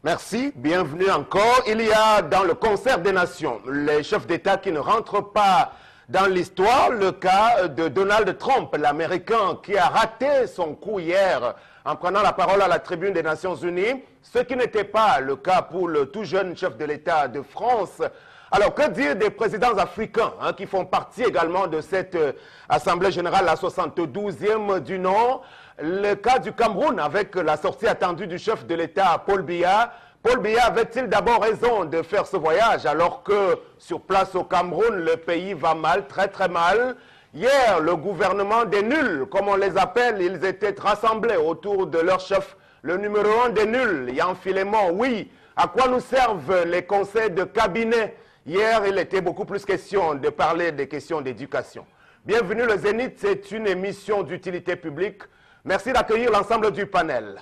Merci, bienvenue encore. Il y a dans le concert des nations les chefs d'État qui ne rentrent pas dans l'histoire. Le cas de Donald Trump, l'Américain qui a raté son coup hier en prenant la parole à la tribune des Nations Unies, ce qui n'était pas le cas pour le tout jeune chef de l'État de France. Alors, que dire des présidents africains qui font partie également de cette Assemblée générale, la 72e du nom? Le cas du Cameroun avec la sortie attendue du chef de l'État, Paul Biya. Paul Biya avait-il d'abord raison de faire ce voyage alors que sur place au Cameroun, le pays va mal, très très mal? Hier, le gouvernement des nuls, comme on les appelle, ils étaient rassemblés autour de leur chef, le numéro 1 des nuls, Yan Filémon. Oui, à quoi nous servent les conseils de cabinet? Hier, il était beaucoup plus question de parler des questions d'éducation. Bienvenue, le Zénith, c'est une émission d'utilité publique. Merci d'accueillir l'ensemble du panel.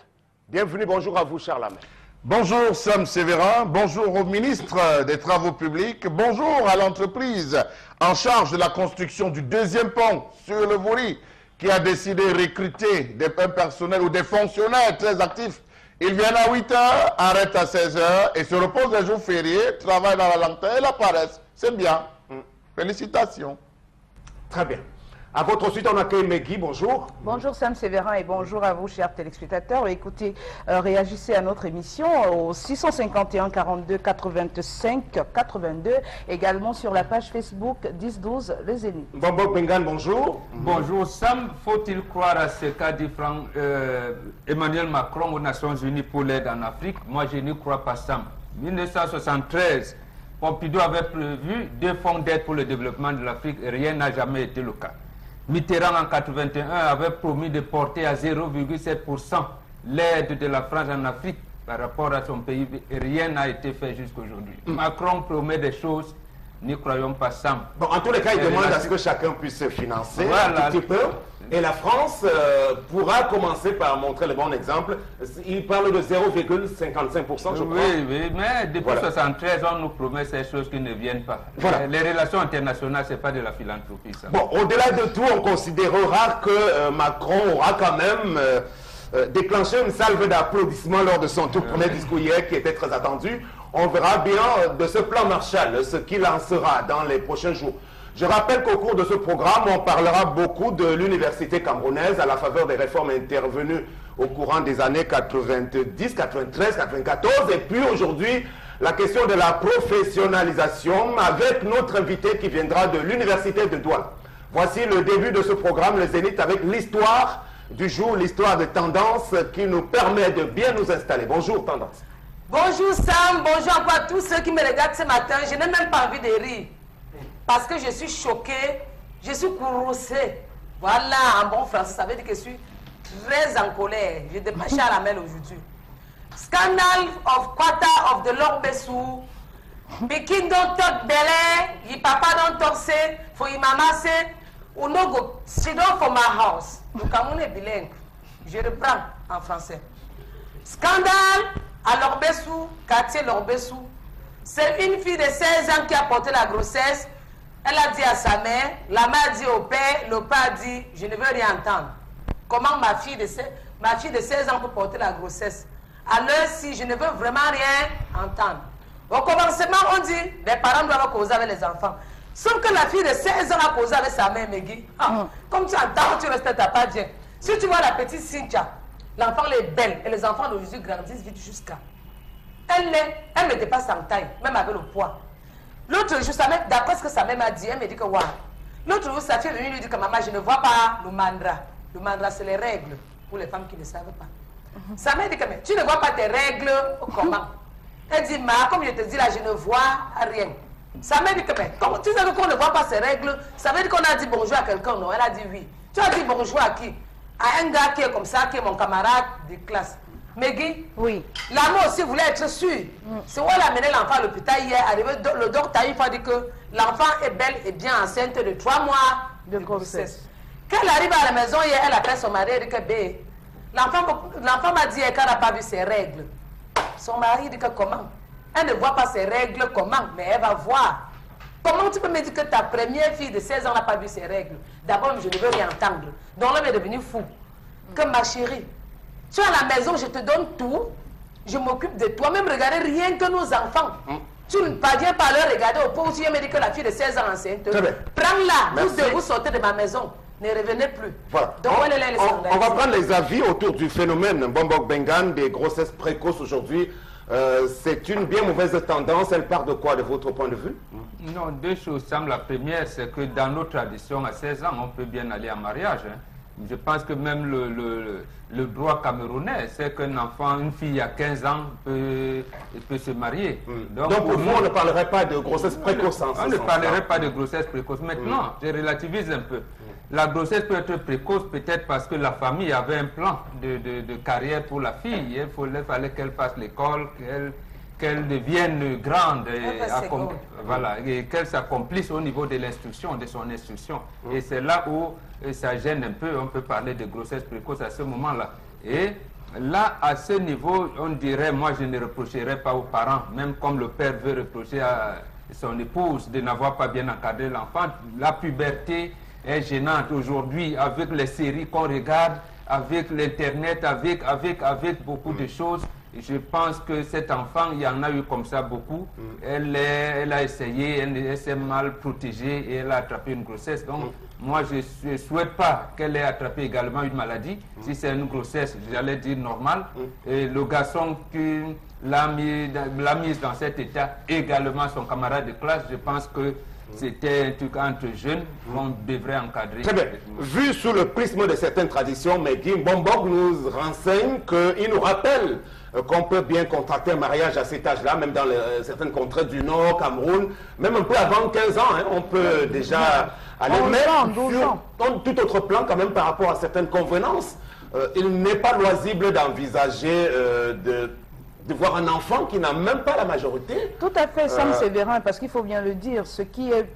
Bienvenue, bonjour à vous, Charlemagne. Bonjour Sam Sévérin, bonjour au ministre des Travaux publics, bonjour à l'entreprise en charge de la construction du deuxième pont sur le Vouri qui a décidé de recruter des personnels ou des fonctionnaires très actifs. Ils viennent à 8 h, arrêtent à 16 h et se reposent les jours fériés, travaillent dans la lenteur et la paresse. C'est bien. Félicitations. Très bien. À votre suite, on accueille Megui, bonjour. Bonjour Sam Sévérin et bonjour à vous, chers téléspectateurs. Écoutez, réagissez à notre émission au 651 42 85 82, également sur la page Facebook 10-12 Le Zénith. Bobo Bengan, bonjour. Bonjour Sam, faut-il croire à ce qu'a dit Emmanuel Macron aux Nations Unies pour l'aide en Afrique? Moi, je n'y crois pas, Sam. 1973, Pompidou avait prévu 2 fonds d'aide pour le développement de l'Afrique et rien n'a jamais été le cas. Mitterrand en 1981 avait promis de porter à 0,7% l'aide de la France en Afrique par rapport à son pays et rien n'a été fait jusqu'aujourd'hui. Macron promet des choses, n'y croyons pas Sam. Bon, en tous les cas, il demande à ce que chacun puisse se financer voilà. Un tout petit peu. Et la France pourra commencer par montrer le bon exemple. Il parle de 0,55%, je crois. Oui, mais depuis 1973, on nous promet ces choses qui ne viennent pas. Voilà. Les relations internationales, ce n'est pas de la philanthropie. Ça. Bon, au-delà de tout, on considérera que Macron aura quand même déclenché une salve d'applaudissements lors de son tout premier discours hier, qui était très attendu. On verra bien de ce plan Marshall, ce qu'il en sera dans les prochains jours. Je rappelle qu'au cours de ce programme, on parlera beaucoup de l'université camerounaise à la faveur des réformes intervenues au courant des années 90, 93, 94. Et puis aujourd'hui, la question de la professionnalisation avec notre invité qui viendra de l'université de Douala. Voici le début de ce programme, le Zénith, avec l'histoire du jour, l'histoire de Tendance qui nous permet de bien nous installer. Bonjour Tendance. Bonjour Sam, bonjour encore à tous ceux qui me regardent ce matin. Je n'ai même pas envie de rire. Parce que je suis choquée, je suis courroucée. Voilà, en bon français, ça veut dire que je suis très en colère. Je dépasse à la mail aujourd'hui. Scandal of quarter of the Lord Bessou. Pikin don't talk belly, yi papa don't talk say, for yi mama say, ou no go sit down for my house. Le Cameroun est bilingue. Je reprends en français. Scandale à Lorbessou, quartier Lorbessou. C'est une fille de 16 ans qui a porté la grossesse. Elle a dit à sa mère, la mère a dit au père, le père a dit, je ne veux rien entendre. Comment ma fille de 16 ans peut porter la grossesse? À l'heure si je ne veux vraiment rien entendre. Au commencement, on dit, les parents doivent causer avec les enfants. Sauf que la fille de 16 ans a causé avec sa mère, Megui. Comme tu entends, tu respectes pas bien. Si tu vois la petite Cynthia, l'enfant est belle et les enfants d'aujourd'hui grandissent vite jusqu'à. Elle me dépasse en taille, même avec le poids. L'autre jour, d'après ce que sa mère m'a dit, elle me dit que, waouh. L'autre jour, sa fille est venue lui dire que, maman, je ne vois pas le mandra. Le mandra, c'est les règles pour les femmes qui ne savent pas. Sa mère dit que, mais tu ne vois pas tes règles, comment? Elle dit, ma, comme je te dis là, je ne vois rien. Sa mère dit que, mais comment tu sais qu'on ne voit pas ses règles? Ça veut dire qu'on a dit bonjour à quelqu'un, non? Elle a dit oui. Tu as dit bonjour à qui? À un gars qui est comme ça, qui est mon camarade de classe. Megui, oui. L'amour aussi voulait être sûr. C'est où elle a mené l'enfant à l'hôpital hier. Arrivé, le docteur a dit que l'enfant est belle et bien enceinte de 3 mois de grossesse. Quand elle arrive à la maison hier, elle appelle son mari et dit que l'enfant m'a dit qu'elle n'a pas vu ses règles. Son mari dit que comment? Elle ne voit pas ses règles, comment? Mais elle va voir. Comment tu peux me dire que ta première fille de 16 ans n'a pas vu ses règles? D'abord, je ne veux rien entendre. Donc l'homme est devenu fou. Que ma chérie, tu es à la maison, je te donne tout. je m'occupe de toi. Même regarder rien que nos enfants. Tu ne parviens pas à leur regarder au point où tu viens me dire que la fille de 16 ans enceinte. Prends-la, vous deux, vous sortez de ma maison. Ne revenez plus. Voilà. Donc, on va prendre les avis autour du phénomène Bombok Bengan, des grossesses précoces aujourd'hui. C'est une bien mauvaise tendance. Elle part de quoi, de votre point de vue? Non, deux choses. La première, c'est que dans nos traditions, à 16 ans, on peut bien aller en mariage. Hein. Je pense que même le droit camerounais, c'est qu'un enfant, une fille à 15 ans peut se marier. Donc pour vous, on ne parlerait pas de grossesse précoce en ce sens. On ne parlerait pas de grossesse précoce. Maintenant, je relativise un peu. La grossesse peut être précoce peut-être parce que la famille avait un plan de carrière pour la fille. Il fallait qu'elle fasse l'école, qu'elle devienne grande et qu'elle s'accomplisse au niveau de l'instruction, de son instruction. Et c'est là où ça gêne un peu. On peut parler de grossesse précoce à ce moment-là. Et là, à ce niveau, on dirait, moi je ne reprocherais pas aux parents, même comme le père veut reprocher à son épouse de n'avoir pas bien encadré l'enfant. La puberté est gênante aujourd'hui avec les séries qu'on regarde, avec l'internet, avec beaucoup de choses. Je pense que cet enfant, il y en a eu comme ça beaucoup. Elle a essayé, elle s'est mal protégée et elle a attrapé une grossesse. Donc, moi, je ne souhaite pas qu'elle ait attrapé également une maladie. Si c'est une grossesse, j'allais dire normale. Et le garçon qui l'a mise dans cet état, également son camarade de classe, je pense que c'était un truc entre jeunes qu'on devrait encadrer. Très bien. Vu sous le prisme de certaines traditions, Megui Bombok nous renseigne qu'il nous rappelle qu'on peut bien contracter un mariage à cet âge-là, même dans certaines contrées du Nord, Cameroun, même un peu avant 15 ans, hein, on peut déjà aller sur tout autre plan quand même par rapport à certaines convenances. Il n'est pas loisible d'envisager de voir un enfant qui n'a même pas la majorité. Tout à fait, Sam Sévérin, parce qu'il faut bien le dire, ce qui est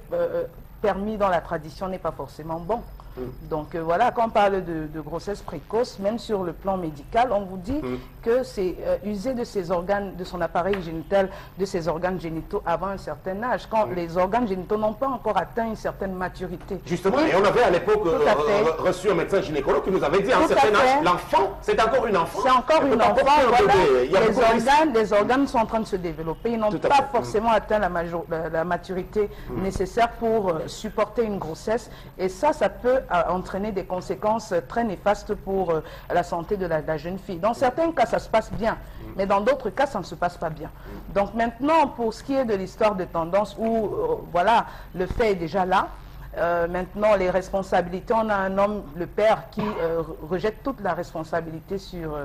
permis dans la tradition n'est pas forcément bon. Donc voilà, quand on parle de grossesse précoce, même sur le plan médical, on vous dit que c'est user de ses organes, de son appareil génital, de ses organes génitaux avant un certain âge, quand les organes génitaux n'ont pas encore atteint une certaine maturité. Justement, et on avait à l'époque reçu un médecin gynécologue qui nous avait dit à un certain âge, l'enfant, c'est encore une enfant. C'est encore une enfant, voilà. Les organes sont en train de se développer, ils n'ont pas forcément atteint la maturité nécessaire pour supporter une grossesse, et ça peut entraîner des conséquences très néfastes pour la santé de la jeune fille. Dans certains cas, ça se passe bien, mais dans d'autres cas, ça ne se passe pas bien. Donc maintenant, pour ce qui est de l'histoire de tendance, où voilà, le fait est déjà là, maintenant les responsabilités, on a un homme, le père, qui rejette toute la responsabilité sur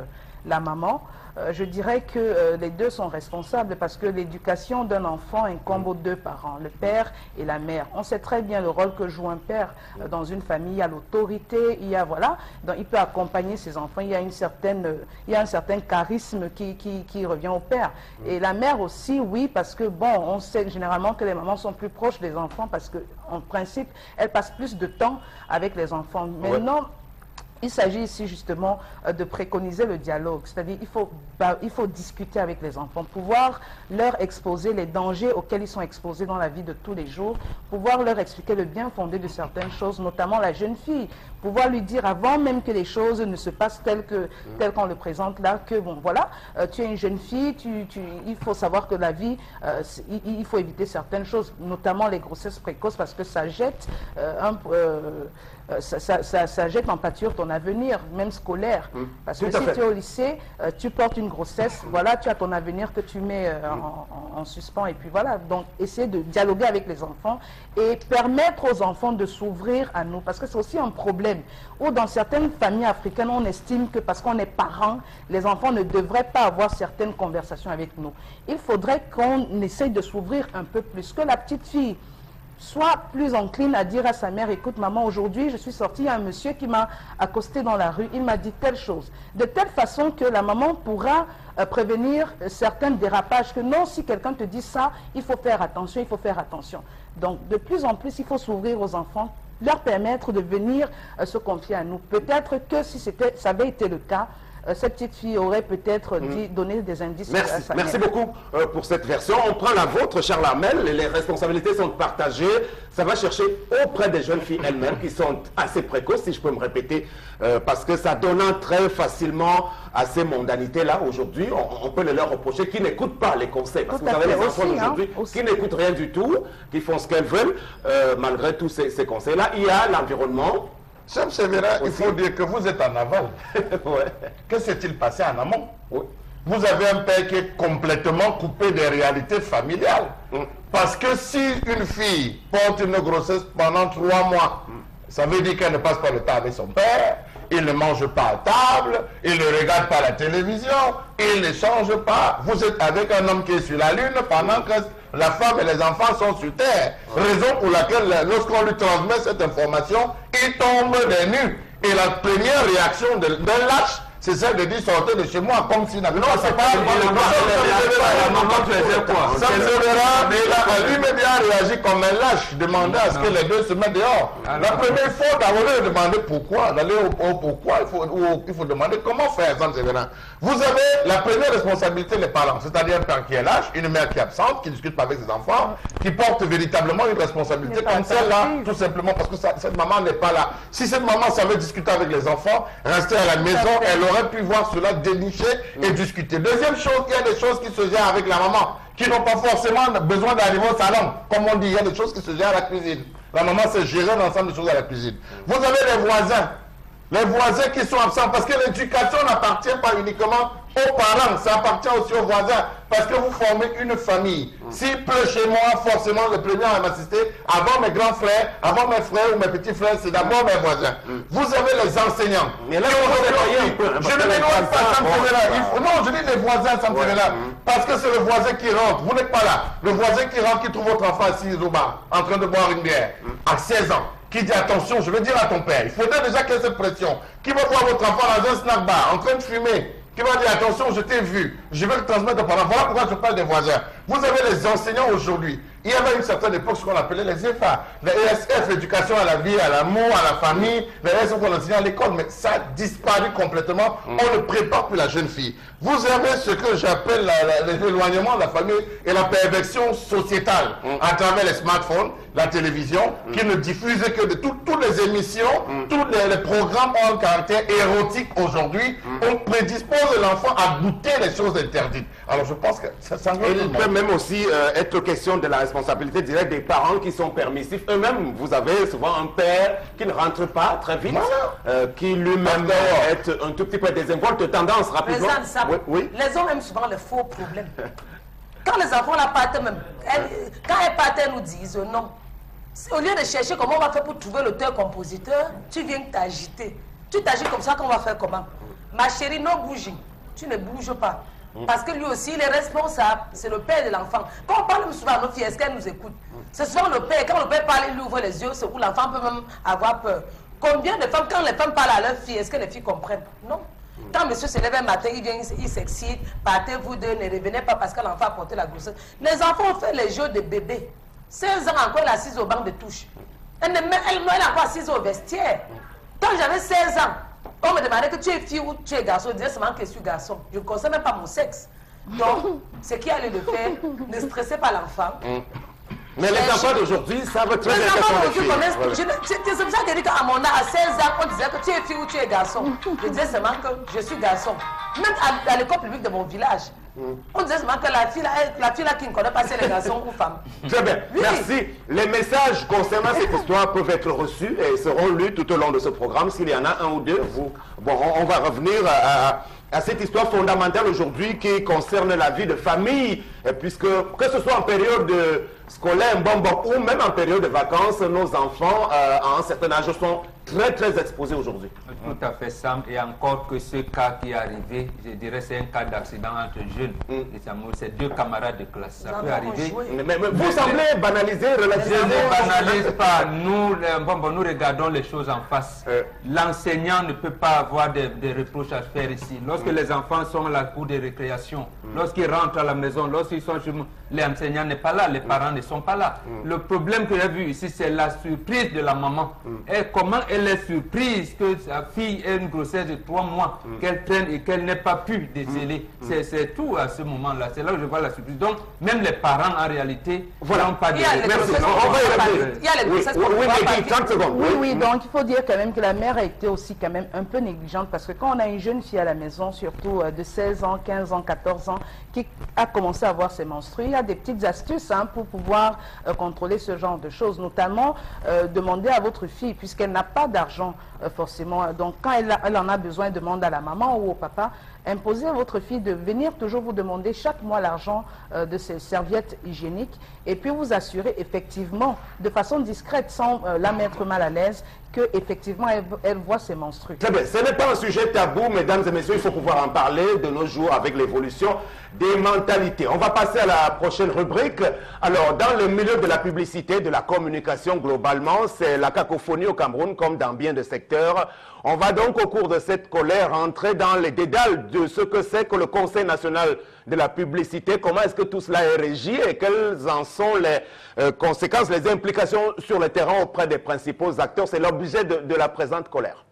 la maman. Je dirais que les deux sont responsables parce que l'éducation d'un enfant incombe aux deux parents, le père et la mère. On sait très bien le rôle que joue un père dans une famille. Il y a l'autorité, il y a voilà, donc il peut accompagner ses enfants. Il y a un certain charisme qui revient au père. Et la mère aussi, oui, parce que bon, on sait généralement que les mamans sont plus proches des enfants parce que en principe, elles passent plus de temps avec les enfants. Maintenant, il s'agit ici justement de préconiser le dialogue, c'est-à-dire il faut discuter avec les enfants, pouvoir leur exposer les dangers auxquels ils sont exposés dans la vie de tous les jours, pouvoir leur expliquer le bien fondé de certaines choses, notamment la jeune fille, pouvoir lui dire avant même que les choses ne se passent telles qu'on le présente là, que bon voilà, tu es une jeune fille, il faut savoir que la vie, il faut éviter certaines choses, notamment les grossesses précoces parce que ça jette ça jette en pâture ton avenir, même scolaire. Parce que si tu es au lycée, tu portes une grossesse, voilà, tu as ton avenir que tu mets en suspens. Et puis voilà, donc essayer de dialoguer avec les enfants et permettre aux enfants de s'ouvrir à nous. Parce que c'est aussi un problème où dans certaines familles africaines, on estime que parce qu'on est parents, les enfants ne devraient pas avoir certaines conversations avec nous. Il faudrait qu'on essaye de s'ouvrir un peu plus, que la petite fille soit plus encline à dire à sa mère, écoute maman, aujourd'hui je suis sortie, il y a un monsieur qui m'a accosté dans la rue, il m'a dit telle chose. De telle façon que la maman pourra prévenir certains dérapages, que non, si quelqu'un te dit ça, il faut faire attention, il faut faire attention. Donc de plus en plus, il faut s'ouvrir aux enfants, leur permettre de venir se confier à nous. Peut-être que si ça avait été le cas, cette petite fille aurait peut-être donné des indices à sa mère. Merci beaucoup pour cette version. On prend la vôtre, Charles Armel. Les responsabilités sont partagées. Ça va chercher auprès des jeunes filles elles-mêmes qui sont assez précoces, si je peux me répéter, parce que ça donne très facilement à ces mondanités-là aujourd'hui. On peut les leur reprocher qui n'écoutent pas les conseils. Parce que vous avez les enfants d'aujourd'hui qui n'écoutent rien du tout, qui font ce qu'elles veulent, malgré tous ces conseils-là. Il y a l'environnement. Sam Sévérin, il faut dire que vous êtes en aval. Ouais. Que s'est-il passé en amont? Oui. Vous avez un père qui est complètement coupé des réalités familiales. Parce que si une fille porte une grossesse pendant 3 mois, ça veut dire qu'elle ne passe pas le temps avec son père, il ne mange pas à table, il ne regarde pas la télévision, il ne change pas. Vous êtes avec un homme qui est sur la lune pendant que la femme et les enfants sont sur terre. Raison pour laquelle, lorsqu'on lui transmet cette information, il tombe des nues. Et la première réaction d'un lâche, c'est celle de dire sortez de chez moi comme s'il n'avait pas. Non, c'est pas la maman faisait quoi? Ça me lui-même a réagi comme un lâche, demandant à ce que les deux se mettent dehors. La première fois, d'abord, de demander pourquoi, d'aller au pourquoi, il faut demander comment faire, Sam Sévérin. Vous avez la première responsabilité, les parents, c'est-à-dire un père qui est lâche, une mère qui est absente, qui ne discute pas avec ses enfants, qui porte véritablement une responsabilité comme celle-là, tout simplement parce que cette maman n'est pas là. Si cette maman savait discuter avec les enfants, rester à la maison, elle aurait pu voir cela dénicher et discuter. Deuxième chose, il y a des choses qui se gèrent avec la maman, qui n'ont pas forcément besoin d'arriver au salon. Comme on dit, il y a des choses qui se gèrent à la cuisine. La maman sait gérer l'ensemble des choses à la cuisine. Vous avez les voisins. Les voisins qui sont absents, parce que l'éducation n'appartient pas uniquement aux parents, ça appartient aussi aux voisins, parce que vous formez une famille. S'il pleut chez moi, forcément le premier à m'assister, avant mes grands frères, avant mes frères ou mes petits frères, c'est d'abord mes voisins. Vous avez les enseignants. Mais là, je ne m'éloigne pas, Sam Sévérin. Non, je dis les voisins, Sam Sévérin, parce que c'est le voisin qui rentre. Vous n'êtes pas là. Le voisin qui rentre, qui trouve votre enfant assis au bar, en train de boire une bière, à 16 ans. Qui dit attention, je vais dire à ton père, il faudrait déjà qu'il y ait cette pression. Qui va voir votre enfant dans un snack bar, en train de fumer, qui va dire attention, je t'ai vu, je vais le transmettre aux parents. Voilà pourquoi je parle des voisins. Vous avez les enseignants aujourd'hui. Il y avait une certaine époque ce qu'on appelait les EFA, les ESF, l'éducation à la vie, à l'amour, à la famille, les ESF qu'on enseignait à l'école, mais ça a disparu complètement. On ne prépare plus la jeune fille. Vous avez ce que j'appelle l'éloignement de la famille et la perversion sociétale à travers les smartphones, la télévision, qui ne diffuse que de toutes les émissions, tous les programmes ont un caractère érotique aujourd'hui. On prédispose l'enfant à goûter les choses interdites. Alors je pense que ça il peut même aussi être question de la responsabilité directe des parents qui sont permissifs. Eux-mêmes, vous avez souvent un père qui ne rentre pas très vite, qui lui-même est un tout petit peu désinvolte, tendance rapidement. Oui. Les hommes aiment souvent les faux problèmes. Quand les enfants la partent même, quand elles partent, elles nous disent non. Au lieu de chercher comment on va faire pour trouver l'auteur-compositeur, tu viens t'agiter. Tu t'agites comme ça, qu'on va faire comment? Ma chérie, non bougie. Tu ne bouges pas. Parce que lui aussi, il est responsable. C'est le père de l'enfant. Quand on parle souvent à nos filles, est-ce qu'elles nous écoutent? C'est souvent le père. Quand le père parle, il lui ouvre les yeux, c'est où l'enfant peut même avoir peur. Combien de femmes, quand les femmes parlent à leurs filles, est-ce que les filles comprennent? Non. Quand monsieur se lève un matin, il vient, il s'excite, partez vous deux, ne revenez pas parce que l'enfant a porté la grossesse. Les enfants ont fait les jeux de bébé. 16 ans encore, elle est assise au banc de touche. Elle est encore assise au vestiaire. Quand j'avais 16 ans, on me demandait que tu es fille ou tu es garçon. Je disais seulement que je suis garçon. Je ne connaissais même pas mon sexe. Donc, ce qui allait le faire, ne stressez pas l'enfant. Mais les enfants d'aujourd'hui savent très bien que c'est pour ça que je dis qu'à mon âge, à 16 ans, on disait que tu es fille ou tu es garçon. Je disais seulement que je suis garçon. Même à l'école publique de mon village, on disait seulement que la fille là qui ne connaît pas si elle est garçon ou femme. Très bien, merci. Les messages concernant cette histoire peuvent être reçus et seront lus tout au long de ce programme. S'il y en a un ou deux, on va revenir à cette histoire fondamentale aujourd'hui qui concerne la vie de famille, puisque que ce soit en période scolaire, ou même en période de vacances, nos enfants à un certain âge sont très exposés aujourd'hui. Tout à fait, Sam. Et encore que ce cas qui est arrivé, je dirais c'est un cas d'accident entre jeunes. C'est deux camarades de classe. Ça peut arriver. Mais vous semblez banaliser relativement. Je ne banalise pas. Nous regardons les choses en face. L'enseignant ne peut pas avoir des reproches à faire ici. Lorsque les enfants sont à la cour de récréation, lorsqu'ils rentrent à la maison, lorsqu'ils sont chez moi, l'enseignant n'est pas là, les parents ne sont pas là. Le problème que j'ai vu ici, c'est la surprise de la maman. Et comment elle est surprise que sa fille ait une grossesse de 3 mois, qu'elle traîne et qu'elle n'ait pas pu déceler. C'est tout à ce moment-là. C'est là où je vois la surprise. Donc, même les parents, en réalité, n'ont pas de... Il y a les grossesses pour Oui, mais 30 secondes. Oui, donc il faut dire quand même que la mère a été aussi quand même un peu négligente parce que quand on a une jeune fille à la maison, surtout de 16 ans, 15 ans, 14 ans, qui a commencé à avoir ses menstrues, il y a des petites astuces pour pouvoir contrôler ce genre de choses, notamment demander à votre fille, puisqu'elle n'a pas d'argent forcément, donc quand elle en a besoin, demande à la maman ou au papa, imposez à votre fille de venir toujours vous demander chaque mois l'argent de ses serviettes hygiéniques et puis vous assurer effectivement de façon discrète sans la mettre mal à l'aise que effectivement elle voit ses menstrues. Très bien, ce n'est pas un sujet tabou, mesdames et messieurs, il faut pouvoir en parler de nos jours avec l'évolution des mentalités. On va passer à la prochaine rubrique. Alors, dans le milieu de la publicité, de la communication globalement, c'est la cacophonie au Cameroun comme dans bien de secteurs. On va donc au cours de cette colère entrer dans les dédales de ce que c'est que le Conseil national de la publicité, comment est-ce que tout cela est régi et quelles en sont les conséquences, les implications sur le terrain auprès des principaux acteurs. C'est l'objet de la présente colère.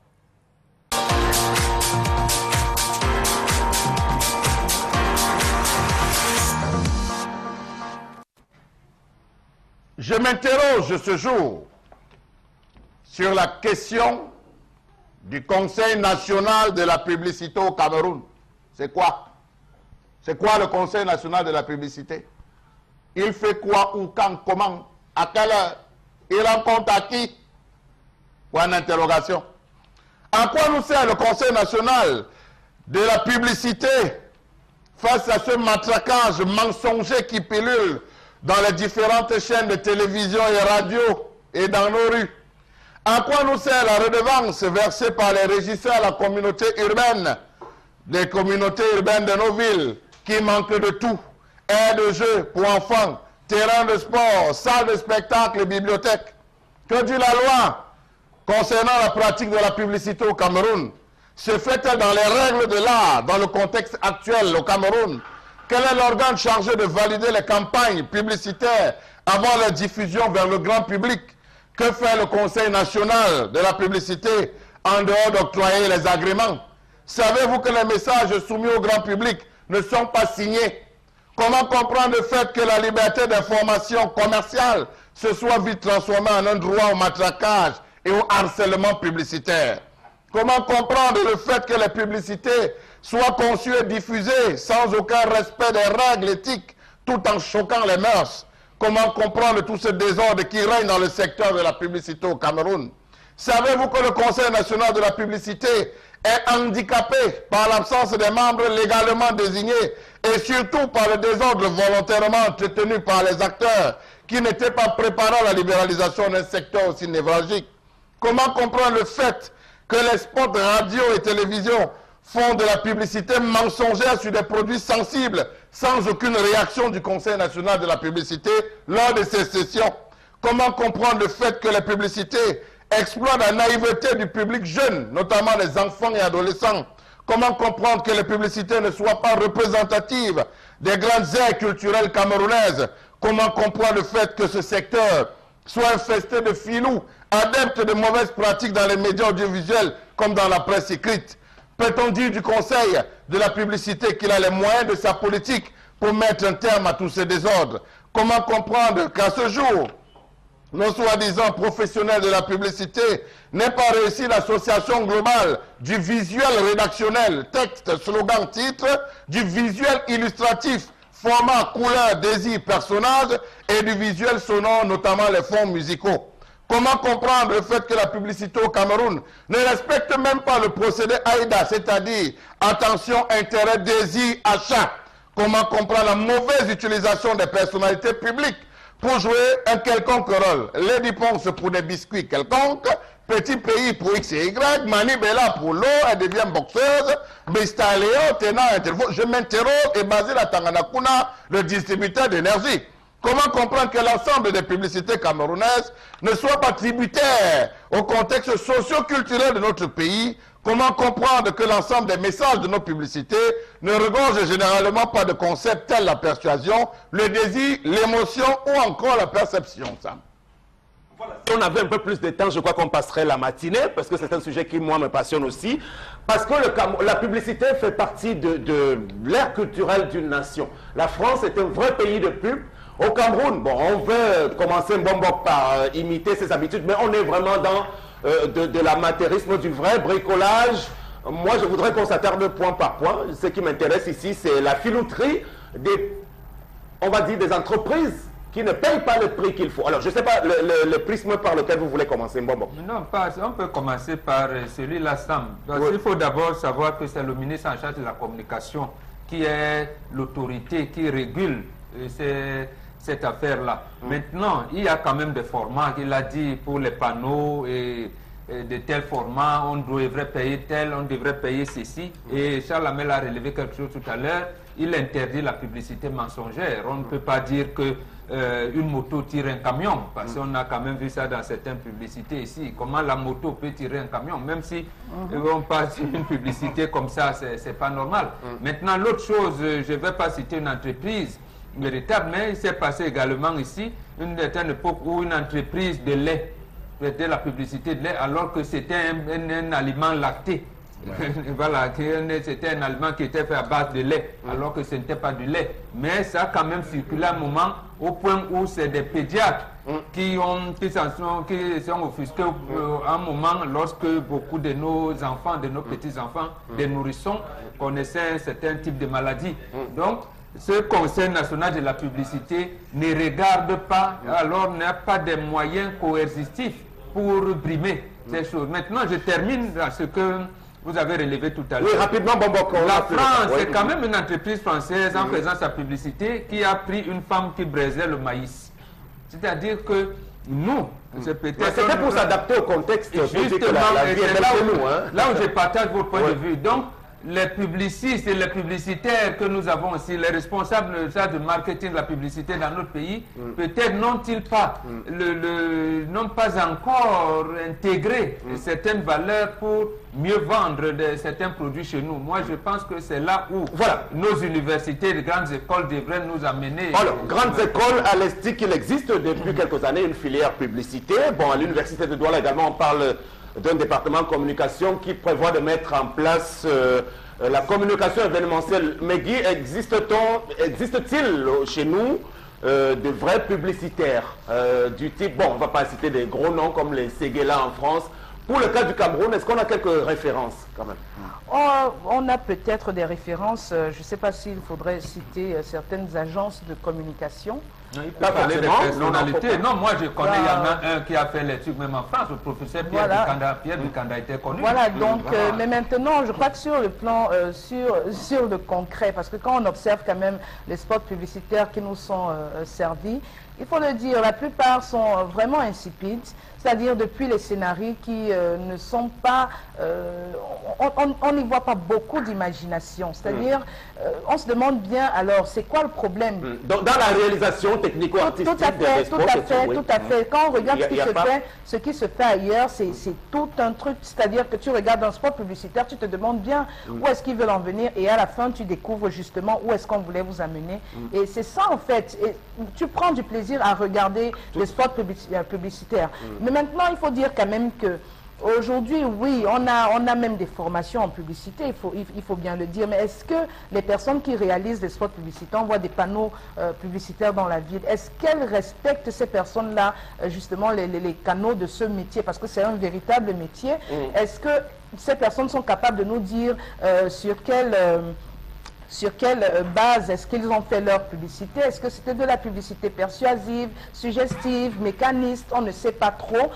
Je m'interroge ce jour sur la question du Conseil national de la publicité au Cameroun. C'est quoi? C'est quoi le Conseil national de la publicité? Il fait quoi, où, quand, comment, à quelle heure? Il rencontre à qui? Point d'interrogation. À quoi nous sert le Conseil national de la publicité face à ce matraquage mensonger qui pilule dans les différentes chaînes de télévision et radio et dans nos rues? À quoi nous sert la redevance versée par les régisseurs à la communauté urbaine, les communautés urbaines de nos villes qui manquent de tout? Aires de jeux pour enfants, terrain de sport, salles de spectacle, bibliothèques. Que dit la loi concernant la pratique de la publicité au Cameroun? Se fait-elle dans les règles de l'art, dans le contexte actuel au Cameroun? Quel est l'organe chargé de valider les campagnes publicitaires avant leur diffusion vers le grand public? Que fait le Conseil national de la publicité en dehors d'octroyer les agréments? Savez-vous que les messages soumis au grand public ne sont pas signés? Comment comprendre le fait que la liberté d'information commerciale se soit vite transformée en un droit au matraquage et au harcèlement publicitaire? Comment comprendre le fait que les publicités soient conçues et diffusées sans aucun respect des règles éthiques tout en choquant les mœurs? Comment comprendre tout ce désordre qui règne dans le secteur de la publicité au Cameroun? Savez-vous que le Conseil national de la publicité est handicapé par l'absence des membres légalement désignés et surtout par le désordre volontairement entretenu par les acteurs qui n'étaient pas préparés à la libéralisation d'un secteur aussi névralgique? Comment comprendre le fait que les spots radio et télévision font de la publicité mensongère sur des produits sensibles sans aucune réaction du Conseil national de la publicité lors de ces sessions? Comment comprendre le fait que les publicités exploitent la naïveté du public jeune, notamment les enfants et adolescents? Comment comprendre que les publicités ne soient pas représentatives des grandes aires culturelles camerounaises? Comment comprendre le fait que ce secteur soit infesté de filous, adeptes de mauvaises pratiques dans les médias audiovisuels comme dans la presse écrite? Peut-on dire du Conseil de la publicité qu'il a les moyens de sa politique pour mettre un terme à tous ces désordres? Comment comprendre qu'à ce jour, nos soi-disant professionnels de la publicité n'aient pas réussi l'association globale du visuel rédactionnel, texte, slogan, titre, du visuel illustratif, format, couleur, désir, personnage et du visuel sonore, notamment les fonds musicaux? Comment comprendre le fait que la publicité au Cameroun ne respecte même pas le procédé AIDA, c'est-à-dire attention, intérêt, désir, achat? Comment comprendre la mauvaise utilisation des personnalités publiques pour jouer un quelconque rôle? Lady Ponce pour des biscuits quelconques, Petit Pays pour X et Y, Mani Bella pour l'eau, elle devient boxeuse, Bista Léo, tenant un téléphone. Je m'interroge et basé la Tanganakuna, le distributeur d'énergie. Comment comprendre que l'ensemble des publicités camerounaises ne soient pas tributaires au contexte socio-culturel de notre pays? Comment comprendre que l'ensemble des messages de nos publicités ne regorgent généralement pas de concepts tels la persuasion, le désir, l'émotion ou encore la perception, Sam? Si on avait un peu plus de temps, je crois qu'on passerait la matinée, parce que c'est un sujet qui, moi, me passionne aussi. Parce que la publicité fait partie de l'ère culturelle d'une nation. La France est un vrai pays de pub. Au Cameroun, bon, on veut commencer Mbongo par imiter ses habitudes, mais on est vraiment dans de l'amateurisme, du vrai bricolage. Moi, je voudrais qu'on s'attarde point par point. Ce qui m'intéresse ici, c'est la filouterie on va dire, des entreprises qui ne payent pas le prix qu'il faut. Alors, je ne sais pas le prisme par lequel vous voulez commencer, Mbongo. Non, on peut commencer par celui-là, Sam. Oui. Il faut d'abord savoir que c'est le ministre en charge de la communication qui est l'autorité qui régule cette affaire-là. Maintenant, il y a quand même des formats. Il a dit pour les panneaux et de tels formats, on devrait payer tel, on devrait payer ceci. Et Charles Hamel a relevé quelque chose tout à l'heure. Il interdit la publicité mensongère. On ne peut pas dire que une moto tire un camion, parce qu'on a quand même vu ça dans certaines publicités ici. Comment la moto peut tirer un camion, même si on passe une publicité comme ça, c'est pas normal. Maintenant, l'autre chose, je ne vais pas citer une entreprise véritable, mais il s'est passé également ici une certaine époque où une entreprise de lait faisait la publicité de lait alors que c'était un aliment lacté. Voilà, c'était un aliment qui était fait à base de lait, alors que ce n'était pas du lait. Mais ça a quand même circulé un moment au point où c'est des pédiatres qui sont offusqués à un moment lorsque beaucoup de nos enfants, de nos petits-enfants, des nourrissons, connaissaient un certain type de maladie. Donc, ce Conseil national de la publicité ne regarde pas, alors n'a pas de moyens coercitifs pour brimer ces choses. Maintenant, je termine dans ce que vous avez relevé tout à l'heure. Oui, rapidement, Bomboko. La France, c'est quand même une entreprise française en faisant sa publicité qui a pris une femme qui braisait le maïs. C'est-à-dire que nous, c'est peut-être... C'était pour s'adapter au contexte. Justement, là où je partage votre point de vue. Donc, les publicistes et les publicitaires que nous avons aussi, les responsables de marketing de la publicité dans notre pays, peut-être n'ont-ils pas, n'ont pas encore intégré certaines valeurs pour mieux vendre certains produits chez nous. Moi, je pense que c'est là où nos universités, les grandes écoles devraient nous amener. Alors, grandes écoles, à l'Est, qu'il existe depuis quelques années une filière publicité. Bon, à l'université de Douala également, on parle d'un département communication qui prévoit de mettre en place la communication événementielle. Mais Guy, existe-t-il chez nous de vrais publicitaires du type, bon, on ne va pas citer des gros noms comme les Séguéla en France. Pour le cas du Cameroun, est-ce qu'on a quelques références quand même? On a peut-être des références, je ne sais pas s'il faudrait citer certaines agences de communication. Non, il peut parler des personnalités. Non, moi je connais, il y en a un qui a fait les trucs même en France, le professeur Pierre Bicanda était connu. Voilà, donc, mais maintenant, je crois que sur le plan, sur le concret, parce que quand on observe quand même les spots publicitaires qui nous sont servis, il faut le dire, la plupart sont vraiment insipides, c'est-à-dire depuis les scénarios qui ne sont pas... on n'y voit pas beaucoup d'imagination. C'est-à-dire, on se demande bien, alors, c'est quoi le problème? Dans la réalisation technico-artistique tout à fait. Quand on regarde ce qui se fait ailleurs, c'est tout un truc. C'est-à-dire que tu regardes un spot publicitaire, tu te demandes bien où est-ce qu'ils veulent en venir, et à la fin, tu découvres justement où est-ce qu'on voulait vous amener. Et c'est ça, en fait. Et tu prends du plaisir à regarder les spots publicitaires. Mais maintenant, il faut dire quand même que aujourd'hui, oui, on a même des formations en publicité, il faut bien le dire, mais est-ce que les personnes qui réalisent des spots publicitaires, on voit des panneaux publicitaires dans la ville, est-ce qu'elles respectent ces personnes-là, justement, les canaux de ce métier, parce que c'est un véritable métier? Est-ce que ces personnes sont capables de nous dire sur quelle base est-ce qu'ils ont fait leur publicité? Est-ce que c'était de la publicité persuasive, suggestive, mécaniste? On ne sait pas trop.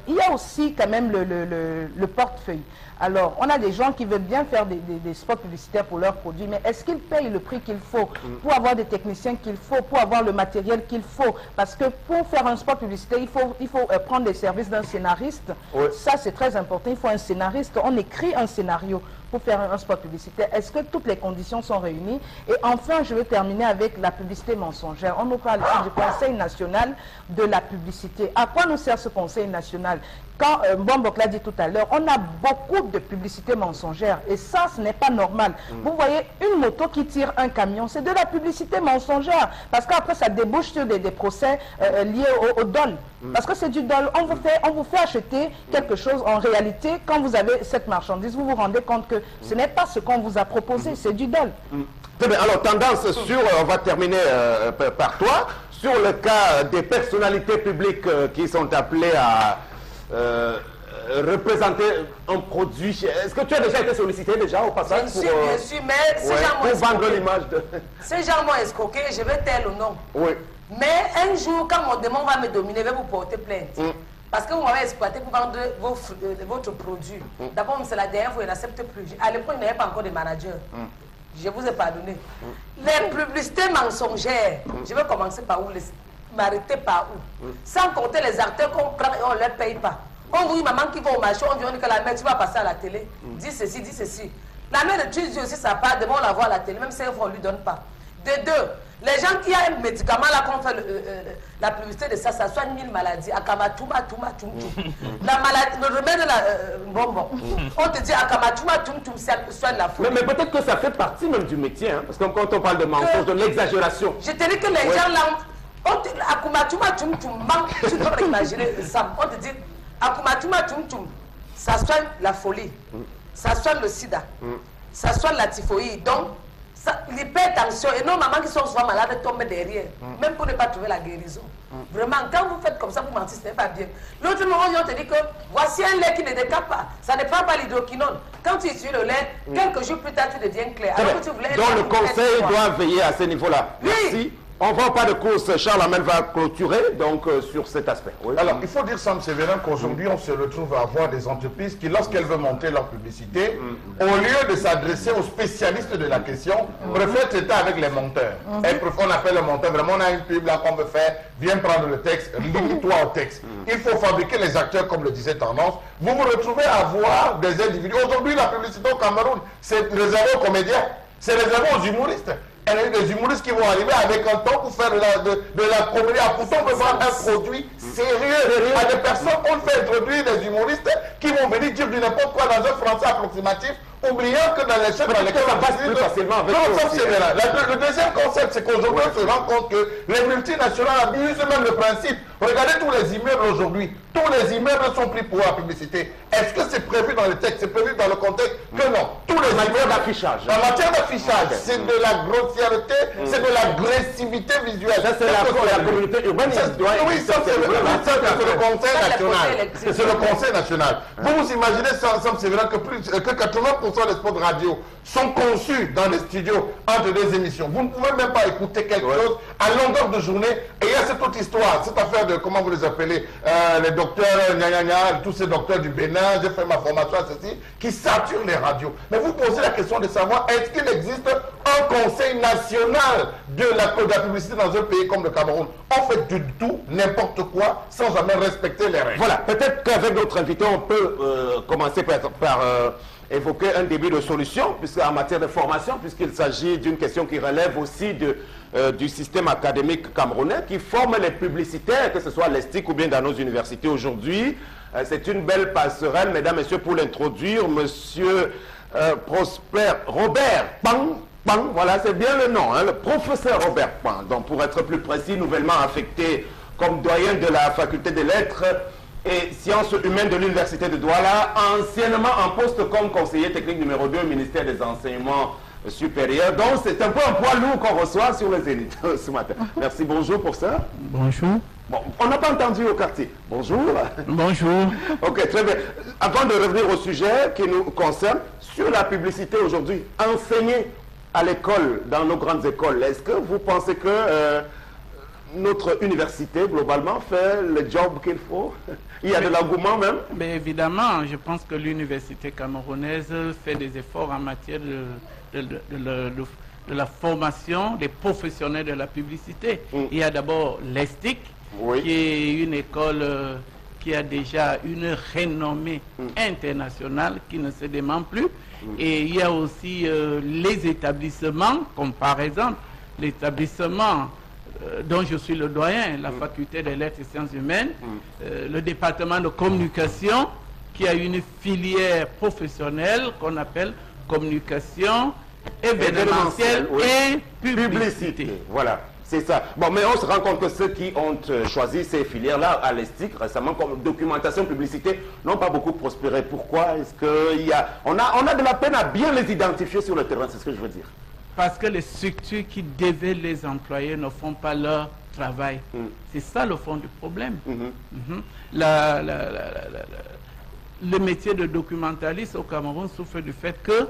Il y a aussi quand même le portefeuille. Alors, on a des gens qui veulent bien faire des spots publicitaires pour leurs produits, mais est-ce qu'ils payent le prix qu'il faut pour avoir des techniciens qu'il faut, pour avoir le matériel qu'il faut? Parce que pour faire un spot publicitaire, il faut prendre les services d'un scénariste. Ça, c'est très important. Il faut un scénariste. On écrit un scénario pour faire un spot publicitaire. Est-ce que toutes les conditions sont réunies? Et enfin, je veux terminer avec la publicité mensongère. On nous parle ici du Conseil national de la publicité. À quoi nous sert ce Conseil national? Quand Bombok l'a dit tout à l'heure, on a beaucoup de publicités mensongères et ça, ce n'est pas normal. Vous voyez, une moto qui tire un camion, c'est de la publicité mensongère parce qu'après, ça débouche sur des procès liés au dol. Parce que c'est du dol. On vous fait acheter quelque chose. En réalité, quand vous avez cette marchandise, vous vous rendez compte que ce n'est pas ce qu'on vous a proposé, c'est du dol. Très bien. Alors, tendance sur, on va terminer par toi, sur le cas des personnalités publiques qui sont appelées à représenter un produit. Est-ce que tu as déjà été sollicité déjà au passage bien sûr, mais ces gens m'ont pour vendre l'image de... Ces gens m'ont escroqué, je vais taire le nom. Oui. Mais un jour, quand mon démon va me dominer, je vais vous porter plainte. Parce que vous m'avez exploité pour vendre votre produit. D'abord, c'est la dernière fois, je n'accepte plus. À l'époque, il n'y avait pas encore de manager. Je vous ai pardonné. Les publicités mensongères, je vais commencer par où? M'arrêter par où? Sans compter les acteurs qu'on prend et on ne leur paye pas. On vous dit, maman qui va au marché, on dit que la mère, tu vas passer à la télé. Dis ceci, dis ceci. La mère de Tuesday aussi, ça part, demain on la voit à la télé, même si on ne lui donne pas. De deux, les gens qui ont un médicament là, qu'on fait la publicité de ça soigne 1000 maladies. Akamatuma, la maladie, le remède de la bonbon. On te dit Akamatuma, ça soigne la folie. Mais peut-être que ça fait partie même du métier, hein, parce que quand on parle de mensonge, de l'exagération. Je te dis que les gens là, Akumatuma, tu peux imaginer ça. On te dit Akumatuma, ça soigne la folie, ça soigne le sida, ça soigne la typhoïde. Donc, l'hypertension, et nos mamans qui sont souvent malades tombent derrière, même pour ne pas trouver la guérison. Vraiment, quand vous faites comme ça, vous mentez, ce n'est pas bien. L'autre moment, on te dit que voici un lait qui ne décape pas, ça ne prend pas l'hydroquinone. Quand tu utilises le lait, quelques jours plus tard, tu deviens clair. Alors que tu voulais donc le conseil doit veiller à ce niveau-là. Oui. Merci. On ne vend pas de course. Charles Amel va clôturer donc, sur cet aspect. Oui. Alors, il faut dire, Sam Sévérin, qu'aujourd'hui, on se retrouve à avoir des entreprises qui, lorsqu'elles veulent monter leur publicité, au lieu de s'adresser aux spécialistes de la question, préfèrent traiter avec les monteurs. On appelle le monteur, vraiment, on a une pub là qu'on veut faire, viens prendre le texte, lis-toi au texte. Il faut fabriquer les acteurs, comme le disait Tendance. Vous vous retrouvez à avoir des individus. Aujourd'hui, la publicité au Cameroun, c'est réservé aux comédiens, c'est réservé aux humoristes. Il y a des humoristes qui vont arriver avec un temps pour faire de la comédie. Pourtant, on peut vendre un produit sérieux à des personnes qu'on fait introduire des humoristes qui vont venir dire du n'importe quoi dans un français approximatif, oubliant que dans les chaînes dans lesquelles ça passe plus facilement avec le deuxième concept, c'est qu'aujourd'hui, on se rend compte que les multinationales abusent même le principe. Regardez tous les immeubles aujourd'hui. Tous les immeubles sont pris pour la publicité. Est-ce que c'est prévu dans le texte? C'est prévu dans le contexte? Que non. Tous les immeubles d'affichage. En matière d'affichage, c'est de la grossièreté, c'est de l'agressivité visuelle. Ça, c'est la communauté urbaine. Oui, ça, c'est le Conseil national. C'est le Conseil national. Vous vous imaginez, Sam Sévérin, que 80% des spots radio sont conçus dans les studios entre deux émissions. Vous ne pouvez même pas écouter quelque chose à longueur de journée. Et il y a cette autre histoire, cette affaire de, comment vous les appelez, les docteurs, tous ces docteurs du Bénin, j'ai fait ma formation à ceci, qui saturent les radios. Mais vous posez la question de savoir, est-ce qu'il existe un conseil national de la publicité dans un pays comme le Cameroun? On fait du tout, n'importe quoi, sans jamais respecter les règles. Voilà, peut-être qu'avec notre invité, on peut commencer par évoquer un début de solution, en matière de formation, puisqu'il s'agit d'une question qui relève aussi du système académique camerounais, qui forme les publicitaires, que ce soit à l'ESTIC ou bien dans nos universités aujourd'hui. C'est une belle passerelle, mesdames, messieurs, pour l'introduire, monsieur Prosper Robert Pang, voilà, c'est bien le nom, hein, le professeur Robert Pang, donc pour être plus précis, nouvellement affecté comme doyen de la faculté des lettres et sciences humaines de l'université de Douala, anciennement en poste comme conseiller technique numéro 2 au ministère des enseignements supérieurs. Donc c'est un peu un poids lourd qu'on reçoit sur les élites ce matin. Merci, bonjour pour ça. Bonjour. Bon, on n'a pas entendu au quartier. Bonjour. Bonjour. Ok, très bien. Avant de revenir au sujet qui nous concerne, sur la publicité aujourd'hui, enseigner à l'école, dans nos grandes écoles, est-ce que vous pensez que notre université, globalement, fait le job qu'il faut? Il y a de l'engouement même? Mais évidemment, je pense que l'université camerounaise fait des efforts en matière de la formation des professionnels de la publicité. Il y a d'abord l'ESTIC, qui est une école qui a déjà une renommée internationale qui ne se dément plus. Et il y a aussi les établissements, comme par exemple l'établissement dont je suis le doyen, la faculté des lettres et sciences humaines, le département de communication, qui a une filière professionnelle qu'on appelle communication événementielle et publicité. Voilà, c'est ça. Bon, mais on se rend compte que ceux qui ont choisi ces filières-là à l'ESTIC récemment, comme documentation, publicité, n'ont pas beaucoup prospéré. Pourquoi? Est-ce qu'il y a... On a de la peine à bien les identifier sur le terrain, c'est ce que je veux dire. Parce que les structures qui devaient les employer ne font pas leur travail. C'est ça le fond du problème. Le métier de documentaliste au Cameroun souffre du fait que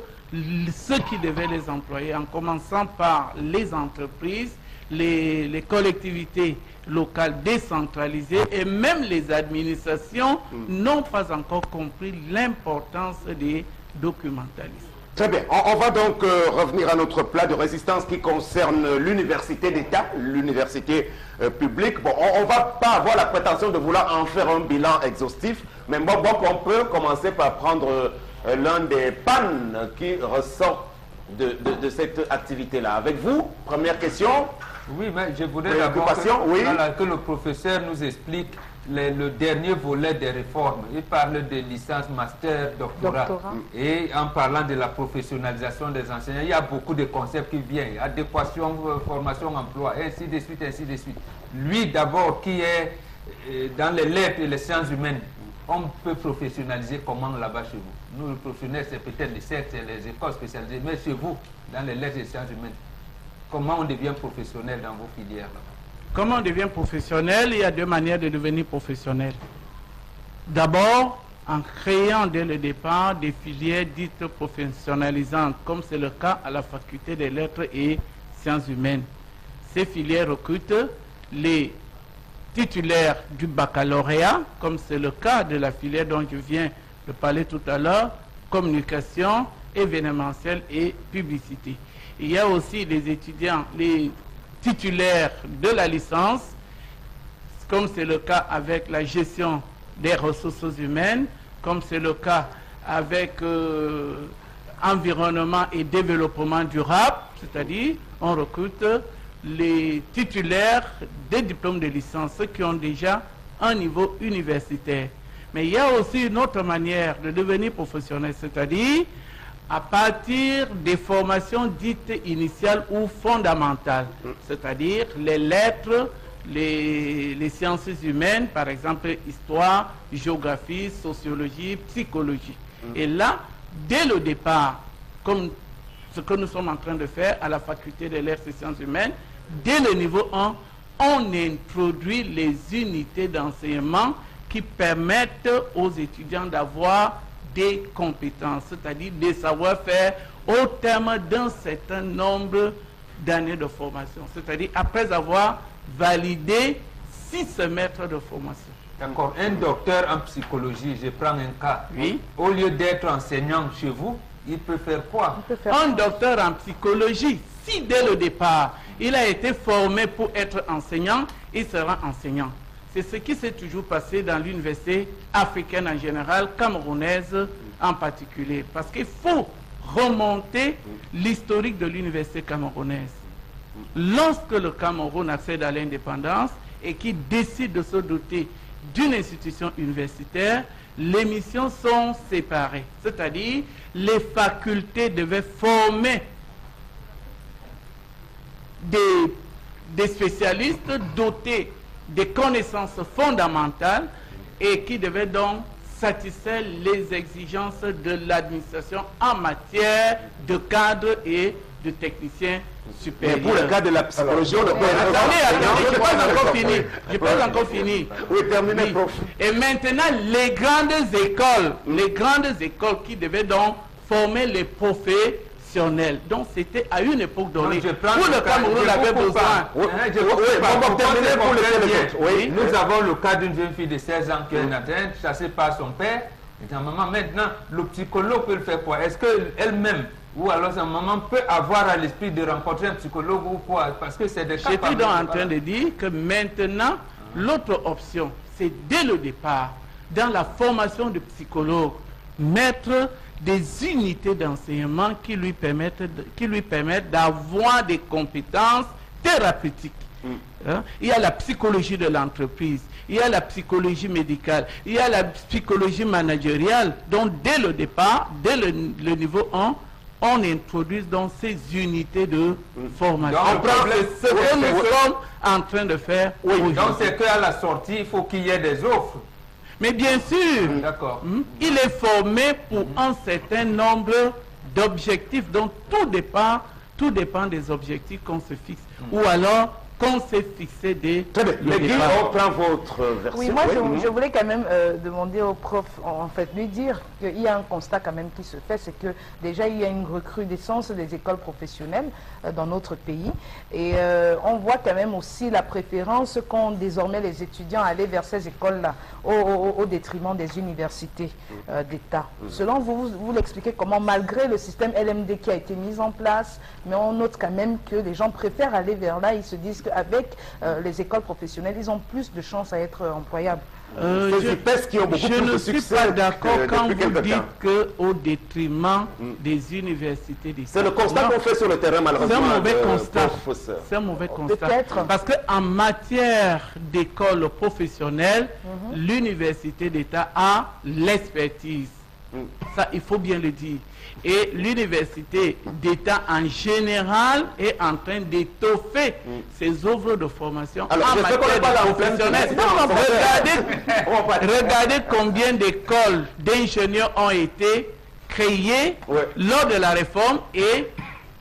ceux qui devaient les employer, en commençant par les entreprises, les collectivités locales décentralisées et même les administrations n'ont pas encore compris l'importance des documentalistes. Très bien. On va donc revenir à notre plat de résistance qui concerne l'université d'État, l'université publique. Bon, on ne va pas avoir la prétention de vouloir en faire un bilan exhaustif, mais bon, on peut commencer par prendre l'un des pannes qui ressortent de cette activité-là. Avec vous, première question. Oui, mais je voudrais d'abord que le professeur nous explique le dernier volet des réformes. Il parle de licence, master, doctorat. Et en parlant de la professionnalisation des enseignants, il y a beaucoup de concepts qui viennent. Adéquation, formation, emploi, ainsi de suite, ainsi de suite. Lui, d'abord, qui est dans les lettres et les sciences humaines, on peut professionnaliser comment là-bas chez vous? Nous, les professionnels, c'est peut-être les sectes et les écoles spécialisées, mais chez vous, dans les lettres et les sciences humaines, comment on devient professionnel dans vos filières là-bas? Comment on devient professionnel? Il y a deux manières de devenir professionnel. D'abord, en créant dès le départ des filières dites professionnalisantes, comme c'est le cas à la faculté des lettres et sciences humaines. Ces filières recrutent les titulaires du baccalauréat, comme c'est le cas de la filière dont je viens de parler tout à l'heure, communication, événementielle et publicité. Il y a aussi les étudiants, les titulaires de la licence, comme c'est le cas avec la gestion des ressources humaines, comme c'est le cas avec environnement et développement durable, c'est-à-dire on recrute les titulaires des diplômes de licence, ceux qui ont déjà un niveau universitaire. Mais il y a aussi une autre manière de devenir professionnel, c'est-à-dire à partir des formations dites initiales ou fondamentales, c'est-à-dire les lettres, les sciences humaines, par exemple histoire, géographie, sociologie, psychologie. Et là, dès le départ, comme ce que nous sommes en train de faire à la faculté des lettres et sciences humaines, dès le niveau 1, on introduit les unités d'enseignement qui permettent aux étudiants d'avoir des compétences, c'est-à-dire des savoir-faire au terme d'un certain nombre d'années de formation, c'est-à-dire après avoir validé 6 semestres de formation. D'accord. Un docteur en psychologie, je prends un cas. Oui. Au lieu d'être enseignant chez vous, il peut faire quoi? Un docteur en psychologie, si dès le départ, il a été formé pour être enseignant, il sera enseignant. C'est ce qui s'est toujours passé dans l'université africaine en général, camerounaise en particulier. Parce qu'il faut remonter l'historique de l'université camerounaise. Lorsque le Cameroun accède à l'indépendance et qu'il décide de se doter d'une institution universitaire, les missions sont séparées. C'est-à-dire, les facultés devaient former des spécialistes dotés des connaissances fondamentales et qui devaient donc satisfaire les exigences de l'administration en matière de cadres et de techniciens supérieurs. Mais pour le cas de la psychologie, on ne peut pas... Attendez, je n'ai pas encore fini. Je n'ai pas encore fini. Oui, terminez, prof. Et maintenant, les grandes écoles qui devaient donc former les professionnels. Donc c'était à une époque donnée. Pour le Cameroun, on avait besoin. Nous avons le cas d'une jeune fille de 16 ans qui est en train de chasser par son père. Et sa maman, maintenant, le psychologue peut le faire quoi? Est-ce qu'elle-même, ou alors sa maman peut avoir à l'esprit de rencontrer un psychologue ou quoi? Parce que c'est des cas. J'étais donc en train de dire que maintenant, l'autre option, c'est dès le départ, dans la formation de psychologue, mettre des unités d'enseignement qui lui permettent d'avoir des compétences thérapeutiques. Hein? Il y a la psychologie de l'entreprise, il y a la psychologie médicale, il y a la psychologie managériale. Donc dès le départ, dès le niveau 1, on introduit donc ces unités de formation. C'est ce que nous sommes en train de faire. Oui, donc c'est qu'à la sortie, il faut qu'il y ait des offres. Mais bien sûr, il est formé pour un certain nombre d'objectifs. Donc tout dépend des objectifs qu'on se fixe. Ou alors qu'on s'est fixé dès le départ. On prend votre version. Oui, moi je voulais quand même demander au prof, en fait, lui dire qu'il y a un constat quand même qui se fait, c'est que déjà il y a une recrudescence des écoles professionnelles dans notre pays. Et on voit quand même aussi la préférence qu'ont désormais les étudiants à aller vers ces écoles-là, au détriment des universités d'État. Selon vous, vous l'expliquez comment, malgré le système LMD qui a été mis en place, mais on note quand même que les gens préfèrent aller vers là, ils se disent qu'avec les écoles professionnelles, ils ont plus de chances à être employables. Je ne suis pas d'accord quand vous dites qu'au détriment des universités d'État. C'est le constat qu'on fait sur le terrain, malheureusement. C'est un mauvais constat. C'est un mauvais constat. Parce qu'en matière d'école professionnelle, l'université d'État a l'expertise. Ça, il faut bien le dire. Et l'université d'État en général est en train d'étoffer ses offres de formation en matière professionnelle. Regardez combien d'écoles d'ingénieurs ont été créées lors de la réforme et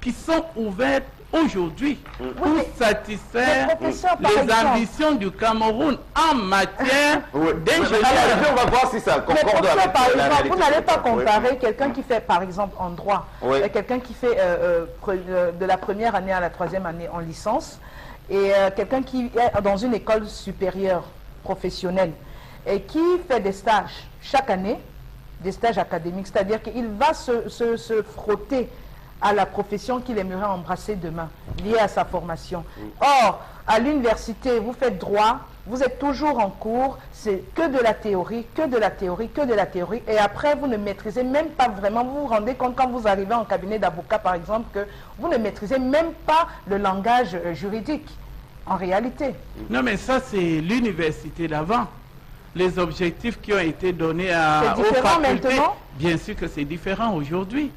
qui sont ouvertes aujourd'hui pour satisfaire les ambitions du Cameroun en matière d'ingénierie. On va voir si ça concorde avec la réalité. Vous n'allez pas comparer quelqu'un qui fait, par exemple, en droit, quelqu'un qui fait de la première année à la troisième année en licence, et quelqu'un qui est dans une école supérieure professionnelle et qui fait des stages chaque année, des stages académiques, c'est-à-dire qu'il va se frotter à la profession qu'il aimerait embrasser demain, liée à sa formation. Or, à l'université, vous faites droit, vous êtes toujours en cours, c'est que de la théorie, que de la théorie, que de la théorie, et après vous ne maîtrisez même pas vraiment, vous vous rendez compte quand vous arrivez en cabinet d'avocat par exemple, que vous ne maîtrisez même pas le langage juridique, en réalité. Non mais ça c'est l'université d'avant. Les objectifs qui ont été donnés aux facultés, maintenant? Bien sûr que c'est différent aujourd'hui.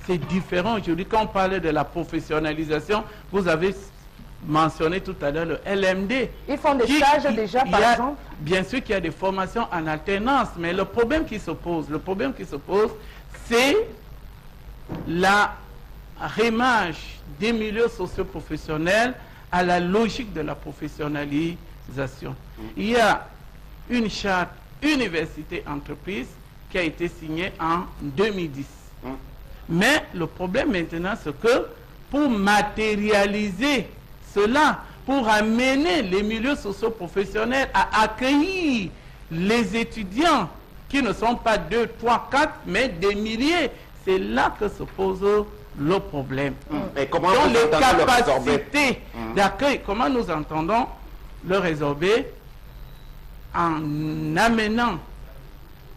C'est différent aujourd'hui. Quand on parle de la professionnalisation, vous avez mentionné tout à l'heure le LMD. Ils font des stages déjà, par exemple? Bien sûr qu'il y a des formations en alternance, mais le problème qui se pose, c'est l'arrimage des milieux socio-professionnels à la logique de la professionnalisation. Il y a une charte université-entreprise qui a été signée en 2010. Mais le problème maintenant, c'est que pour matérialiser cela, pour amener les milieux socio-professionnels à accueillir les étudiants qui ne sont pas 2, 3, 4, mais des milliers, c'est là que se pose le problème. Et comment donc les capacités d'accueil, comment nous entendons le résorber? En amenant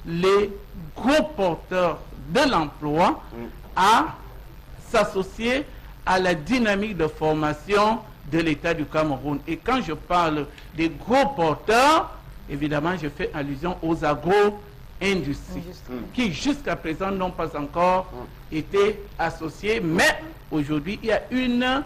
les gros porteurs de l'emploi à s'associer à la dynamique de formation de l'État du Cameroun. Et quand je parle des gros porteurs, évidemment, je fais allusion aux agro-industries, qui jusqu'à présent n'ont pas encore été associés, mais aujourd'hui, il y a une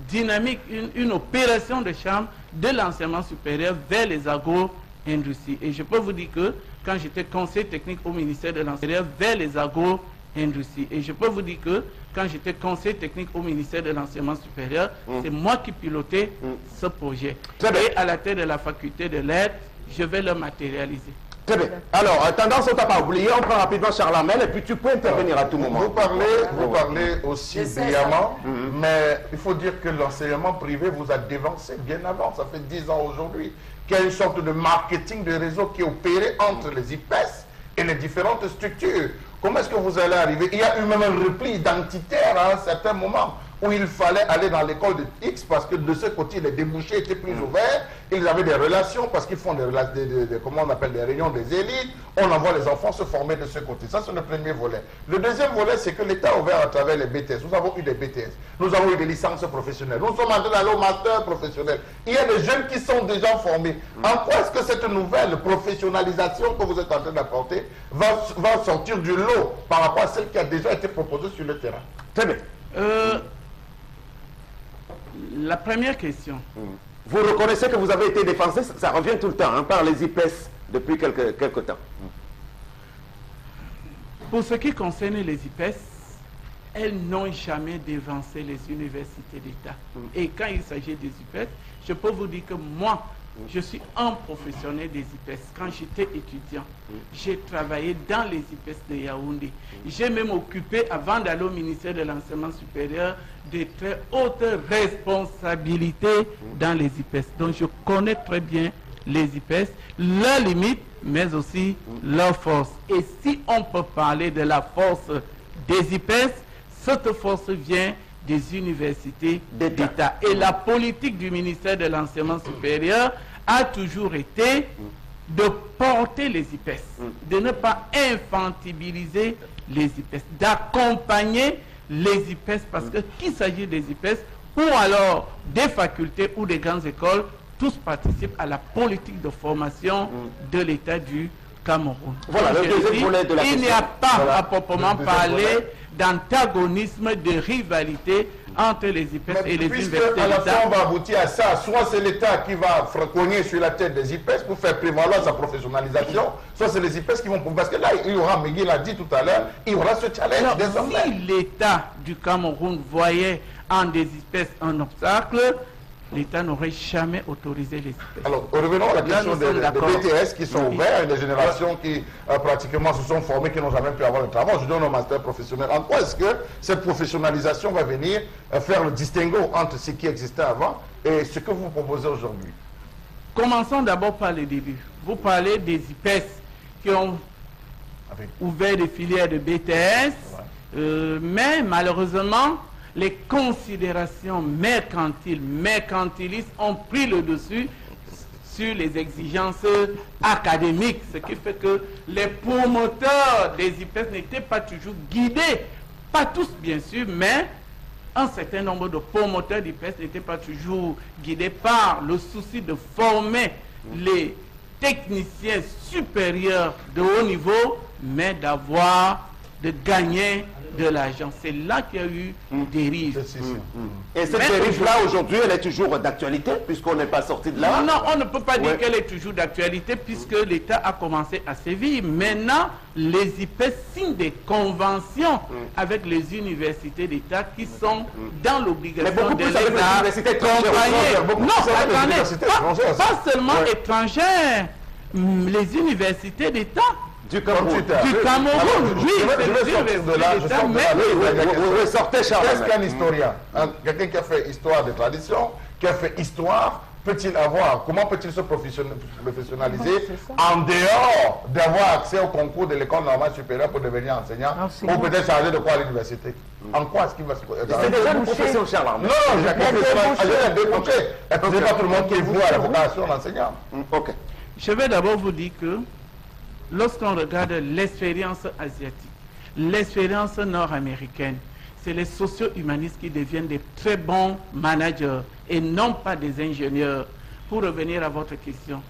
dynamique, une opération de chambre de l'enseignement supérieur vers les agro-industries. Et je peux vous dire que quand j'étais conseiller technique au ministère de l'enseignement vers les agro-industries, et je peux vous dire que quand j'étais conseiller technique au ministère de l'enseignement supérieur, c'est moi qui pilotais ce projet. Et à la tête de la faculté de lettres, je vais le matérialiser. Très bien. Alors, tendance, on t'a pas oublié, on prend rapidement Charles Hamel et puis tu peux intervenir à tout moment. Vous parlez aussi brillamment, mais il faut dire que l'enseignement privé vous a dévancé bien avant, ça fait 10 ans aujourd'hui, qu'il y a une sorte de marketing de réseau qui est opéré entre les IPES et les différentes structures. Comment est-ce que vous allez arriver? Il y a eu même un repli identitaire à un certain moment où il fallait aller dans l'école de X parce que de ce côté, les débouchés étaient plus ouverts. Ils avaient des relations parce qu'ils font comment on appelle, des réunions des élites. On envoie les enfants se former de ce côté. Ça, c'est le premier volet. Le deuxième volet, c'est que l'État a ouvert à travers les BTS. Nous avons eu des BTS. Nous avons eu des licences professionnelles. Nous sommes en train d'aller au master professionnel. Il y a des jeunes qui sont déjà formés. En quoi est-ce que cette nouvelle professionnalisation que vous êtes en train d'apporter va sortir du lot par rapport à celle qui a déjà été proposée sur le terrain? Très bien. La première question. Vous reconnaissez que vous avez été défoncé, ça revient tout le temps, hein, par les IPES depuis quelque temps. Pour ce qui concerne les IPES, elles n'ont jamais dévancé les universités d'État. Et quand il s'agit des IPES, je peux vous dire que moi, je suis un professionnel des IPES. Quand j'étais étudiant, j'ai travaillé dans les IPES de Yaoundé. J'ai même occupé, avant d'aller au ministère de l'Enseignement supérieur, de très hautes responsabilités dans les IPES. Donc je connais très bien les IPES, leurs limites, mais aussi leurs forces. Et si on peut parler de la force des IPES, cette force vient des universités d'État. Et la politique du ministère de l'Enseignement supérieur a toujours été de porter les IPES, de ne pas infantiliser les IPES, d'accompagner les IPES, parce que qu'il s'agit des IPES ou alors des facultés ou des grandes écoles, tous participent à la politique de formation de l'État du Cameroun. Voilà, le deuxième volet de la question. Il n'y a pas à proprement parler d'antagonisme, de rivalité entre les IPES et les universités d'État. À la fin, on va d'État. aboutir à ça. Soit c'est l'État qui va cogner sur la tête des IPES pour faire prévaloir sa professionnalisation, soit c'est les IPES qui vont... Parce que là, il y aura, Miguel l'a dit tout à l'heure, il y aura ce challenge Alors, désormais. si l'État du Cameroun voyait en des IPES un obstacle, l'État n'aurait jamais autorisé les IPES. Alors, revenons à la Là, question nous des sommes d'accord. BTS qui sont ouverts et des générations qui pratiquement se sont formées, qui n'ont jamais pu avoir de travail. Je donne au master professionnel. En quoi est-ce que cette professionnalisation va venir faire le distinguo entre ce qui existait avant et ce que vous proposez aujourd'hui? Commençons d'abord par le début. Vous parlez des IPES qui ont ouvert des filières de BTS, mais malheureusement, les considérations mercantilistes ont pris le dessus sur les exigences académiques, ce qui fait que les promoteurs des IPES n'étaient pas toujours guidés, pas tous bien sûr, mais un certain nombre de promoteurs d'IPES n'étaient pas toujours guidés par le souci de former les techniciens supérieurs de haut niveau, mais de gagner de l'argent. C'est là qu'il y a eu des dérives. Et cette dérive-là, aujourd'hui, elle est toujours d'actualité, puisqu'on n'est pas sorti de là. Non, on ne peut pas dire qu'elle est toujours d'actualité, puisque l'État a commencé à sévir. Maintenant, les IPES signent des conventions avec les universités d'État qui sont dans l'obligation de les accompagner. Non, attendez, pas seulement étrangères, les universités d'État. Du Cameroun. Du Cameroun, oui. Vous sortez, Charles. Qu'est-ce qu'un historien? Quelqu'un qui a fait histoire de tradition, qui a fait histoire, peut-il avoir, comment peut-il se professionnaliser en dehors d'avoir accès au concours de l'école normale supérieure pour devenir enseignant ou peut-être chargé de quoi à l'université? En quoi est-ce qu'il va se... C'est déjà une profession, Charles. Non, j'ai un débouché. C'est pas tout le monde qui voit la vocation d'enseignant. Ok. Je vais d'abord vous dire que lorsqu'on regarde l'expérience asiatique, l'expérience nord-américaine, c'est les socio-humanistes qui deviennent des très bons managers et non pas des ingénieurs. Pour revenir à votre question,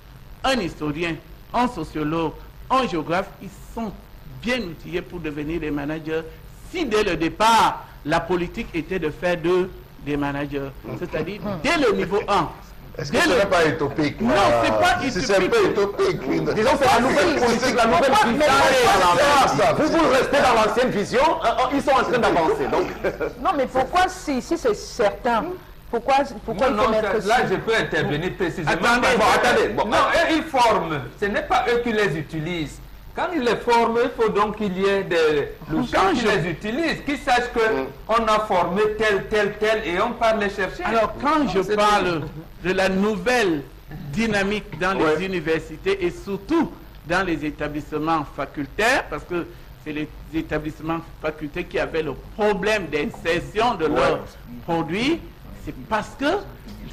un historien, un sociologue, un géographe, ils sont bien outillés pour devenir des managers si dès le départ, la politique était de faire d'eux des managers. C'est-à-dire dès le niveau 1. Est-ce que ce n'est pas utopique? Non, c'est pas utopique. C'est un peu utopique. Disons, c'est la nouvelle politique, la nouvelle vision. Vous restez dans l'ancienne vision, ils sont en train d'avancer. Non, mais pourquoi, si c'est certain, pourquoi il faut mettre là, je peux intervenir précisément. Attendez. Non, eux, ils forment. Ce n'est pas eux qui les utilisent. Quand ils les forment, il faut donc qu'il y ait des gens qui les utilisent, qui sachent qu'on a formé tel, et on part les chercher. Alors, quand je parle de la nouvelle dynamique dans les universités et surtout dans les établissements facultaires, parce que c'est les établissements facultés qui avaient le problème d'insertion de leurs produits. C'est parce que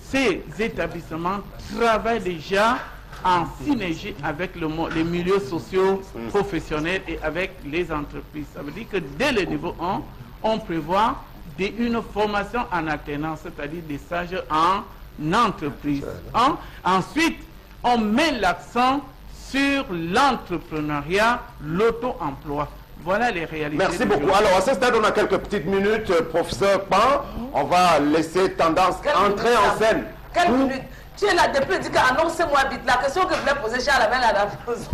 ces établissements travaillent déjà en synergie avec les milieux sociaux professionnels et avec les entreprises. Ça veut dire que dès le niveau 1, on prévoit une formation en alternance, c'est-à-dire des stages en entreprise. Ensuite, on met l'accent sur l'entrepreneuriat, l'auto-emploi. Voilà les réalités. Merci beaucoup. Alors, à ce stade, on a quelques petites minutes, professeur Pan. On va laisser Tendance entrer en scène. Quelle minute? Tu es là depuis, dit qu'annoncez-moi vite. La question que je voulais poser, Charles l'a posée.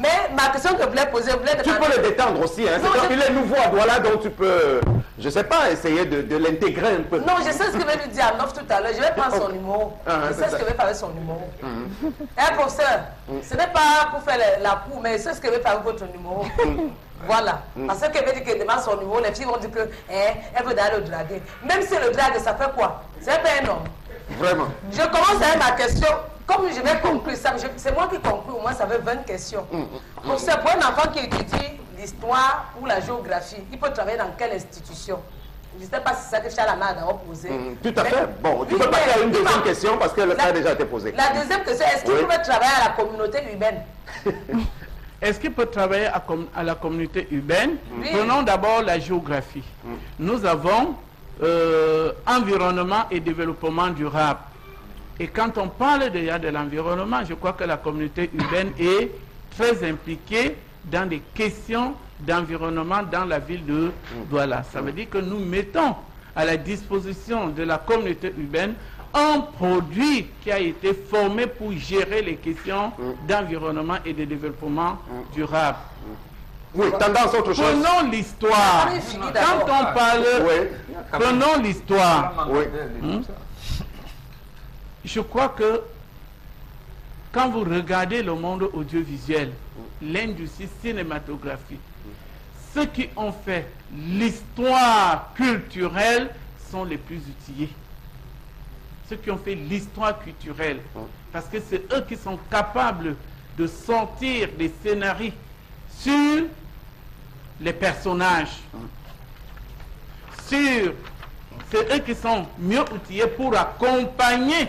Mais ma question que je voulais poser, tu peux le détendre aussi. Hein. Il est nouveau à Douala, donc tu peux, je ne sais pas, essayer de l'intégrer un peu. Non, je sais ce que je vais lui dire à Nof tout à l'heure. Je vais prendre son numéro. Je sais ce que je vais faire avec son numéro. Professeur, ce n'est pas pour faire la cour, mais je sais ce que je vais faire avec votre numéro. Voilà. Parce qu'elle veut dire qu'elle demande son numéro, les filles vont dire qu'elle veut d'aller le draguer. Même si le drague, ça fait quoi? C'est pas un homme. Vraiment. Je commence avec ma question. Comme je vais conclure ça, c'est moi qui conclue, au moins ça fait 20 questions. Pour un enfant qui étudie l'histoire ou la géographie, il peut travailler dans quelle institution? Je ne sais pas si c'est ça que Charles a d'abord posé. Tout à fait. Bon, tu peux passer à une deuxième question parce que ça a déjà été posé. La deuxième question, est-ce qu'il peut travailler à la communauté urbaine? Est-ce qu'il peut travailler à la communauté urbaine? Prenons d'abord la géographie. Nous avons environnement et développement durable. Et quand on parle déjà de l'environnement, je crois que la communauté urbaine est très impliquée dans des questions d'environnement dans la ville de Douala. Ça veut dire que nous mettons à la disposition de la communauté urbaine un produit qui a été formé pour gérer les questions d'environnement et de développement durable. Oui, tendance autre chose. Prenons l'histoire. Quand on parle, prenons l'histoire. Je crois que quand vous regardez le monde audiovisuel, l'industrie cinématographique, ceux qui ont fait l'histoire culturelle sont les plus outillés. Ceux qui ont fait l'histoire culturelle. Parce que c'est eux qui sont capables de sortir des scénarios sur les personnages. C'est eux qui sont mieux outillés pour accompagner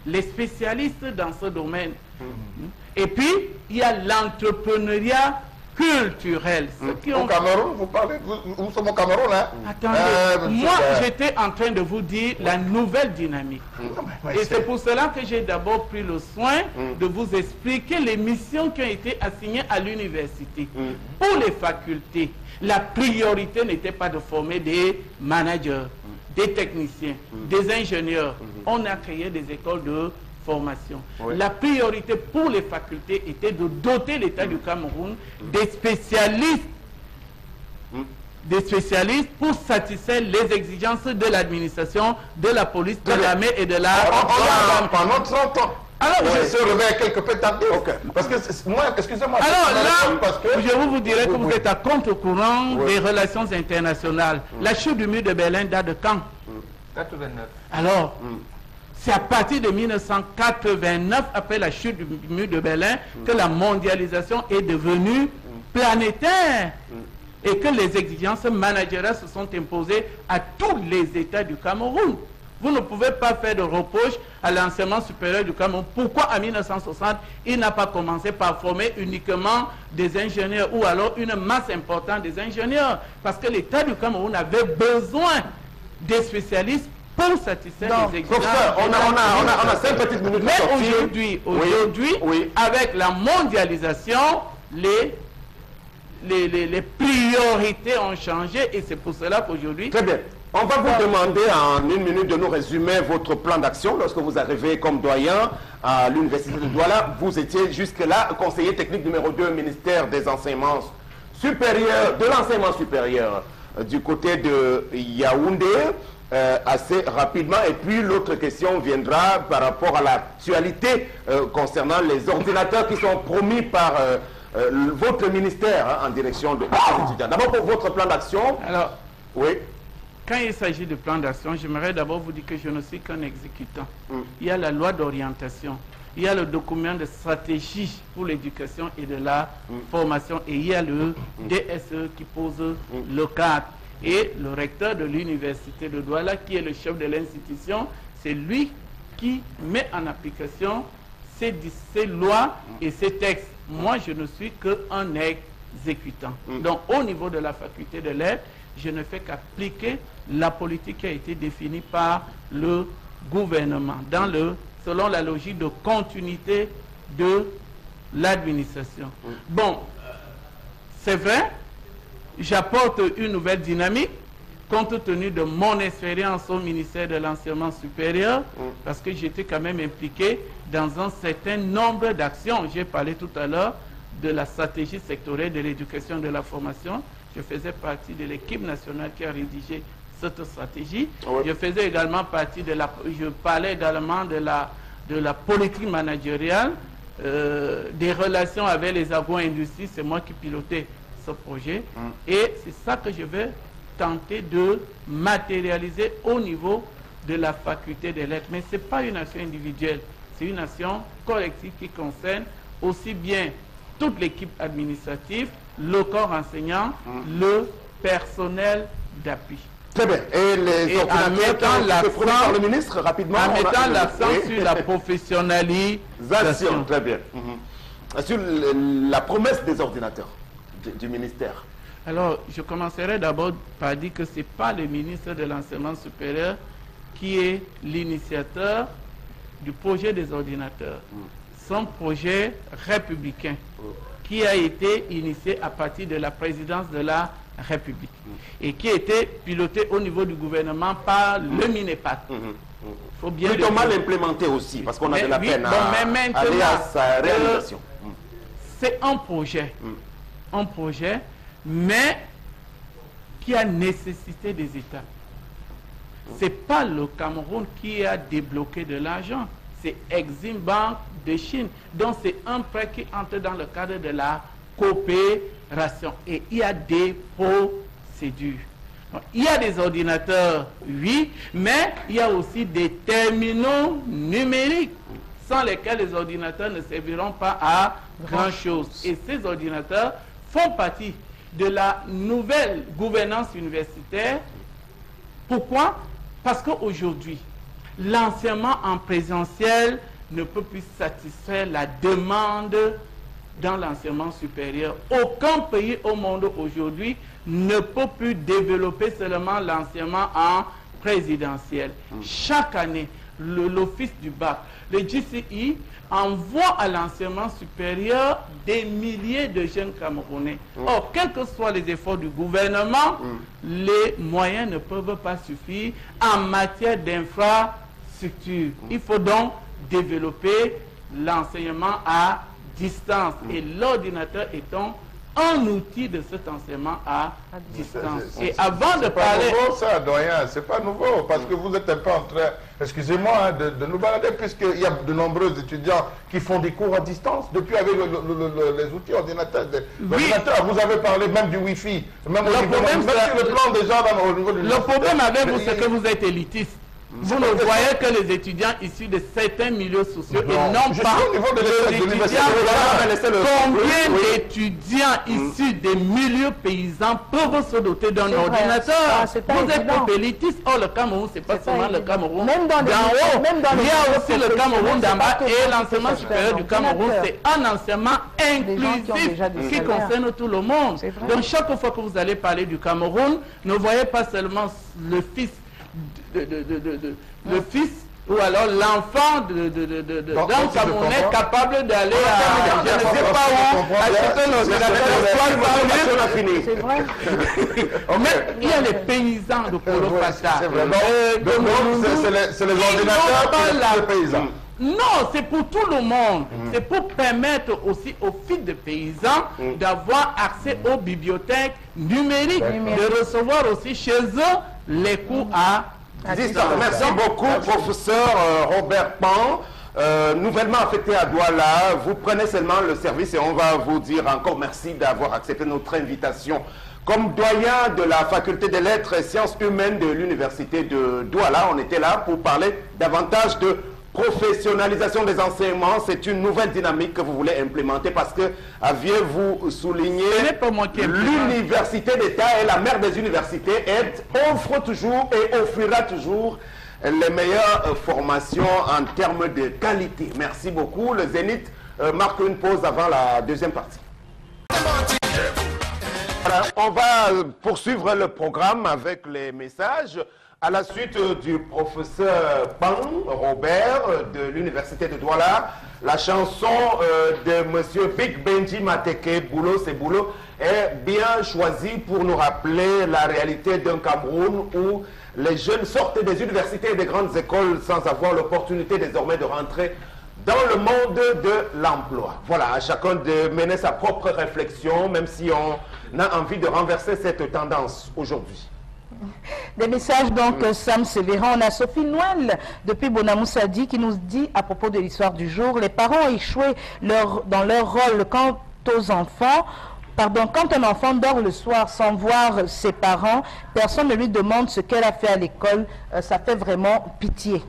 les spécialistes dans ce domaine. Et puis, il y a l'entrepreneuriat culturel. Au Cameroun, vous parlez, nous sommes au Cameroun, hein? Attendez, moi j'étais en train de vous dire la nouvelle dynamique. Et c'est pour cela que j'ai d'abord pris le soin de vous expliquer les missions qui ont été assignées à l'université. Pour les facultés, la priorité n'était pas de former des managers, des techniciens, des ingénieurs. On a créé des écoles de formation. La priorité pour les facultés était de doter l'État du Cameroun des spécialistes pour satisfaire les exigences de l'administration, de la police, de l'armée et de la... Pendant 30 ans. Alors, je se réveille quelque peu tardé. Parce que moi, excusez-moi. Alors là, je vous dirais que vous êtes à contre-courant des relations internationales. La chute du mur de Berlin date de quand? 89. Alors, c'est à partir de 1989, après la chute du mur de Berlin, que la mondialisation est devenue planétaire et que les exigences managériales se sont imposées à tous les États du Cameroun. Vous ne pouvez pas faire de reproche à l'enseignement supérieur du Cameroun. Pourquoi en 1960, il n'a pas commencé par former uniquement des ingénieurs ou alors une masse importante des ingénieurs? Parce que l'État du Cameroun avait besoin des spécialistes pour satisfaire les exigences. Professeur, on a 5 petites minutes. Mais aujourd'hui, avec la mondialisation, les priorités ont changé et c'est pour cela qu'aujourd'hui... Très bien. On va vous demander en 1 minute de nous résumer votre plan d'action lorsque vous arrivez comme doyen à l'université de Douala. Vous étiez jusque-là conseiller technique numéro 2 ministère des enseignements supérieurs, de l'enseignement supérieur du côté de Yaoundé. Assez rapidement, et puis l'autre question viendra par rapport à l'actualité concernant les ordinateurs qui sont promis par votre ministère en direction des étudiants. D'abord pour votre plan d'action. Alors, quand il s'agit de plan d'action, j'aimerais d'abord vous dire que je ne suis qu'un exécutant. Il y a la loi d'orientation. il y a le document de stratégie pour l'éducation et de la formation, et il y a le DSE qui pose le cadre. Et le recteur de l'université de Douala, qui est le chef de l'institution, c'est lui qui met en application ces lois et ces textes. Moi, je ne suis qu'un exécutant. Donc, au niveau de la faculté de lettres, je ne fais qu'appliquer la politique qui a été définie par le gouvernement, selon la logique de continuité de l'administration. Bon, c'est vrai, j'apporte une nouvelle dynamique compte tenu de mon expérience au ministère de l'enseignement supérieur, parce que j'étais quand même impliqué dans un certain nombre d'actions. J'ai parlé tout à l'heure de la stratégie sectorielle de l'éducation et de la formation. Je faisais partie de l'équipe nationale qui a rédigé cette stratégie. Je faisais également partie je parlais également de la politique managériale, des relations avec les agro-industries. C'est moi qui pilotais ce projet. Et c'est ça que je vais tenter de matérialiser au niveau de la faculté des lettres. Mais ce n'est pas une action individuelle, c'est une action collective qui concerne aussi bien toute l'équipe administrative, le corps enseignant, le personnel d'appui. Très bien. Et les ordinateurs par le ministre, rapidement. En mettant l'accent sur la professionnalisation. Très bien. Sur la promesse des ordinateurs du ministère. Alors, je commencerai d'abord par dire que ce n'est pas le ministre de l'enseignement supérieur qui est l'initiateur du projet des ordinateurs. C'est un projet républicain qui a été initié à partir de la présidence de la République et qui a été piloté au niveau du gouvernement par le MINEPAC. Faut bien plutôt mal implémenté aussi, parce qu'on a de la peine à aller à sa réalisation. C'est un projet, mais qui a nécessité des États. Ce n'est pas le Cameroun qui a débloqué de l'argent, c'est Exim Bank de Chine. Donc c'est un prêt qui entre dans le cadre de la coopération. Et il y a des procédures. Donc, il y a des ordinateurs, oui, mais il y a aussi des terminaux numériques sans lesquels les ordinateurs ne serviront pas à grand-chose. Et ces ordinateurs font partie de la nouvelle gouvernance universitaire. Pourquoi? Parce qu'aujourd'hui, l'enseignement en présentiel ne peut plus satisfaire la demande dans l'enseignement supérieur. Aucun pays au monde aujourd'hui ne peut plus développer seulement l'enseignement en présentiel. Chaque année, l'Office du bac, le GCI, envoie à l'enseignement supérieur des milliers de jeunes Camerounais. Or, quels que soient les efforts du gouvernement, les moyens ne peuvent pas suffire en matière d'infrastructure. Il faut donc développer l'enseignement à distance et l'ordinateur étant un outil de cet enseignement à distance. Et avant de parler... C'est pas nouveau ça, doyen, c'est pas nouveau, parce que vous êtes un peu en train, excusez-moi, de nous balader, puisqu'il y a de nombreux étudiants qui font des cours à distance, depuis avec les outils ordinateurs. Vous avez parlé même du Wi-Fi, même sur le plan des gens au niveau du... Le problème avec vous, c'est que vous êtes élitiste. Vous ne voyez que les étudiants issus de certains milieux sociaux et non pas les étudiants. Combien d'étudiants issus des milieux paysans peuvent se doter d'un ordinateur? Vous êtes trop élitiste. Or, le Cameroun, ce n'est pas seulement le Cameroun d'en haut. Il y a aussi le Cameroun d'en bas et l'enseignement supérieur du Cameroun, c'est un enseignement inclusif qui concerne tout le monde. Donc, chaque fois que vous allez parler du Cameroun, ne voyez pas seulement le fils le fils ou alors l'enfant d'un Camerounais capable d'aller à je ne sais pas où acheter nos C'est vrai. Mais il y a les paysans de Polo Fata. C'est les ordinateurs pour les paysans. Non, c'est pour tout le monde. C'est pour permettre aussi aux fils de paysans d'avoir accès aux bibliothèques numériques, de recevoir aussi chez eux les cours à distance. Merci beaucoup, professeur Robert Pan. Nouvellement affecté à Douala, vous prenez seulement le service et on va vous dire encore merci d'avoir accepté notre invitation. Comme doyen de la faculté des lettres et sciences humaines de l'université de Douala, on était là pour parler davantage de professionnalisation des enseignements, c'est une nouvelle dynamique que vous voulez implémenter parce que aviez-vous souligné l'université d'État est la mère des universités, offre toujours et offrira toujours les meilleures formations en termes de qualité. Merci beaucoup. Le Zénith marque une pause avant la deuxième partie. Voilà, on va poursuivre le programme avec les messages. À la suite du professeur Pan Robert de l'université de Douala, la chanson de monsieur Big Benji Mateke, Boulot c'est Boulot, est bien choisie pour nous rappeler la réalité d'un Cameroun où les jeunes sortent des universités et des grandes écoles sans avoir l'opportunité désormais de rentrer dans le monde de l'emploi. Voilà, à chacun de mener sa propre réflexion, même si on a envie de renverser cette tendance aujourd'hui. Des messages donc, Sam Sévéran. On a Sophie Noël depuis Bonamoussadi qui nous dit à propos de l'histoire du jour, les parents ont échoué dans leur rôle quant aux enfants. Pardon, quand un enfant dort le soir sans voir ses parents, personne ne lui demande ce qu'elle a fait à l'école. Ça fait vraiment pitié.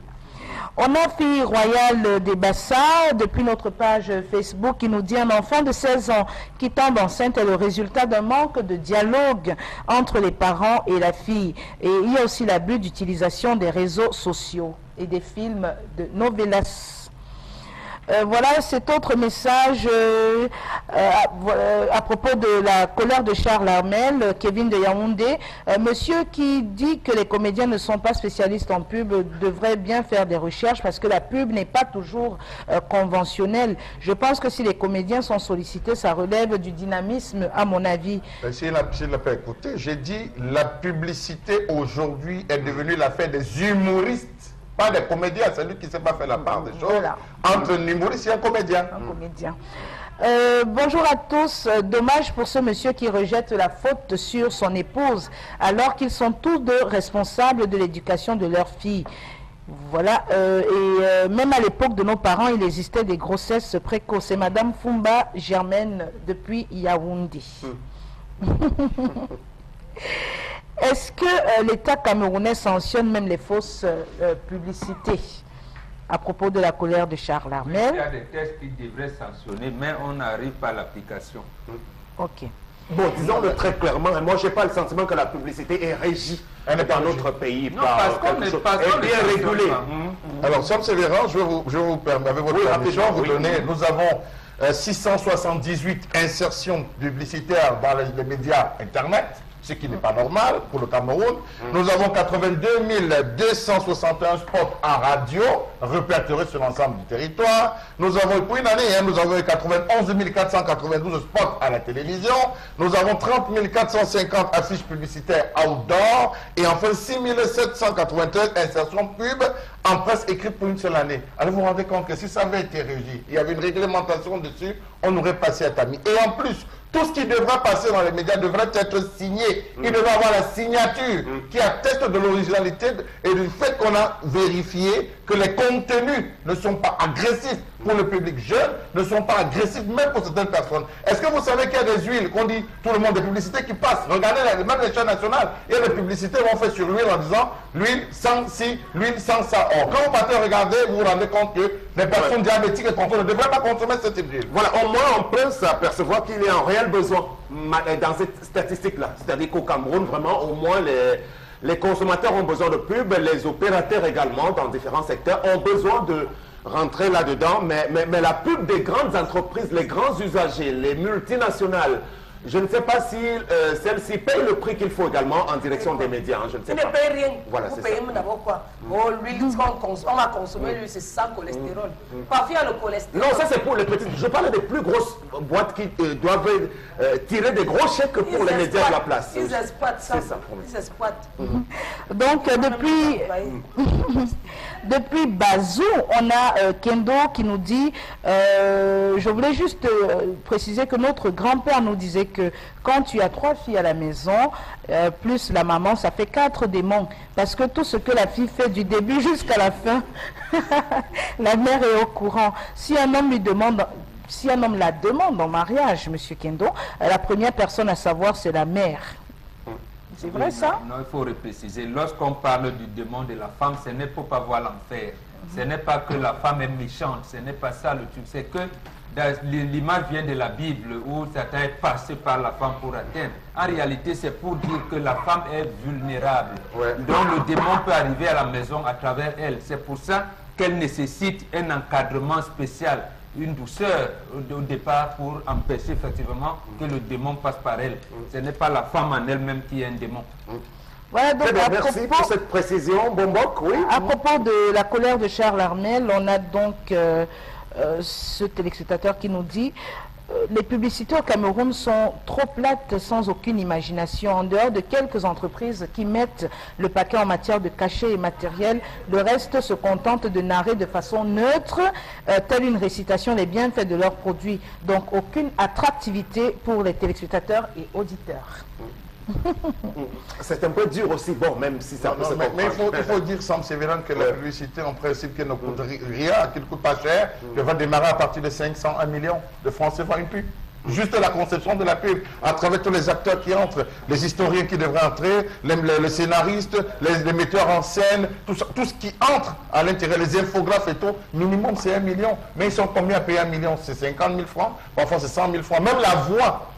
On a Fille Royale des Bassas, depuis notre page Facebook, qui nous dit un enfant de 16 ans qui tombe enceinte est le résultat d'un manque de dialogue entre les parents et la fille. Et il y a aussi l'abus d'utilisation des réseaux sociaux et des films de novelas. Voilà cet autre message à propos de la colère de Charles Armel, Kevin de Yaoundé. Monsieur qui dit que les comédiens ne sont pas spécialistes en pub devrait bien faire des recherches parce que la pub n'est pas toujours conventionnelle. Je pense que si les comédiens sont sollicités, ça relève du dynamisme à mon avis. S'il n'a pas écouté, j'ai dit la publicité aujourd'hui est devenue l'affaire des humoristes. Pas des comédiens, c'est lui qui ne sait pas faire la part des choses. Voilà. Entre un humoriste et un comédien. Un comédien. Bonjour à tous. Dommage pour ce monsieur qui rejette la faute sur son épouse, alors qu'ils sont tous deux responsables de l'éducation de leur fille. Voilà. Même à l'époque de nos parents, il existait des grossesses précoces. C'est Madame Fumba Germaine depuis Yaoundé. Est-ce que l'État camerounais sanctionne même les fausses publicités à propos de la colère de Charles Armel? Il y a des textes qui devraient sanctionner, mais on n'arrive pas à l'application. Ok. Bon, disons-le très clairement, moi je n'ai pas le sentiment que la publicité est régie dans notre pays. Non, parce qu'on n'est pas bien régulée. Alors, Sam Sévéran, je vais vous permettre, avec votre permission, vous donner, nous avons 678 insertions publicitaires dans les médias Internet, ce qui n'est pas normal pour le Cameroun. Nous avons 82 261 spots en radio, répertoriés sur l'ensemble du territoire. Nous avons, pour une année, nous avons 91 492 spots à la télévision. Nous avons 30 450 affiches publicitaires outdoor. Et enfin, 6 793 insertions pub en presse écrite pour une seule année. Alors vous vous rendez compte que si ça avait été régi, il y avait une réglementation dessus, on aurait passé à tamis. Et en plus, tout ce qui devra passer dans les médias devrait être signé. Il devrait avoir la signature qui atteste de l'originalité et du fait qu'on a vérifié que les contenus ne sont pas agressifs pour le public jeune, ne sont pas agressifs même pour certaines personnes. Est-ce que vous savez qu'il y a des huiles, qu'on dit tout le monde, des publicités qui passent? Regardez même les chaînes nationales, il y a des publicités qu'on fait sur l'huile en disant l'huile sans ci, l'huile sans ça. Or, quand vous partez regarder, vous vous rendez compte que les personnes diabétiques et contrôles ne devraient pas consommer ce type d'huile. Voilà, au moins on peut s'apercevoir qu'il y a un réel besoin dans cette statistique-là. C'est-à-dire qu'au Cameroun, vraiment, au moins les consommateurs ont besoin de pub, les opérateurs également dans différents secteurs ont besoin de rentrer là-dedans, mais la pub des grandes entreprises, les grands usagers, les multinationales, je ne sais pas si celles-ci payent le prix qu'il faut également en direction des médias. Je ne sais pas. Ils ne payent rien. Voilà, vous payez d'abord quoi? Oh, l'huile on va consommer, l'huile, c'est sans cholestérol. Parfois, il y a le cholestérol. Non, ça c'est pour les petites. Je parle des plus grosses boîtes qui doivent tirer des gros chèques pour les médias de la place. Ils exploitent ça. C'est ça. Ils exploitent. Donc, depuis Bazou, on a Kendo qui nous dit, je voulais juste préciser que notre grand-père nous disait que quand tu as 3 filles à la maison, plus la maman, ça fait 4 démons. Parce que tout ce que la fille fait du début jusqu'à la fin, la mère est au courant. Si un homme la demande en mariage, monsieur Kendo, la première personne à savoir, c'est la mère. C'est vrai ça? Non, il faut repréciser. Lorsqu'on parle du démon de la femme, ce n'est pour pas voir l'enfer. Ce n'est pas que la femme est méchante, ce n'est pas ça le truc. C'est que l'image vient de la Bible où Satan est passé par la femme pour atteindre. En réalité, c'est pour dire que la femme est vulnérable. Ouais. Donc le démon peut arriver à la maison à travers elle. C'est pour ça qu'elle nécessite un encadrement spécial, une douceur au départ pour empêcher effectivement que le démon passe par elle. Ce n'est pas la femme en elle-même qui est un démon. Voilà, donc, Très bien, merci pour cette précision. Bombok, oui. à propos de la colère de Charles Armel, on a donc ce téléspectateur qui nous dit les publicités au Cameroun sont trop plates, sans aucune imagination. En dehors de quelques entreprises qui mettent le paquet en matière de cachet et matériel, le reste se contente de narrer de façon neutre, telle une récitation, les bienfaits de leurs produits. Donc aucune attractivité pour les téléspectateurs et auditeurs. C'est un peu dur aussi, bon, même si ça peut se comprendre. Mais il faut dire, Sam Sévérin, que la publicité, en principe, qu'elle ne coûte rien, qu'elle ne coûte pas cher, qu'elle va démarrer à partir de 500, 1 million de francs CFA une pub. Juste la conception de la pub, à travers tous les acteurs qui entrent, les historiens qui devraient entrer, les scénaristes, les metteurs en scène, tout ce qui entre à l'intérieur, les infographes et tout, minimum c'est 1 million. Mais ils sont combien à payer 1 million? C'est 50 000 francs, parfois c'est 100 000 francs. Même la voix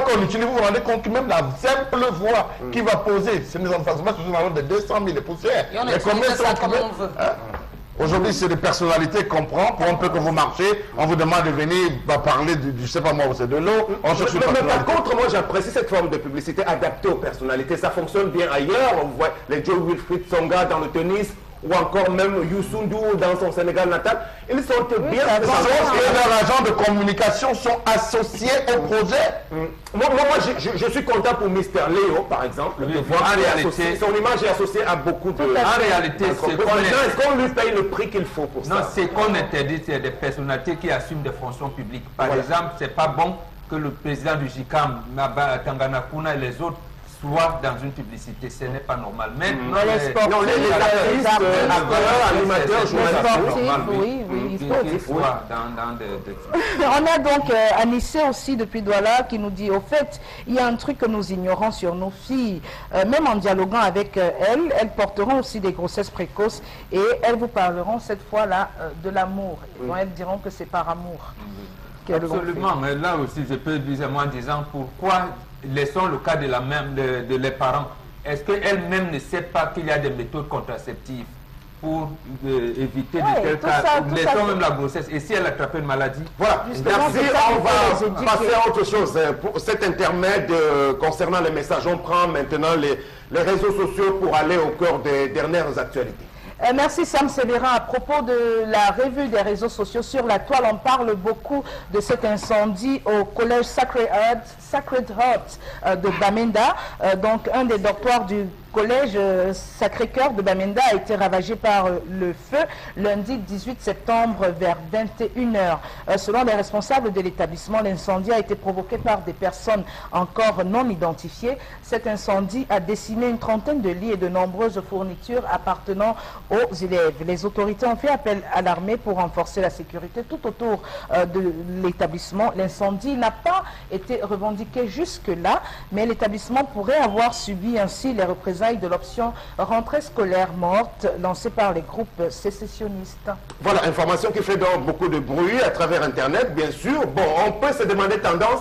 qu'on utilise, vous vous rendez compte que même la simple voix qui va poser, c'est une enfants sur une valeur de 200 000 et poussières. Et on utilise ça comme on veut. Aujourd'hui, c'est des personnalités qu'on prend, pour un peu que vous marchez, on vous demande de venir parler je sais pas moi, c'est de l'eau, on cherche une Mais personnalité. par contre, moi j'apprécie cette forme de publicité adaptée aux personnalités. Ça fonctionne bien ailleurs. On voit les Joe Wilfried Tsonga dans le tennis, ou encore même Youssou N'Dour dans son Sénégal natal. Ils sont bien. Sauf que leurs agents de communication sont associés au projet. Moi je suis content pour Mister Léo, par exemple, Oui, de voir en qu'il est réalité, associé, son image est associée à beaucoup de... En réalité, Est-ce qu'on lui paye le prix qu'il faut pour non, ça? ce qu'on interdit, c'est des personnalités qui assument des fonctions publiques. Par exemple, c'est pas bon que le président du JICAM, Tangana Kuna et les autres soient dans une publicité. Ce n'est pas normal. Mais Non, les artistes, acteurs, animateurs, journalistes. Oui, il faut. Qu'ils soient dans des... On a donc Anissé aussi depuis Douala qui nous dit, au fait, il y a un truc que nous ignorons sur nos filles. Même en dialoguant avec elles porteront aussi des grossesses précoces et elles vous parleront cette fois-là de l'amour. Elles diront que c'est par amour. Absolument, mais là aussi je peux dire moi en disant pourquoi laissons le cas de la même de les parents. Est-ce qu'elle-même ne sait pas qu'il y a des méthodes contraceptives pour éviter de tels cas? Laissons même la grossesse. Et si elle attrape une maladie? Voilà, merci. On va passer à autre chose. Pour cet intermède concernant les messages, on prend maintenant les réseaux sociaux pour aller au cœur des dernières actualités. Merci Sam Sévérin. À propos de la revue des réseaux sociaux sur la toile, on parle beaucoup de cet incendie au collège Sacred Heart de Bamenda. Donc un des dortoirs du collège Sacré-Cœur de Bamenda a été ravagé par le feu lundi 18 septembre vers 21h. Selon les responsables de l'établissement, l'incendie a été provoqué par des personnes encore non identifiées. Cet incendie a décimé une trentaine de lits et de nombreuses fournitures appartenant aux élèves. Les autorités ont fait appel à l'armée pour renforcer la sécurité tout autour de l'établissement. L'incendie n'a pas été revendiqué jusque-là, mais l'établissement pourrait avoir subi ainsi les représailles de l'option rentrée scolaire morte lancée par les groupes sécessionnistes. Voilà, information qui fait donc beaucoup de bruit à travers Internet, bien sûr. Bon, on peut se demander tendance,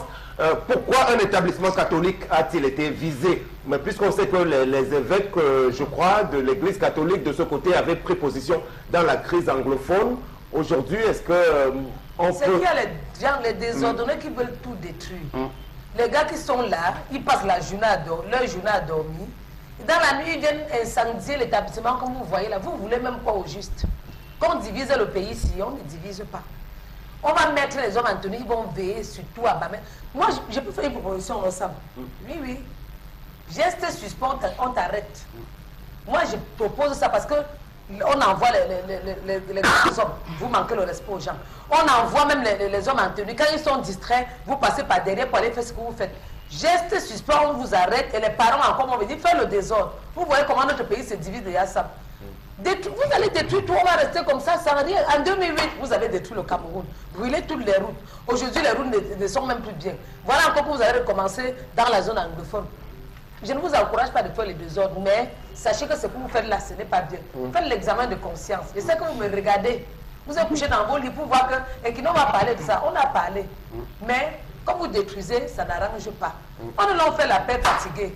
pourquoi un établissement catholique a-t-il été visé? Mais puisqu'on sait que les évêques, je crois, de l'église catholique de ce côté avaient pris position dans la crise anglophone, aujourd'hui, est-ce que on peut... C'est qu'il y a les désordonnés qui veulent tout détruire. Les gars qui sont là, ils passent leur journée à dormir. Dans la nuit, ils viennent incendier l'établissement comme vous voyez là. Vous voulez même quoi au juste? Qu'on divise le pays ici, on ne divise pas. On va mettre les hommes en tenue, ils vont veiller surtout à Bamenda. Moi, je peux faire une proposition ensemble. Oui. Geste suspens, on t'arrête. Moi, je propose ça parce que on envoie les hommes. Vous manquez le respect aux gens. On envoie même les hommes en tenue. Quand ils sont distraits, vous passez par derrière pour aller faire ce que vous faites. Geste suspens, on vous arrête et les parents encore vont venir faire le désordre. Vous voyez comment notre pays se divise déjà ça. Vous allez détruire tout, on va rester comme ça, ça va rien. En 2008, vous avez détruit le Cameroun, brûlé toutes les routes. Aujourd'hui, les routes ne sont même plus bien. Voilà encore que vous allez recommencer dans la zone anglophone. Je ne vous encourage pas de faire les désordres, mais sachez que ce que vous faites là, ce n'est pas bien. Faites l'examen de conscience. Je sais que vous me regardez. Vous êtes couché dans vos lits pour voir que... Et qui n'ont pas parlé de ça. On a parlé. Mais quand vous détruisez, ça n'arrange pas. On leur fait la paix fatiguée.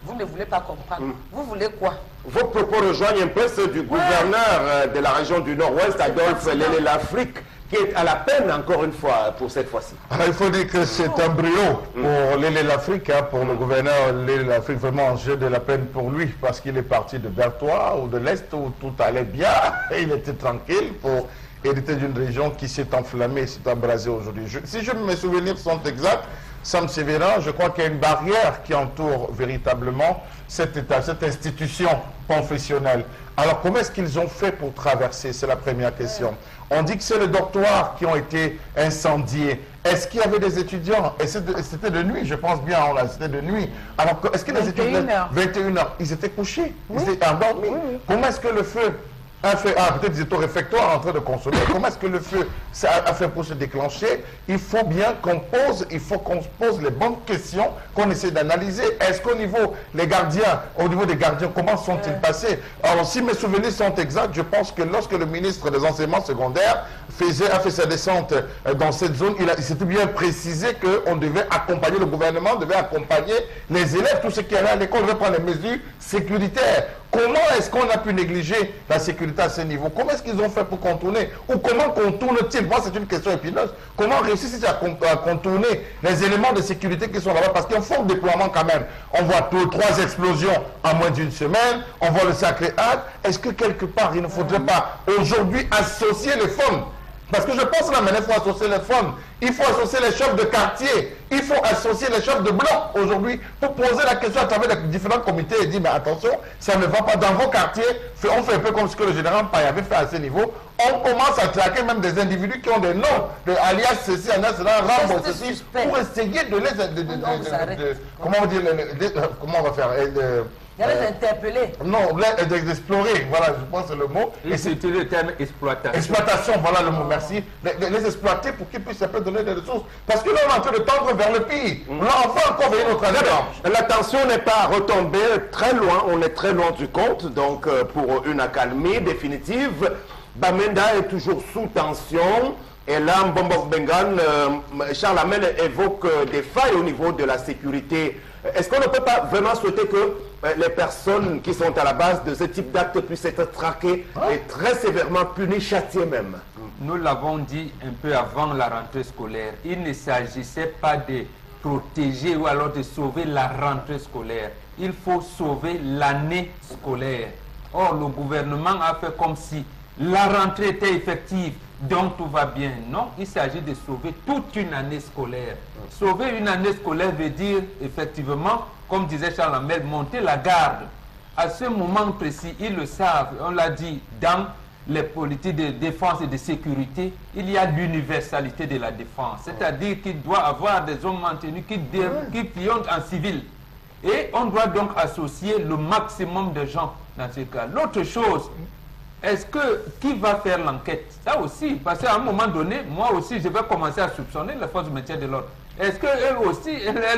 Vous ne voulez pas comprendre. Vous voulez quoi? Vos propos rejoignent un peu ceux du gouverneur de la région du Nord-Ouest, Adolphe Lélé Lafrique, qui est à la peine encore une fois pour cette fois-ci. Il faut dire que c'est un brio pour Lélé Lafrique, hein, pour le gouverneur Lélé Lafrique. Vraiment, j'ai de la peine pour lui parce qu'il est parti de Bertois ou de l'Est où tout allait bien et il était tranquille pour hériter d'une région qui s'est enflammée, s'est embrasée aujourd'hui. Si mes souvenirs sont exacts, Sam Sévérin, je crois qu'il y a une barrière qui entoure véritablement cet État, cette institution confessionnelle. Alors, comment est-ce qu'ils ont fait pour traverser? C'est la première question. On dit que c'est les dortoirs qui ont été incendiés. Est-ce qu'il y avait des étudiants? Et c'était de nuit, je pense bien, c'était de nuit. Alors, est-ce que les étudiants... 21h. Ils étaient couchés, ils étaient endormis. Comment est-ce que le feu... peut-être ils étaient au réfectoire en train de consommer. Comment est-ce que le feu a fait pour se déclencher? Il faut bien qu'on pose les bonnes questions, qu'on essaie d'analyser. Est-ce qu'au niveau des gardiens, comment sont-ils passés? Alors, si mes souvenirs sont exacts, je pense que lorsque le ministre des enseignements secondaires a fait sa descente dans cette zone, il s'était bien précisé qu'on devait accompagner, le gouvernement devait accompagner les élèves, tous ceux qui allaient à l'école, devait prendre les mesures sécuritaires. Comment est-ce qu'on a pu négliger la sécurité à ce niveau? Comment est-ce qu'ils ont fait pour contourner? Ou comment contournent-ils? Moi, c'est une question épineuse. Comment réussissent-ils à contourner les éléments de sécurité qui sont là-bas? Parce qu'il y a un fort déploiement quand même. On voit 3 explosions en moins d'une semaine. On voit le Sacré-Cœur. Est-ce que quelque part, il ne faudrait pas aujourd'hui associer les femmes? Parce que je pense là, maintenant, il faut associer les femmes. Il faut associer les chefs de quartier. Il faut associer les chefs de bloc aujourd'hui pour poser la question à travers les différents comités et dire, mais attention, ça ne va pas dans vos quartiers. On fait un peu comme ce que le général Paye avait fait à ce niveau. On commence à traquer même des individus qui ont des noms, alias ceci, alias cela, Rambo, ceci, pour essayer de les... Comment on va faire? Il y a les interpeller. Non, d'explorer, voilà, je pense que c'est le mot. Et c'était le terme exploitation. Exploitation, voilà le mot, merci. Les exploiter pour qu'ils puissent donner des ressources. Parce que là, on est en train de tendre vers le pays. Là, on va encore veiller notre alerte. La tension n'est pas retombée très loin, on est très loin du compte. Donc, pour une accalmie définitive, Bamenda est toujours sous tension. Et là, Mbombok Bengan, Charles Amel évoque des failles au niveau de la sécurité. Est-ce qu'on ne peut pas vraiment souhaiter que les personnes qui sont à la base de ce type d'actes puissent être traquées et très sévèrement punies, châtiées même? Nous l'avons dit un peu avant la rentrée scolaire. Il ne s'agissait pas de protéger ou alors de sauver la rentrée scolaire. Il faut sauver l'année scolaire. Or, le gouvernement a fait comme si la rentrée était effective, donc tout va bien. Non, il s'agit de sauver toute une année scolaire. Sauver une année scolaire veut dire, effectivement, comme disait Charles Amel, monter la garde. À ce moment précis, ils le savent, on l'a dit, dans les politiques de défense et de sécurité, il y a l'universalité de la défense. C'est-à-dire qu'il doit avoir des hommes maintenus qui pillonnent en civil. Et on doit donc associer le maximum de gens dans ce cas. L'autre chose, est-ce que qui va faire l'enquête? Ça aussi, parce qu'à un moment donné, moi aussi, je vais commencer à soupçonner les forces de maintien de l'ordre. Est-ce qu'elles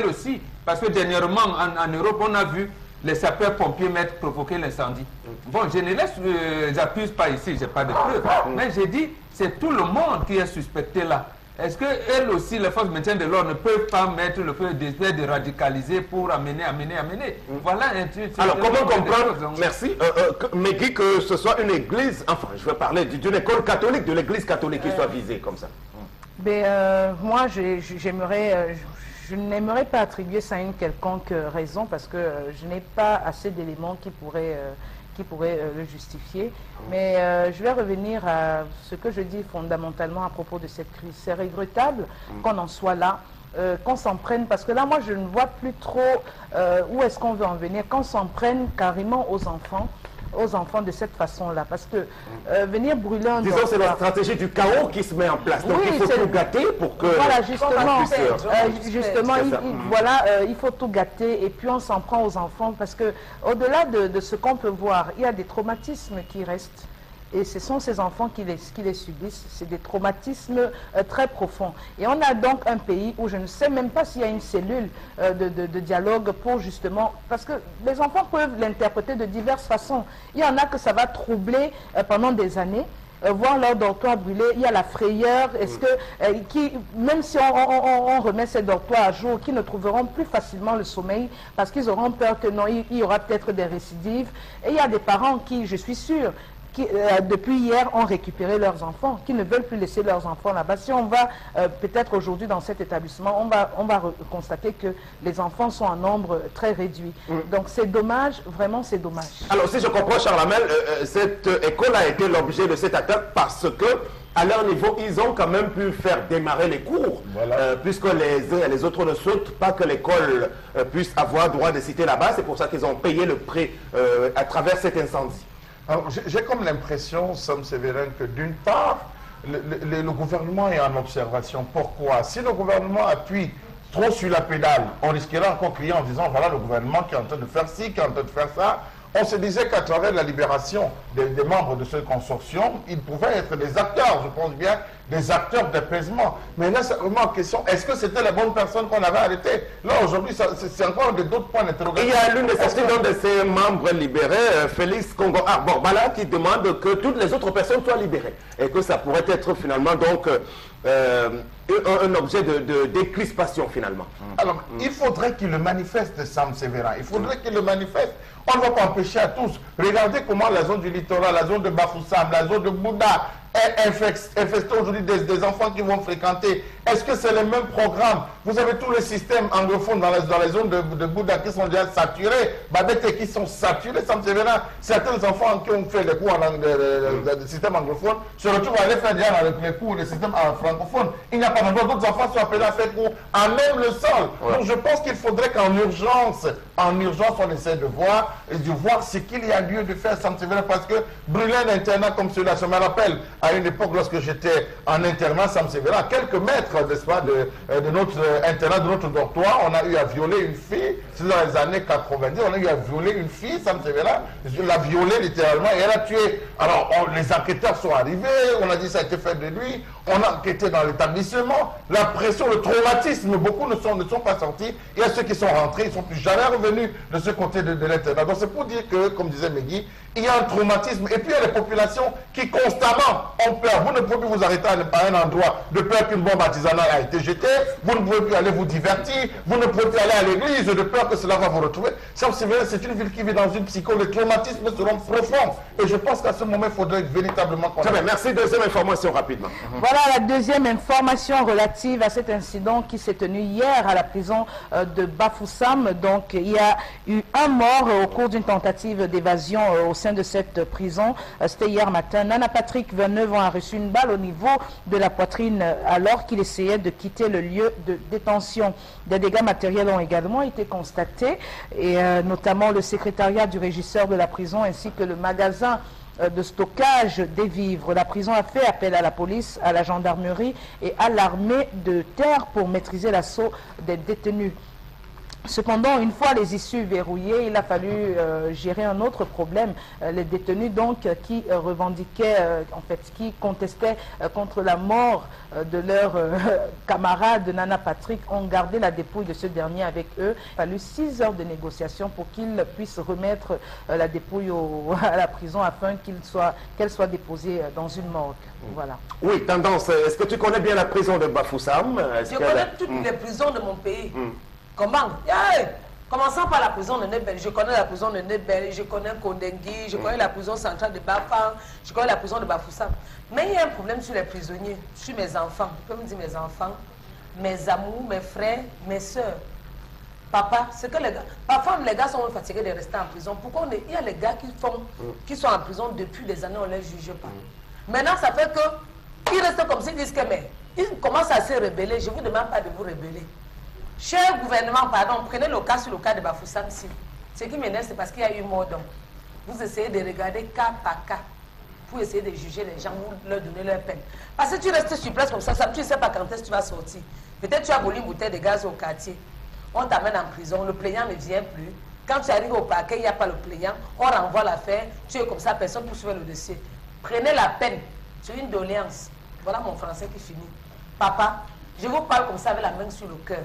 aussi, parce que dernièrement en Europe, on a vu les sapeurs-pompiers provoquer l'incendie. Bon, je ne les accuse pas ici, je n'ai pas de preuves, mais j'ai dit, c'est tout le monde qui est suspecté là. Est-ce qu'elles aussi, les forces de maintien de l'ordre, ne peuvent pas mettre le feu d'espèce de radicaliser pour amener? Voilà un truc. Alors, comment comprendre, merci, Megui, que ce soit une église, enfin, je vais parler d'une école catholique, de l'église catholique qui soit visée comme ça? Moi, je n'aimerais pas attribuer ça à une quelconque raison parce que je n'ai pas assez d'éléments qui pourraient le justifier. Mais je vais revenir à ce que je dis fondamentalement à propos de cette crise. C'est regrettable qu'on en soit là, qu'on s'en prenne, parce que là, moi, je ne vois plus trop où est-ce qu'on veut en venir, qu'on s'en prenne carrément aux enfants de cette façon-là. Parce que venir brûler un... Disons, c'est la stratégie du chaos qui se met en place. Donc, oui, il faut tout gâter pour que... Voilà, il faut tout gâter et puis on s'en prend aux enfants parce que au-delà de ce qu'on peut voir, il y a des traumatismes qui restent. Et ce sont ces enfants qui les subissent. C'est des traumatismes très profonds. Et on a donc un pays où je ne sais même pas s'il y a une cellule de dialogue pour justement... Parce que les enfants peuvent l'interpréter de diverses façons. Il y en a que ça va troubler pendant des années. Voir leur dortoir brûlé, il y a la frayeur, est-ce que, même si on remet ces dortoirs à jour, qui ne trouveront plus facilement le sommeil parce qu'ils auront peur que non, il y aura peut-être des récidives. Et il y a des parents qui, je suis sûre, qui, depuis hier, ont récupéré leurs enfants, qui ne veulent plus laisser leurs enfants là-bas. Si on va, peut-être aujourd'hui dans cet établissement, on va constater que les enfants sont en nombre très réduit. Donc c'est dommage, vraiment c'est dommage. Alors si je comprends, Charlamel, cette école a été l'objet de cette attaque parce que, à leur niveau, ils ont quand même pu faire démarrer les cours, puisque les uns et les autres ne souhaitent pas que l'école puisse avoir droit de citer là-bas. C'est pour ça qu'ils ont payé le prix à travers cet incendie. J'ai comme l'impression, Sam Sévérin, que d'une part, le gouvernement est en observation. Pourquoi? Si le gouvernement appuie trop sur la pédale, on risquerait encore crier en disant voilà le gouvernement qui est en train de faire ci, qui est en train de faire ça. On se disait qu'à travers la libération des membres de ce consortium, ils pouvaient être des acteurs, je pense bien, des acteurs d'apaisement. Mais là, c'est vraiment en question, est-ce que c'était la bonne personne qu'on avait arrêtée? Là, aujourd'hui, c'est encore d'autres points d'interrogation. Il y a l'une des sorties de ces membres libérés, Félix Congo Arborbala, qui demande que toutes les autres personnes soient libérées. Et que ça pourrait être finalement donc un objet de décrispation finalement. Alors, il faudrait qu'il le manifeste, Sam Sévérin. Il faudrait qu'il le manifeste. On ne va pas empêcher à tous. Regardez comment la zone du littoral, la zone de Bafoussam, la zone de Bouddha est infestée aujourd'hui des enfants qui vont fréquenter. Est-ce que c'est le même programme? Vous avez tous les systèmes anglophones dans les zones de Bouddha qui sont déjà saturés, Babette qui sont saturés, Sam Sévérin. Certains enfants qui ont fait des cours de système anglophone se retrouvent à aller faire déjà les cours de système francophone. Il n'y a pas besoin d'autres enfants soient appelés à faire cours à même le sol. Donc je pense qu'il faudrait qu'en urgence, on essaie de voir ce qu'il y a lieu de faire, Sam Sévérin, parce que brûler un internat comme celui-là, je me rappelle, à une époque, lorsque j'étais en internat, Sam Sévérin, à quelques mètres, n'est-ce pas, de notre internat, de notre dortoir, on a eu à violer une fille, c'est dans les années 90, on a eu à violer une fille, Sam Sévérin, je l'ai violée littéralement et elle a tué. Alors, les enquêteurs sont arrivés, on a dit que ça a été fait de nuit, on a enquêté dans l'établissement, la pression, le traumatisme, beaucoup ne sont pas sortis, il y a ceux qui sont rentrés, ils ne sont plus jamais revenus de ce côté de l'internat. Donc c'est pour dire que, comme disait Megui, il y a un traumatisme et puis il y a des populations qui constamment ont peur. Vous ne pouvez plus vous arrêter à un endroit de peur qu'une bombe artisanale a été jetée, vous ne pouvez plus aller vous divertir, vous ne pouvez plus aller à l'église de peur que cela va vous retrouver. C'est une ville qui vit dans une psychose, les traumatismes seront profonds et je pense qu'à ce moment il faudrait véritablement qu'on... Très bien, merci. Deuxième information rapidement. Voilà la deuxième information relative à cet incident qui s'est tenu hier à la prison de Bafoussam. Donc il y a eu un mort au cours d'une tentative d'évasion au sein de cette prison. C'était hier matin. Nana Patrick, 29 ans, a reçu une balle au niveau de la poitrine alors qu'il essayait de quitter le lieu de détention. Des dégâts matériels ont également été constatés, et notamment le secrétariat du régisseur de la prison ainsi que le magasin de stockage des vivres. La prison a fait appel à la police, à la gendarmerie et à l'armée de terre pour maîtriser l'assaut des détenus. Cependant, une fois les issues verrouillées, il a fallu gérer un autre problème. Les détenus donc qui revendiquaient, en fait, qui contestaient contre la mort de leur camarade Nana Patrick ont gardé la dépouille de ce dernier avec eux. Il a fallu 6 heures de négociation pour qu'ils puissent remettre la dépouille à la prison afin qu'elle soit déposée dans une morgue. Voilà. Oui, Tendance, est-ce que tu connais bien la prison de Bafoussam? Je connais toutes les prisons de mon pays. Comment? Commençons par la prison de Nebel. Je connais la prison de Nebel, je connais Kondengui, je connais la prison centrale de Bafang, je connais la prison de Bafoussam. Mais il y a un problème sur les prisonniers, sur mes enfants. Je peux me dire mes enfants, mes amours, mes frères, mes soeurs. Papa, c'est que les gars, parfois les gars sont fatigués de rester en prison. Pourquoi il y a les gars qui sont en prison depuis des années, on ne les juge pas. Maintenant, ça fait qu'ils restent comme s'ils disent que mais ils commencent à se rebeller. Je ne vous demande pas de vous rebeller. Cher gouvernement, pardon, prenez le cas sur le cas de Bafoussam. Ce qui m'énerve, c'est parce qu'il y a eu mort d'homme. Vous essayez de regarder cas par cas pour essayer de juger les gens, vous leur donner leur peine. Parce que tu restes sur place comme ça, tu ne sais pas quand est-ce que tu vas sortir. Peut-être tu as volé une bouteille de gaz au quartier. On t'amène en prison, le plaignant ne vient plus. Quand tu arrives au parquet, il n'y a pas le plaignant. On renvoie l'affaire, tu es comme ça, personne pour suivre le dossier. prenez la peine sur une doléance. Voilà mon français qui finit. Papa, je vous parle comme ça avec la main sur le cœur.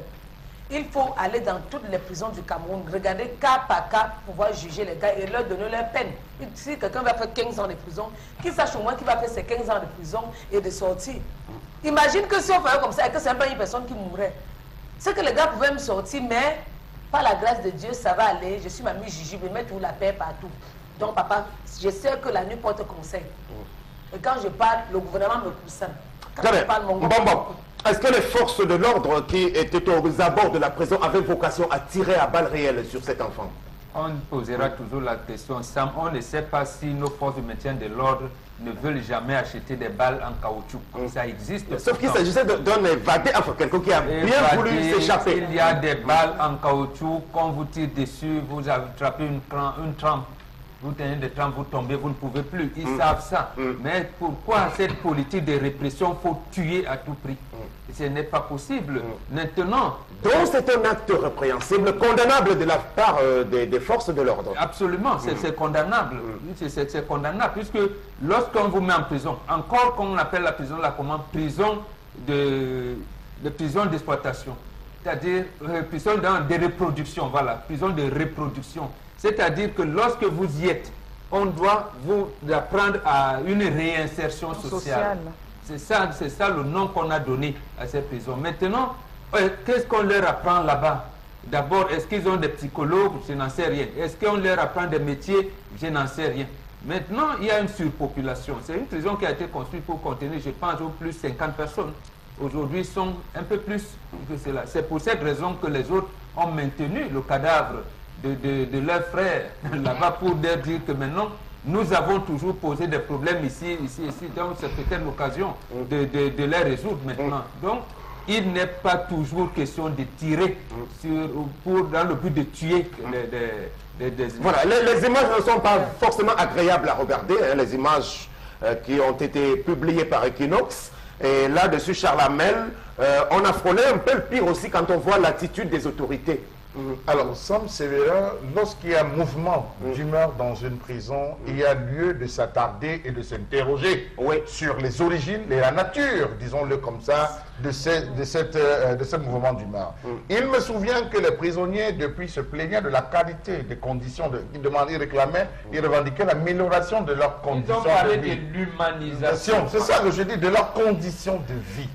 Il faut aller dans toutes les prisons du Cameroun, regarder cas par cas, pouvoir juger les gars et leur donner leur peine. Si quelqu'un va faire 15 ans de prison, qu'il sache au moins qu'il va faire ses 15 ans de prison et de sortir. Imagine que si on faisait comme ça et que c'est même pas une personne qui mourrait. C'est que les gars pouvaient me sortir, mais par la grâce de Dieu, ça va aller. Je suis mamie Gigi, je vais mettre la paix partout. Donc papa, je sais que la nuit porte conseil. Et quand je parle, le gouvernement me pousse. Quand je parle, mon gouvernement... Est-ce que les forces de l'ordre qui étaient aux abords de la prison avaient vocation à tirer à balles réelles sur cet enfant? On posera toujours la question, Sam. On ne sait pas si nos forces de maintien de l'ordre ne veulent jamais acheter des balles en caoutchouc. Ça existe. Sauf qu'il s'agissait d'un évadé, enfin quelqu'un qui a bien voulu s'échapper. Il y a des balles en caoutchouc, quand vous tirez dessus, vous attrapez une trempe. Vous tenez des trampes, vous tombez, vous ne pouvez plus. Ils savent ça. Mais pourquoi cette politique de répression, il faut tuer à tout prix? Ce n'est pas possible. Maintenant... Donc c'est un acte répréhensible, condamnable de la part des forces de l'ordre. Absolument, c'est condamnable. C'est condamnable, puisque lorsqu'on vous met en prison, encore qu'on appelle la prison là comment? Prison de prison d'exploitation. C'est-à-dire prison de reproduction, voilà, prison de reproduction. C'est-à-dire que lorsque vous y êtes, on doit vous apprendre à une réinsertion sociale. C'est ça le nom qu'on a donné à ces prisons. Maintenant, qu'est-ce qu'on leur apprend là-bas? D'abord, est-ce qu'ils ont des psychologues? Je n'en sais rien. Est-ce qu'on leur apprend des métiers? Je n'en sais rien. Maintenant, il y a une surpopulation. C'est une prison qui a été construite pour contenir, je pense, au plus 50 personnes. Aujourd'hui, ils sont un peu plus que cela. C'est pour cette raison que les autres ont maintenu le cadavre de leurs frères là-bas pour leur dire que maintenant, nous avons toujours posé des problèmes ici. Donc, c'est peut-être l'occasion de les résoudre maintenant. Donc, il n'est pas toujours question de tirer dans le but de tuer des Voilà, les images ne sont pas forcément agréables à regarder, hein, les images qui ont été publiées par Equinox. Et là-dessus, Charles Hamel, on a frôlé un peu le pire aussi quand on voit l'attitude des autorités. Alors, Sam Sévérin, lorsqu'il y a un mouvement d'humeur dans une prison, il y a lieu de s'attarder et de s'interroger sur les origines et la nature, disons-le comme ça, de ce mouvement d'humeur. Il me souvient que les prisonniers, depuis, se plaignaient de la qualité des conditions, ils demandaient, ils réclamaient, ils revendiquaient l'amélioration de leurs conditions de vie. Ils ont parlé de l'humanisation. C'est ça que je dis, de leurs conditions de vie.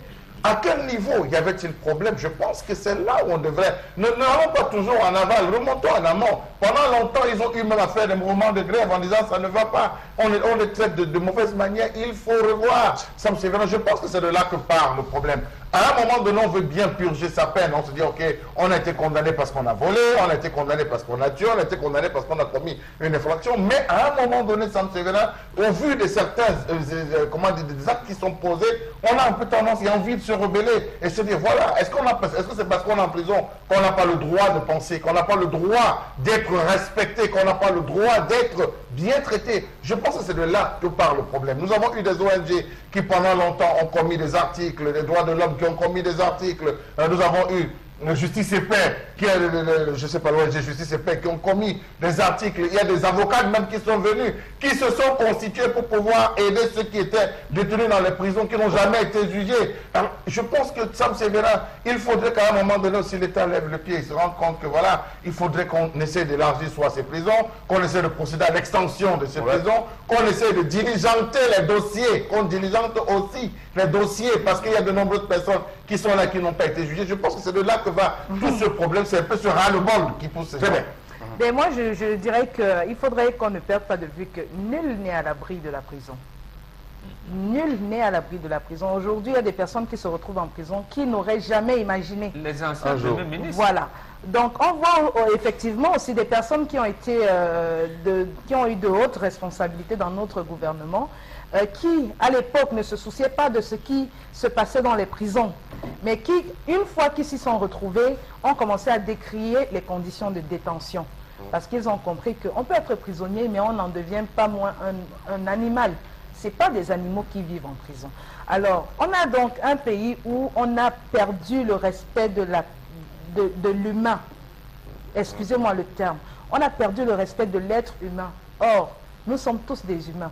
À quel niveau y avait-il problème? Je pense que c'est là où on devrait... N'allons pas toujours en aval, remontons en amont. Pendant longtemps, ils ont eu même à faire des mouvements de grève en disant ça ne va pas. On les traite de mauvaise manière, il faut revoir. Ça me sévère. Je pense que c'est de là que part le problème. À un moment donné, on veut bien purger sa peine. On se dit, ok, on a été condamné parce qu'on a volé, on a été condamné parce qu'on a tué, on a été condamné parce qu'on a commis une infraction. Mais à un moment donné, ça me sévère, au vu de certains des actes qui sont posés, on a un peu tendance et envie de se rebeller et se dire, voilà, est-ce que c'est parce qu'on est en prison qu'on n'a pas le droit de penser, qu'on n'a pas le droit d'être respecté, qu'on n'a pas le droit d'être bien traité? Je pense que c'est de là que part le problème. Nous avons eu des ONG qui pendant longtemps ont commis des articles, des droits de l'homme qui ont commis des articles. Nous avons eu Justice et Paix, je ne sais pas, l'ONG Justice et Paix, qui ont commis des articles. Il y a des avocats même qui sont venus, qui se sont constitués pour pouvoir aider ceux qui étaient détenus dans les prisons, qui n'ont jamais été jugés. Alors, je pense que Sam Sévérin, il faudrait qu'à un moment donné aussi l'État lève le pied et se rende compte que voilà, il faudrait qu'on essaie d'élargir soit ces prisons, qu'on essaie de procéder à l'extension de ces prisons, qu'on essaie de diligenter les dossiers, qu'on diligente aussi les dossiers, parce qu'il y a de nombreuses personnes qui sont là, qui n'ont pas été jugées. Je pense que c'est de là que va tout ce problème, c'est un peu ce ras-le-bol qui pousse ces gens. Mais moi, je dirais qu'il faudrait qu'on ne perde pas de vue que nul n'est à l'abri de la prison. Nul n'est à l'abri de la prison. Aujourd'hui, il y a des personnes qui se retrouvent en prison qui n'auraient jamais imaginé. Les anciens premiers ministres. Voilà. Donc, on voit effectivement aussi des personnes qui ont été, qui ont eu de hautes responsabilités dans notre gouvernement, qui, à l'époque, ne se souciaient pas de ce qui se passait dans les prisons, mais qui, une fois qu'ils s'y sont retrouvés, ont commencé à décrier les conditions de détention. Parce qu'ils ont compris qu'on peut être prisonnier, mais on n'en devient pas moins un animal. Ce n'est pas des animaux qui vivent en prison. Alors, on a donc un pays où on a perdu le respect de l'humain. Excusez-moi le terme. On a perdu le respect de l'être humain. Or, nous sommes tous des humains.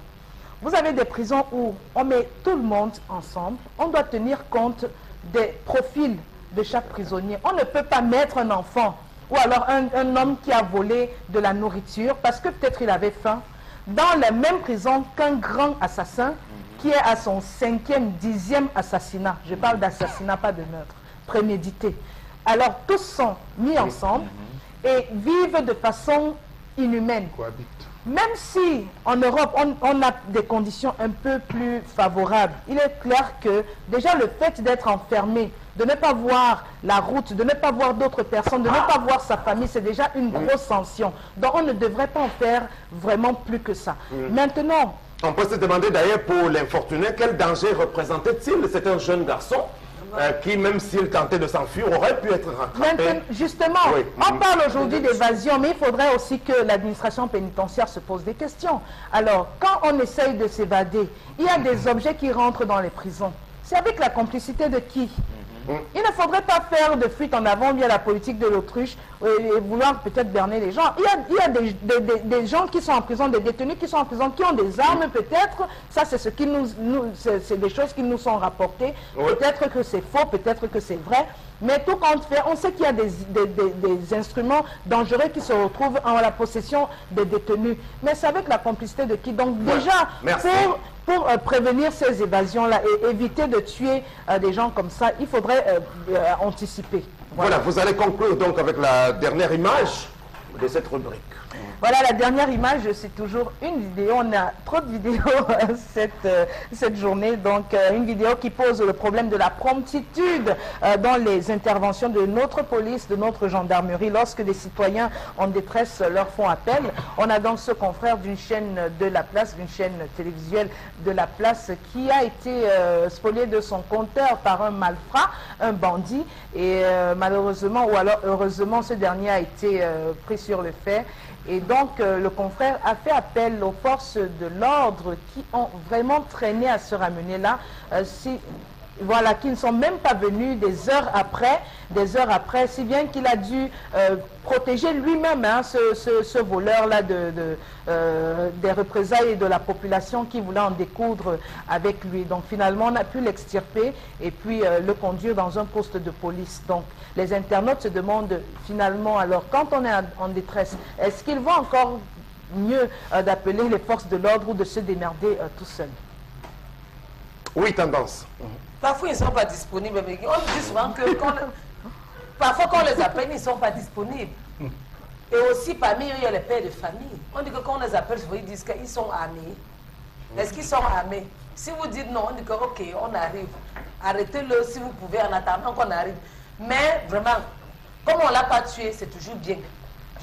Vous avez des prisons où on met tout le monde ensemble. On doit tenir compte des profils de chaque prisonnier. On ne peut pas mettre un enfant ou alors un homme qui a volé de la nourriture parce que peut-être il avait faim dans la même prison qu'un grand assassin qui est à son 5e, 10e assassinat. Je parle d'assassinat, pas de meurtre, prémédité. Alors tous sont mis ensemble et vivent de façon inhumaine. Même si en Europe, on a des conditions un peu plus favorables, il est clair que déjà le fait d'être enfermé, de ne pas voir la route, de ne pas voir d'autres personnes, de ne pas voir sa famille, c'est déjà une grosse sanction. Donc on ne devrait pas en faire vraiment plus que ça. Maintenant... On peut se demander d'ailleurs pour l'infortuné, quel danger représentait-il? C'est un jeune garçon qui, même s'il tentait de s'enfuir, aurait pu être rattrapé. Justement, on parle aujourd'hui d'évasion, mais il faudrait aussi que l'administration pénitentiaire se pose des questions. Alors, quand on essaye de s'évader, il y a des objets qui rentrent dans les prisons. C'est avec la complicité de qui? Il ne faudrait pas faire de fuite en avant via la politique de l'autruche et vouloir peut-être berner les gens. Il y a des gens qui sont en prison, des détenus qui sont en prison, qui ont des armes peut-être. Ça, c'est ce qui c'est des choses qui nous sont rapportées. Peut-être que c'est faux, peut-être que c'est vrai. Mais tout compte fait, on sait qu'il y a des instruments dangereux qui se retrouvent en la possession des détenus. Mais c'est avec la complicité de qui? Donc déjà, pour prévenir ces évasions-là et éviter de tuer des gens comme ça, il faudrait anticiper. Voilà, vous allez conclure donc avec la dernière image de cette rubrique. Voilà, la dernière image, c'est toujours une vidéo. On a trop de vidéos cette journée. Donc, une vidéo qui pose le problème de la promptitude dans les interventions de notre police, de notre gendarmerie, lorsque des citoyens en détresse leur font appel. On a donc ce confrère d'une chaîne de la place, d'une chaîne télévisuelle de la place, qui a été spolié de son compteur par un malfrat, un bandit. Et malheureusement, ou alors heureusement, ce dernier a été pris sur le fait. Et donc, le confrère a fait appel aux forces de l'ordre qui ont vraiment traîné à se ramener là, voilà, qui ne sont même pas venus des heures après, si bien qu'il a dû protéger lui-même ce voleur-là des représailles de la population qui voulait en découdre avec lui. Donc finalement, on a pu l'extirper et puis le conduire dans un poste de police. Donc les internautes se demandent finalement, alors quand on est en détresse, est-ce qu'il vaut encore mieux d'appeler les forces de l'ordre ou de se démerder tout seul? Oui, tendance. Parfois, ils ne sont pas disponibles. Mais on dit souvent que parfois, quand on les appelle, ils ne sont pas disponibles. Et aussi, parmi eux, il y a les pères de famille. On dit que quand on les appelle, ils disent qu'ils sont armés. Est-ce qu'ils sont armés? Si vous dites non, on dit que ok, on arrive. Arrêtez-le si vous pouvez en attendant qu'on arrive. Mais vraiment, comme on ne l'a pas tué, c'est toujours bien.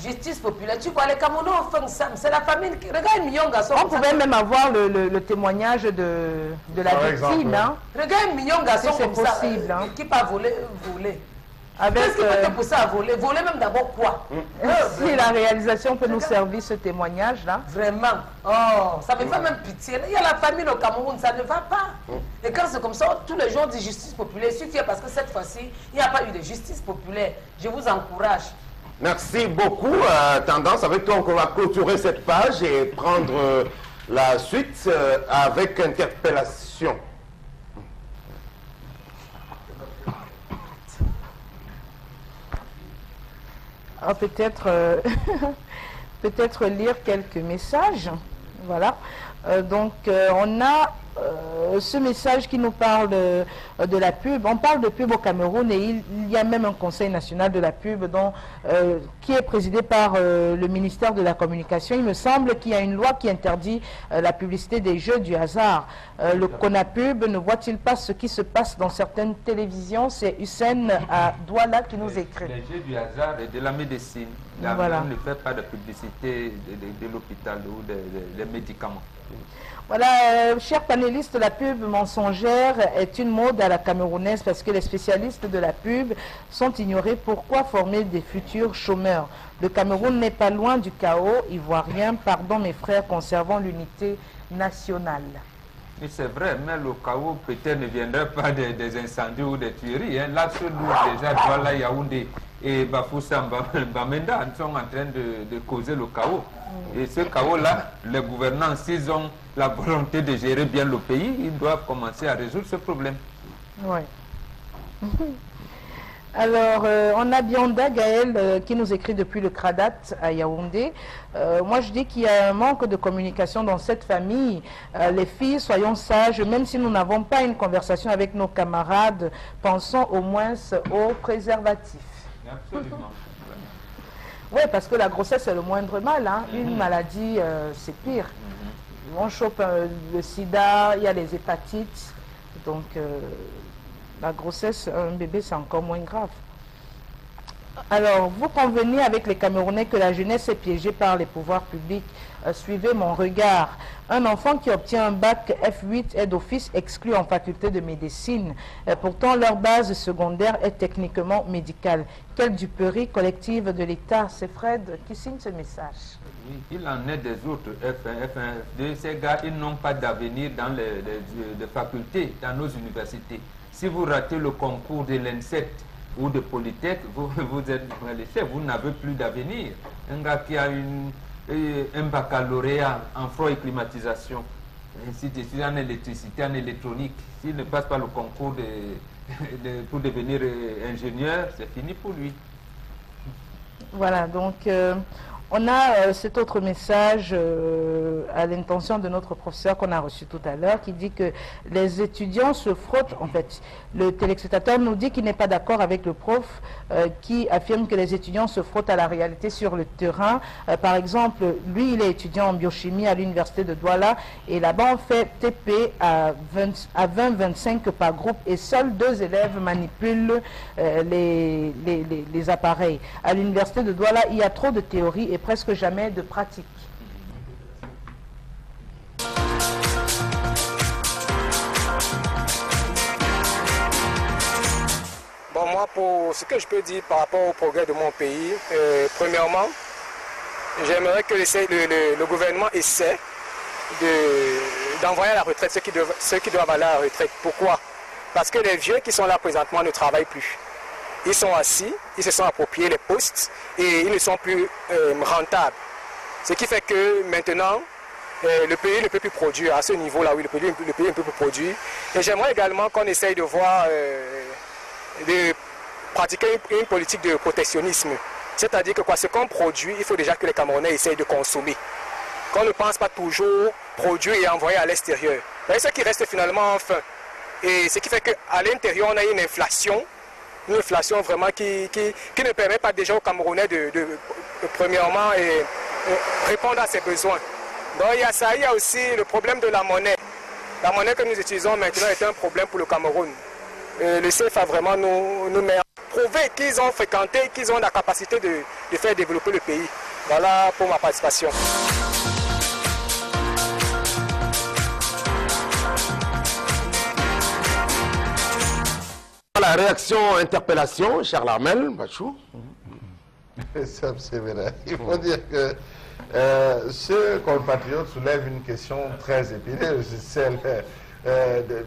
Justice populaire. Tu vois, les Camerounais ont fait ça. C'est la famille qui... Regarde un million de garçons. On pouvait même avoir le témoignage de la victime. Hein. Regarde un million de garçons comme possible, ça. Hein. Qui pas voler. Qu'est-ce qui peut te pousser à voler? Voler même d'abord quoi? Si la réalisation peut nous servir ce témoignage-là. Vraiment. Oh, ça me fait même pitié. Il y a la famille au Cameroun, ça ne va pas. Et quand c'est comme ça, tous les gens disent justice populaire. Je suis fier parce que cette fois-ci, il n'y a pas eu de justice populaire. Je vous encourage. Merci beaucoup. Tendance, avec toi, on va clôturer cette page et prendre la suite avec interpellation. Peut-être peut-être lire quelques messages. Voilà. Donc, on a ce message qui nous parle de la pub. On parle de pub au Cameroun et il y a même un conseil national de la pub qui est présidé par le ministère de la Communication. Il me semble qu'il y a une loi qui interdit la publicité des jeux du hasard. Le CONAPUB ne voit-il pas ce qui se passe dans certaines télévisions? C'est Hussein à Douala qui nous écrit. Les jeux du hasard et de la médecine. Voilà. On ne fait pas de publicité de l'hôpital ou des médicaments. Voilà, chers panélistes, la pub mensongère est une mode à la camerounaise parce que les spécialistes de la pub sont ignorés. Pourquoi former des futurs chômeurs? Le Cameroun n'est pas loin du chaos ivoirien. Pardon mes frères, conservons l'unité nationale. Mais c'est vrai, mais le chaos peut-être ne viendrait pas des incendies ou des tueries. Hein. Là, sur nous, déjà, Douala, Yaoundé et Bafoussa, Bamenda sont en train de causer le chaos. Et ce chaos-là, les gouvernants, s'ils ont la volonté de gérer bien le pays, ils doivent commencer à résoudre ce problème. Oui. Alors, on a Bionda Gaël qui nous écrit depuis le Kradat à Yaoundé. Moi, je dis qu'il y a un manque de communication dans cette famille. Les filles, soyons sages, même si nous n'avons pas une conversation avec nos camarades, pensons au moins au préservatif. Absolument. Oui, parce que la grossesse, c'est le moindre mal. Hein. Une maladie, c'est pire. On chope le sida, il y a les hépatites. Donc, la grossesse, un bébé, c'est encore moins grave. Alors, vous convenez avec les Camerounais que la jeunesse est piégée par les pouvoirs publics. Suivez mon regard. Un enfant qui obtient un bac F8 est d'office exclu en faculté de médecine. Pourtant, leur base secondaire est techniquement médicale. Quelle duperie collective de l'État. C'est Fred qui signe ce message. Oui, il en est des autres F1, F1. Ces gars, ils n'ont pas d'avenir dans les facultés, dans nos universités. Si vous ratez le concours de l'INSET ou de Polytech, vous êtes l'échec, vous n'avez plus d'avenir. Un gars qui a un baccalauréat en froid et climatisation, ainsi de suite, en électricité, en électronique, s'il ne passe pas le concours pour devenir ingénieur, c'est fini pour lui. Voilà, donc on a cet autre message à l'intention de notre professeur qu'on a reçu tout à l'heure qui dit que les étudiants se frottent. En fait, le téléspectateur nous dit qu'il n'est pas d'accord avec le prof qui affirme que les étudiants se frottent à la réalité sur le terrain. Par exemple, lui, il est étudiant en biochimie à l'université de Douala et là-bas on fait TP à 20-25 par groupe et seuls 2 élèves manipulent les appareils. À l'université de Douala, il y a trop de théorie et presque jamais de pratique. Bon, moi, pour ce que je peux dire par rapport au progrès de mon pays, premièrement, j'aimerais que le gouvernement essaie d'envoyer à la retraite ceux qui doivent aller à la retraite. Pourquoi? Parce que les vieux qui sont là présentement ne travaillent plus. Ils sont assis, ils se sont appropriés les postes et ils ne sont plus rentables. Ce qui fait que maintenant, le pays ne peut plus produire à ce niveau-là, oui, le pays ne peut plus produire. Et j'aimerais également qu'on essaye de voir, de pratiquer une politique de protectionnisme. C'est-à-dire que ce qu'on produit, il faut déjà que les Camerounais essayent de consommer. Qu'on ne pense pas toujours produire et envoyer à l'extérieur. C'est ce qui reste finalement enfin. Et ce qui fait qu'à l'intérieur, on a une inflation vraiment qui ne permet pas déjà aux Camerounais de premièrement, répondre à ses besoins. Donc il y a ça, il y a aussi le problème de la monnaie. La monnaie que nous utilisons maintenant est un problème pour le Cameroun. Le CFA vraiment nous met à prouver qu'ils ont fréquenté, qu'ils ont la capacité de faire développer le pays. Voilà pour ma participation. La réaction, interpellation, Charles Armel, Bachou. C'est vrai. Il faut dire que ce compatriote soulève une question très épineuse, c'est celle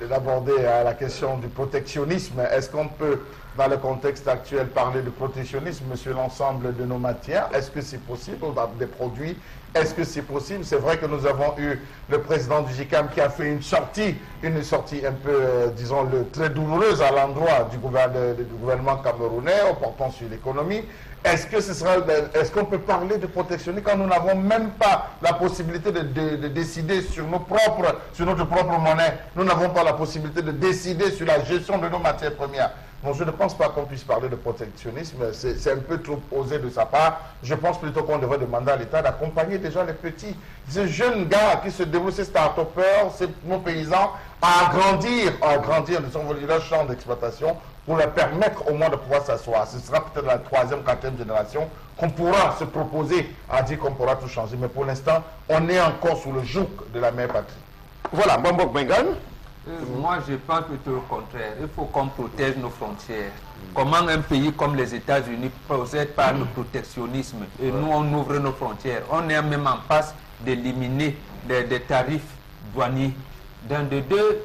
d'aborder la question du protectionnisme. Est-ce qu'on peut, dans le contexte actuel, parler de protectionnisme sur l'ensemble de nos matières? Est-ce que c'est possible des produits? Est-ce que c'est possible? C'est vrai que nous avons eu le président du GICAM qui a fait une sortie un peu, disons-le, très douloureuse à l'endroit du gouvernement camerounais, portant sur l'économie. Est-ce qu'on peut parler de protectionnisme quand nous n'avons même pas la possibilité de décider sur notre propre monnaie? Nous n'avons pas la possibilité de décider sur la gestion de nos matières premières. Bon, je ne pense pas qu'on puisse parler de protectionnisme, c'est un peu trop osé de sa part. Je pense plutôt qu'on devrait demander à l'État d'accompagner déjà les petits, ces jeunes gars qui se développent, ces start-upers, nos paysans, à agrandir leur champ d'exploitation pour leur permettre au moins de pouvoir s'asseoir. Ce sera peut-être la 3e, 4e génération qu'on pourra se proposer à dire qu'on pourra tout changer. Mais pour l'instant, on est encore sous le joug de la mère patrie. Voilà, Bambok Bengan. Moi, je pense plutôt le contraire. Il faut qu'on protège nos frontières. Comment un pays comme les États-Unis procède par le protectionnisme et nous, on ouvre nos frontières. On est même en passe d'éliminer des tarifs douaniers. D'un de deux,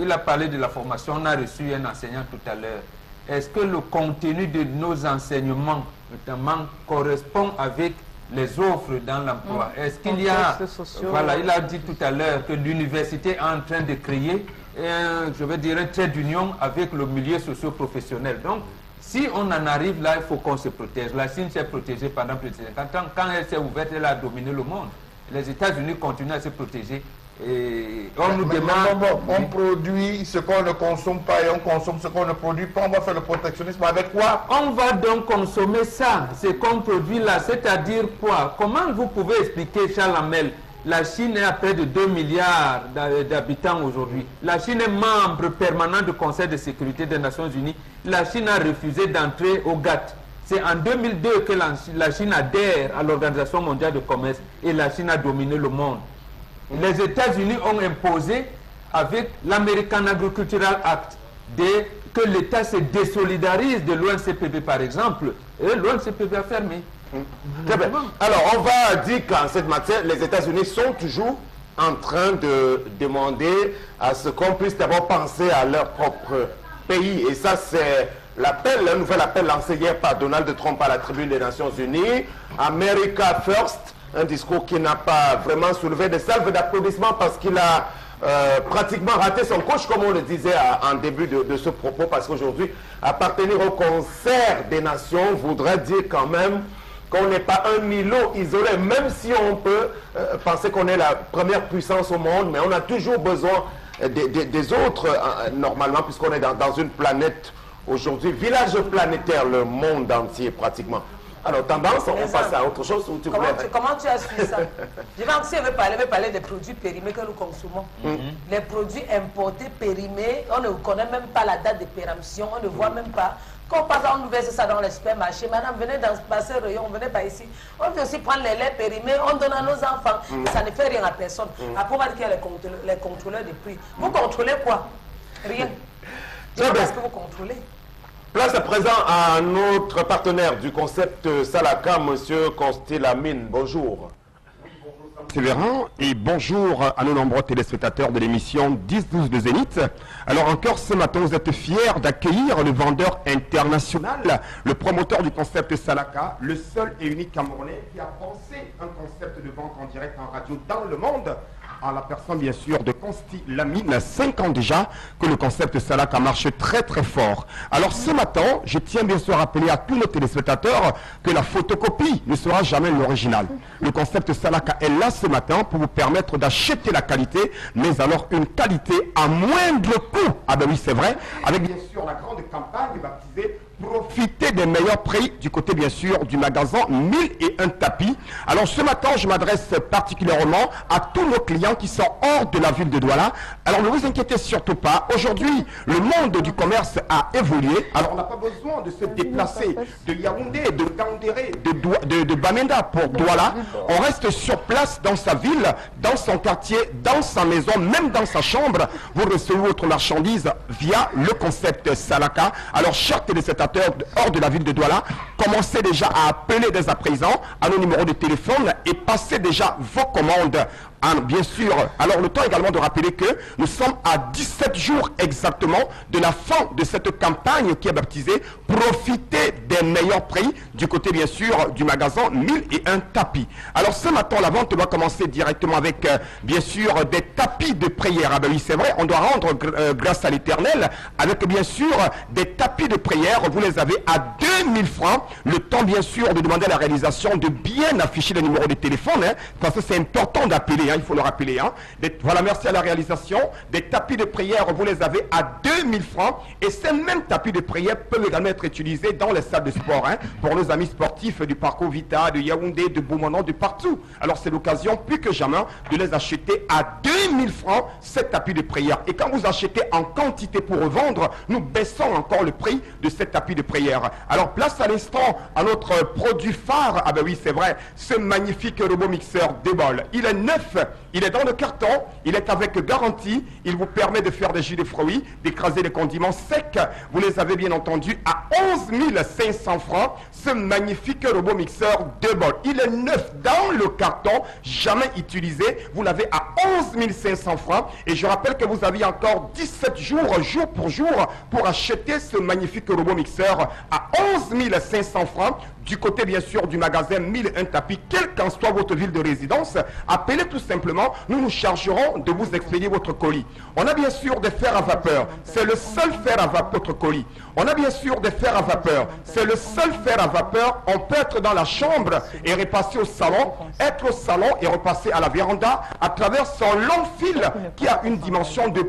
il a parlé de la formation, on a reçu un enseignant tout à l'heure. Est-ce que le contenu de nos enseignements, notamment, correspond avec les offres dans l'emploi. Est-ce qu'il y a... Voilà, il a dit tout à l'heure que l'université est en train de créer, je veux dire, un trait d'union avec le milieu socio-professionnel. Donc, si on en arrive là, il faut qu'on se protège. La Chine s'est protégée pendant plus de 50 ans. Quand elle s'est ouverte, elle a dominé le monde. Les États-Unis continuent à se protéger. Et on nous demande... On produit ce qu'on ne consomme pas et on consomme ce qu'on ne produit pas. On va faire le protectionnisme avec quoi? On va donc consommer ça, ce qu'on produit là. C'est-à-dire quoi? Comment vous pouvez expliquer, Charles Hamel, la Chine est à près de 2 milliards d'habitants aujourd'hui. La Chine est membre permanent du Conseil de sécurité des Nations Unies. La Chine a refusé d'entrer au GATT. C'est en 2002 que la Chine adhère à l'Organisation mondiale du commerce et la Chine a dominé le monde. Les États-Unis ont imposé, avec l'American Agricultural Act, que l'État se désolidarise de l'ONCPB, par exemple, et l'ONCPB a fermé. Très bien. Alors, on va dire qu'en cette matière, les États-Unis sont toujours en train de demander à ce qu'on puisse d'abord penser à leur propre pays. Et ça, c'est l'appel, un nouvel appel lancé hier par Donald Trump à la tribune des Nations Unies. America First. Un discours qui n'a pas vraiment soulevé des salves d'applaudissements parce qu'il a pratiquement raté son coche, comme on le disait en début de ce propos, parce qu'aujourd'hui, appartenir au concert des nations voudrait dire quand même qu'on n'est pas un îlot isolé, même si on peut penser qu'on est la première puissance au monde, mais on a toujours besoin des autres, normalement, puisqu'on est dans une planète aujourd'hui, village planétaire, le monde entier pratiquement. Alors, tendance, on passe à autre chose. Comment tu as su ça? Si on veut parler des produits périmés que nous consommons. Les produits importés, périmés, on ne connaît même pas la date de péremption, on ne voit même pas. Quand par exemple, on nous verse ça dans les supermarchés, madame, venez dans ce rayon, venez par ici. On peut aussi prendre les laits périmés, on donne à nos enfants. Ça ne fait rien à personne. Après, on va dire qu'il y a les contrôleurs de prix. Vous contrôlez quoi? Rien. Qu'est-ce que vous contrôlez? Place à présent à notre partenaire du concept Salaka, M. Constil Lamine. Bonjour. Séverin et bonjour à nos nombreux téléspectateurs de l'émission 10-12 de Zénith. Alors encore ce matin, vous êtes fiers d'accueillir le vendeur international, le promoteur du concept Salaka, le seul et unique Camerounais qui a pensé un concept de vente en direct en radio dans le monde, en la personne bien sûr de Constil Lamine, 5 ans déjà que le concept Salaka marche très très fort. Alors ce matin, je tiens bien sûr à rappeler à tous nos téléspectateurs que la photocopie ne sera jamais l'original. Le concept Salaka est là ce matin pour vous permettre d'acheter la qualité, mais alors une qualité à moindre coût. Ah ben oui c'est vrai, avec bien sûr la grande campagne baptisée profiter des meilleurs prix du côté bien sûr du magasin 1001 tapis. Alors ce matin je m'adresse particulièrement à tous nos clients qui sont hors de la ville de Douala. Alors ne vous inquiétez surtout pas, aujourd'hui le monde du commerce a évolué. Alors on n'a pas besoin de se déplacer de Yaoundé, de Gaoundéré, de Bamenda pour Douala. On reste sur place dans sa ville, dans son quartier, dans sa maison, même dans sa chambre. Vous recevez votre marchandise via le concept Salaka. Alors chers téléspectateurs hors de la ville de Douala, commencez déjà à appeler dès à présent à nos numéros de téléphone et passez déjà vos commandes. Bien sûr, alors le temps également de rappeler que nous sommes à 17 jours exactement de la fin de cette campagne qui est baptisée Profitez des meilleurs prix du côté bien sûr du magasin 1001 tapis. Alors ce matin la vente va commencer directement avec bien sûr des tapis de prière. Ah ben oui c'est vrai, on doit rendre grâce à l'Éternel avec bien sûr des tapis de prière. Vous les avez à 2000 francs. Le temps bien sûr de demander à la réalisation de bien afficher le numéro de téléphone parce que c'est important d'appeler. Il faut le rappeler. Voilà, merci à la réalisation. Des tapis de prière, vous les avez à 2000 francs. Et ces mêmes tapis de prière peuvent également être utilisés dans les salles de sport. Pour nos amis sportifs du Parcours Vita, de Yaoundé, de Boumanon, de partout. Alors c'est l'occasion plus que jamais de les acheter à 2000 francs, ces tapis de prière. Et quand vous achetez en quantité pour revendre, nous baissons encore le prix de ces tapis de prière. Alors place à l'instant à notre produit phare. Ah ben oui, c'est vrai, ce magnifique robot mixeur Debol. Il est neuf. Il est dans le carton, il est avec garantie, il vous permet de faire des jus de fruits, d'écraser les condiments secs. Vous les avez bien entendu à 11 500 francs, ce magnifique robot mixeur de bol. Il est neuf dans le carton, jamais utilisé. Vous l'avez à 11 500 francs. Et je rappelle que vous avez encore 17 jours, jour pour jour, pour acheter ce magnifique robot mixeur à 11 500 francs. du côté bien sûr du magasin 1001 tapis, quelle qu'en soit votre ville de résidence, appelez tout simplement, nous nous chargerons de vous expédier votre colis. On a bien sûr des fers à vapeur, c'est le seul fer à vapeur, votre colis. On a bien sûr des fers à vapeur, c'est le seul fer à vapeur. On peut être dans la chambre et repasser au salon, être au salon et repasser à la véranda à travers son long fil qui a une dimension de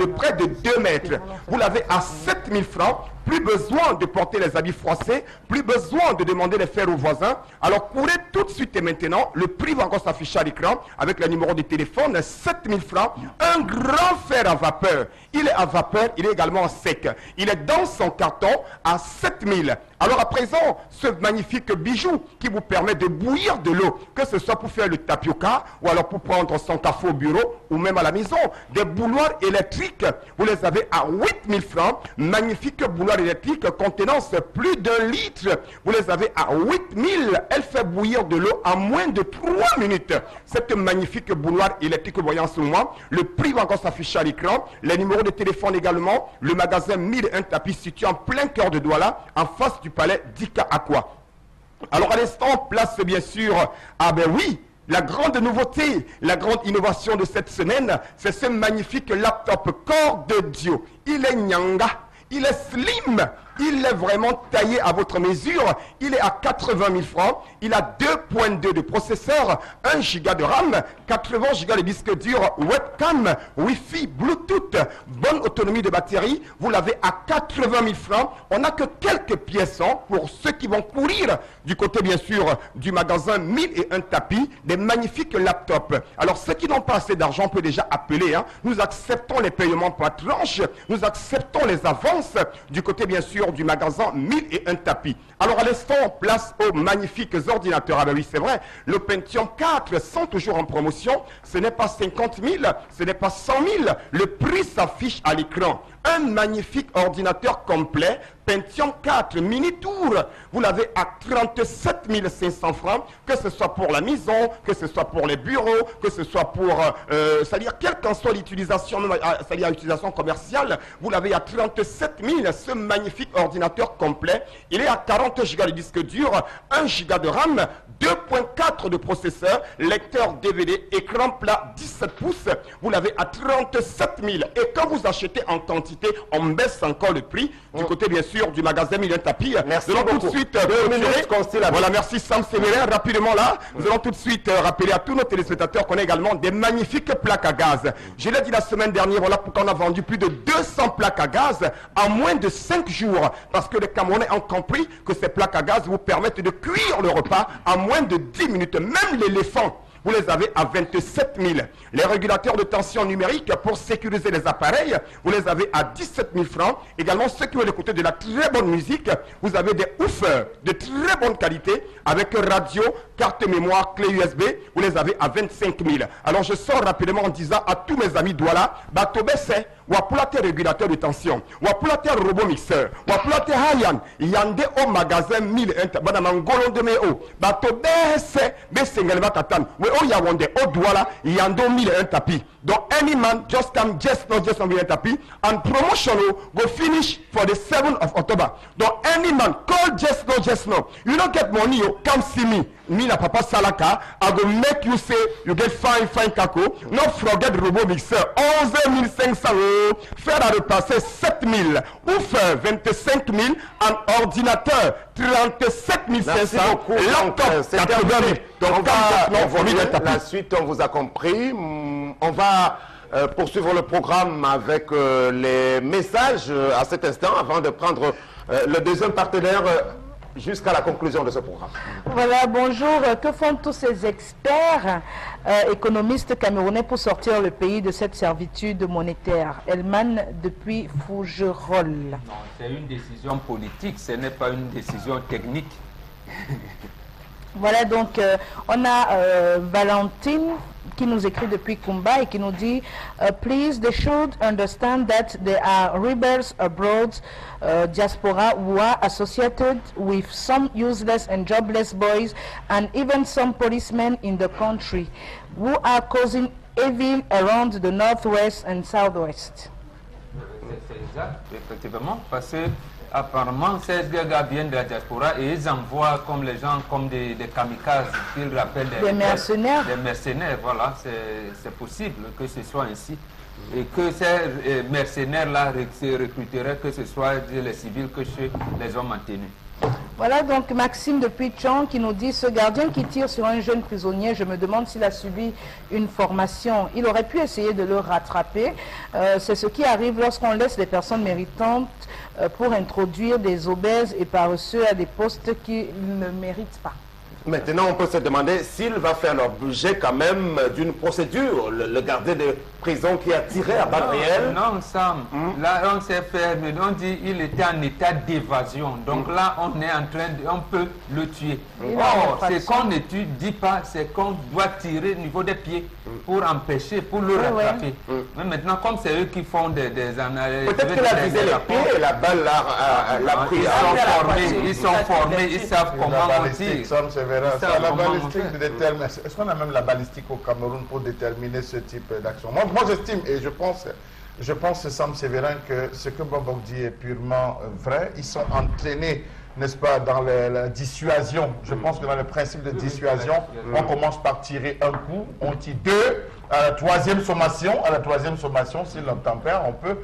près de 2 mètres. Vous l'avez à 7 000 francs. Plus besoin de porter les habits froissés, plus besoin de demander les fers aux voisins. Alors courez tout de suite et maintenant, le prix va encore s'afficher à l'écran avec le numéro de téléphone, 7 000 francs, un grand fer à vapeur. Il est à vapeur, il est également sec. Il est dans son carton à 7 000. Alors à présent, ce magnifique bijou qui vous permet de bouillir de l'eau, que ce soit pour faire le tapioca ou alors pour prendre son café au bureau ou même à la maison. Des bouilloires électriques, vous les avez à 8 000 francs. Magnifique bouilloire électrique contenant plus d'1 litre. Vous les avez à 8 000. Elle fait bouillir de l'eau en moins de 3 minutes. Cette magnifique bouilloire électrique, voyant sur moi, le prix va encore s'afficher à l'écran. Les numéros de téléphone également. Le magasin 1001 tapis situé en plein cœur de Douala, en face du palais d'Ika Aqua. Alors à l'instant, place bien sûr, ah ben oui, la grande nouveauté, la grande innovation de cette semaine, c'est ce magnifique laptop Core de Dio. Il est nyanga, il est slim, il est vraiment taillé à votre mesure. Il est à 80 000 francs. Il a 2.2 de processeur, 1 Go de RAM, 80 Go de disque dur, webcam, Wi-Fi, Bluetooth, bonne autonomie de batterie. Vous l'avez à 80 000 francs. On n'a que quelques pièces pour ceux qui vont courir du côté bien sûr du magasin 1001 tapis, des magnifiques laptops. Alors ceux qui n'ont pas assez d'argent peuvent déjà appeler. Nous acceptons les paiements par tranche, nous acceptons les avances du côté bien sûr du magasin 1001 tapis. Alors à l'instant, place aux magnifiques ordinateurs. Ah ben oui, c'est vrai, le Pentium 4 sont toujours en promotion. Ce n'est pas 50 000, ce n'est pas 100 000. Le prix s'affiche à l'écran. Un magnifique ordinateur complet, Pentium 4 Mini Tour. Vous l'avez à 37 500 francs, que ce soit pour la maison, que ce soit pour les bureaux, que ce soit pour, c'est-à-dire quelle qu'en soit l'utilisation, c'est-à-dire l'utilisation commerciale, vous l'avez à 37 000, ce magnifique ordinateur complet. Il est à 40 Go de disque dur, 1 Go de RAM, 2.4 de processeur, lecteur DVD, écran plat 17 pouces. Vous l'avez à 37 000. Et quand vous achetez en quantité, on baisse encore le prix du côté bien sûr du magasin 1001 tapis. Merci nous allons beaucoup. tout de suite Voilà, merci Sam Sémérin. Rapidement là, nous allons tout de suite rappeler à tous nos téléspectateurs qu'on a également des magnifiques plaques à gaz. Je l'ai dit la semaine dernière, voilà pourquoi on a vendu plus de 200 plaques à gaz en moins de 5 jours. Parce que les Camerounais ont compris que ces plaques à gaz vous permettent de cuire le repas en moins de 10 minutes. Même l'éléphant, vous les avez à 27 000. Les régulateurs de tension numérique pour sécuriser les appareils, vous les avez à 17 000 francs. Également, ceux qui veulent écouter de la très bonne musique, vous avez des woofers de très bonne qualité avec radio, carte mémoire, clé USB, vous les avez à 25 000. Alors, je sors rapidement en disant à tous mes amis Douala, Batobesse, Wapulate régulateur de tension, Wapulate robot mixeur, Wapulate Hayan, Yande au magasin 1001, Banamangolo de Meo, Batobesse, Bessengelba Katan, O Yawande, O Douala, Yando 1001 tapis. Donc, any man just come, just not 1001 tapis, and promotion go finish for the 7th of October. Donc, any man call just no. You don't get money, come see me. Me na Papa Salaka, I go make you say you get fine kako. Not forget robot mixer, 11 500 euros. Faire à repasser 7 000. Ouf, 25 000. Un ordinateur, 37 500. Laptop, 80 000. Donc, la suite, on vous a compris. On va poursuivre le programme avec les messages à cet instant avant de prendre le deuxième partenaire jusqu'à la conclusion de ce programme. Voilà, bonjour. Que font tous ces experts économistes camerounais pour sortir le pays de cette servitude monétaire? Elman depuis Fougerolles. Non, c'est une décision politique, ce n'est pas une décision technique. Voilà, donc on a Valentine qui nous écrit depuis Kumba et qui nous dit please, they should understand that there are rebels abroad, diaspora, who are associated with some useless and jobless boys and even some policemen in the country who are causing evil around the northwest and southwest. C'est exact, effectivement, parce que Apparemment, ces gars viennent de la diaspora et ils envoient comme les gens, comme des kamikazes, qu'ils rappellent des mercenaires. Des mercenaires, voilà, c'est possible que ce soit ainsi. Et que ces mercenaires-là se recruteraient, que ce soit les civils que chez les hommes en tenue. Voilà donc Maxime depuis Tchang qui nous dit: ce gardien qui tire sur un jeune prisonnier, je me demande s'il a subi une formation. Il aurait pu essayer de le rattraper. C'est ce qui arrive lorsqu'on laisse les personnes méritantes pour introduire des obèses et paresseux à des postes qu'ils ne méritent pas. Maintenant, on peut se demander s'il va faire l'objet quand même d'une procédure, le gardien de prison qui a tiré à balles réelles. Non, Sam, là on s'est fait, on dit qu'il était en état d'évasion. Donc là, on est en train on peut le tuer. Or, ce qu'on ne dit pas, c'est qu'on doit tirer au niveau des pieds pour empêcher, pour le rattraper. Mais maintenant, comme c'est eux qui font des analyses... Peut-être qu'il a visé les pieds et la balle l'a pris. Ils sont formés, ils savent comment on tire. C'est la balistique de déterminer. Est-ce qu'on a même la balistique au Cameroun pour déterminer ce type d'action? Moi j'estime, et je pense, Sam Sévérin, que ce que Bobok dit est purement vrai. Ils sont entraînés, n'est-ce pas, dans la dissuasion. Je pense que dans le principe de dissuasion, on commence par tirer un coup, on tire deux. À la troisième sommation, s'il l'obtempère, on peut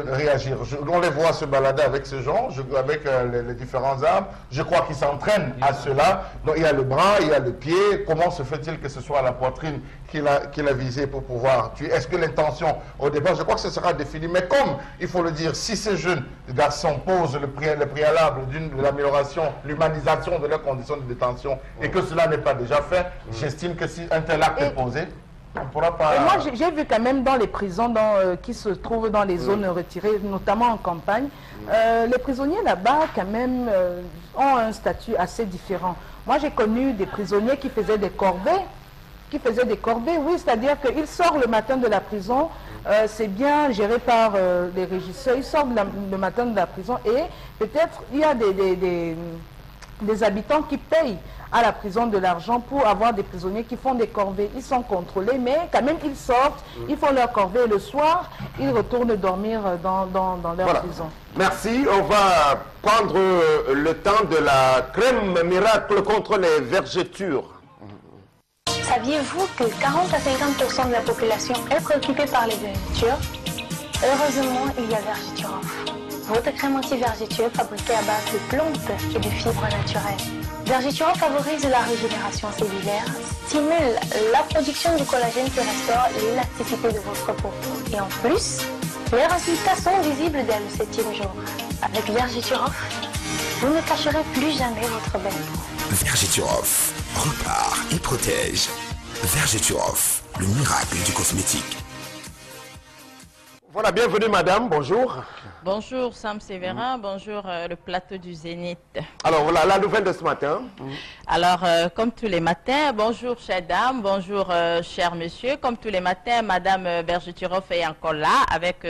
réagir. On les voit se balader avec ce genre, avec les différentes armes. Je crois qu'ils s'entraînent à cela. Donc il y a le bras, il y a le pied. Comment se fait-il que ce soit la poitrine qu'il a visé pour pouvoir tuer? Est-ce que l'intention, au départ, je crois que ce sera défini. Mais comme, il faut le dire, si ces jeunes garçons posent le préalable de l'amélioration, l'humanisation de leurs conditions de détention, et que cela n'est pas déjà fait, j'estime que si un tel acte est posé, on pourra pas... Et moi, j'ai vu quand même dans les prisons qui se trouvent dans les zones retirées, notamment en campagne, les prisonniers là-bas, quand même, ont un statut assez différent. Moi, j'ai connu des prisonniers qui faisaient des corvées. Oui, c'est-à-dire qu'ils sortent le matin de la prison, c'est bien géré par les régisseurs, ils sortent le matin de la prison et peut-être il y a des habitants qui payent à la prison de l'argent pour avoir des prisonniers qui font des corvées. Ils sont contrôlés, mais quand même ils sortent, ils font leur corvée et le soir, ils retournent dormir dans leur prison. Merci. On va prendre le temps de la crème miracle contre les vergetures. Saviez-vous que 40 à 50% de la population est préoccupée par les vergetures? Heureusement, il y a Vergiturof, votre crème anti-vergetures fabriquée à base de plantes et de fibres naturelles. Vergiturof favorise la régénération cellulaire, stimule la production du collagène qui restaure l'élasticité de votre peau. Et en plus, les résultats sont visibles dès le 7e jour. Avec Vergiturof, vous ne cacherez plus jamais votre belle peau. Vergiturof repart et protège. Vergiturof, le miracle du cosmétique. Voilà, bienvenue madame, bonjour. Bonjour Sam Sévérin, bonjour le plateau du Zénith. Alors voilà la nouvelle de ce matin. Alors comme tous les matins, bonjour chère dame, bonjour cher monsieur. Comme tous les matins, madame Vergiturof est encore là avec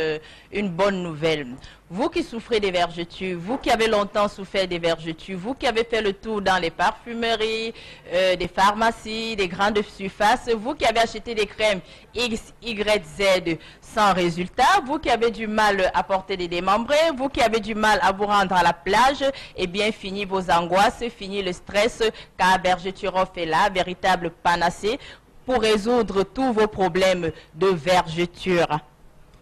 une bonne nouvelle. Vous qui souffrez des vergetures, vous qui avez longtemps souffert des vergetures, vous qui avez fait le tour dans les parfumeries, des pharmacies, des grandes surfaces, vous qui avez acheté des crèmes X, Y, Z sans résultat, vous qui avez du mal à porter des démembrés, vous qui avez du mal à vous rendre à la plage, eh bien fini vos angoisses, fini le stress, car Vergiturof est là, véritable panacée pour résoudre tous vos problèmes de vergetures.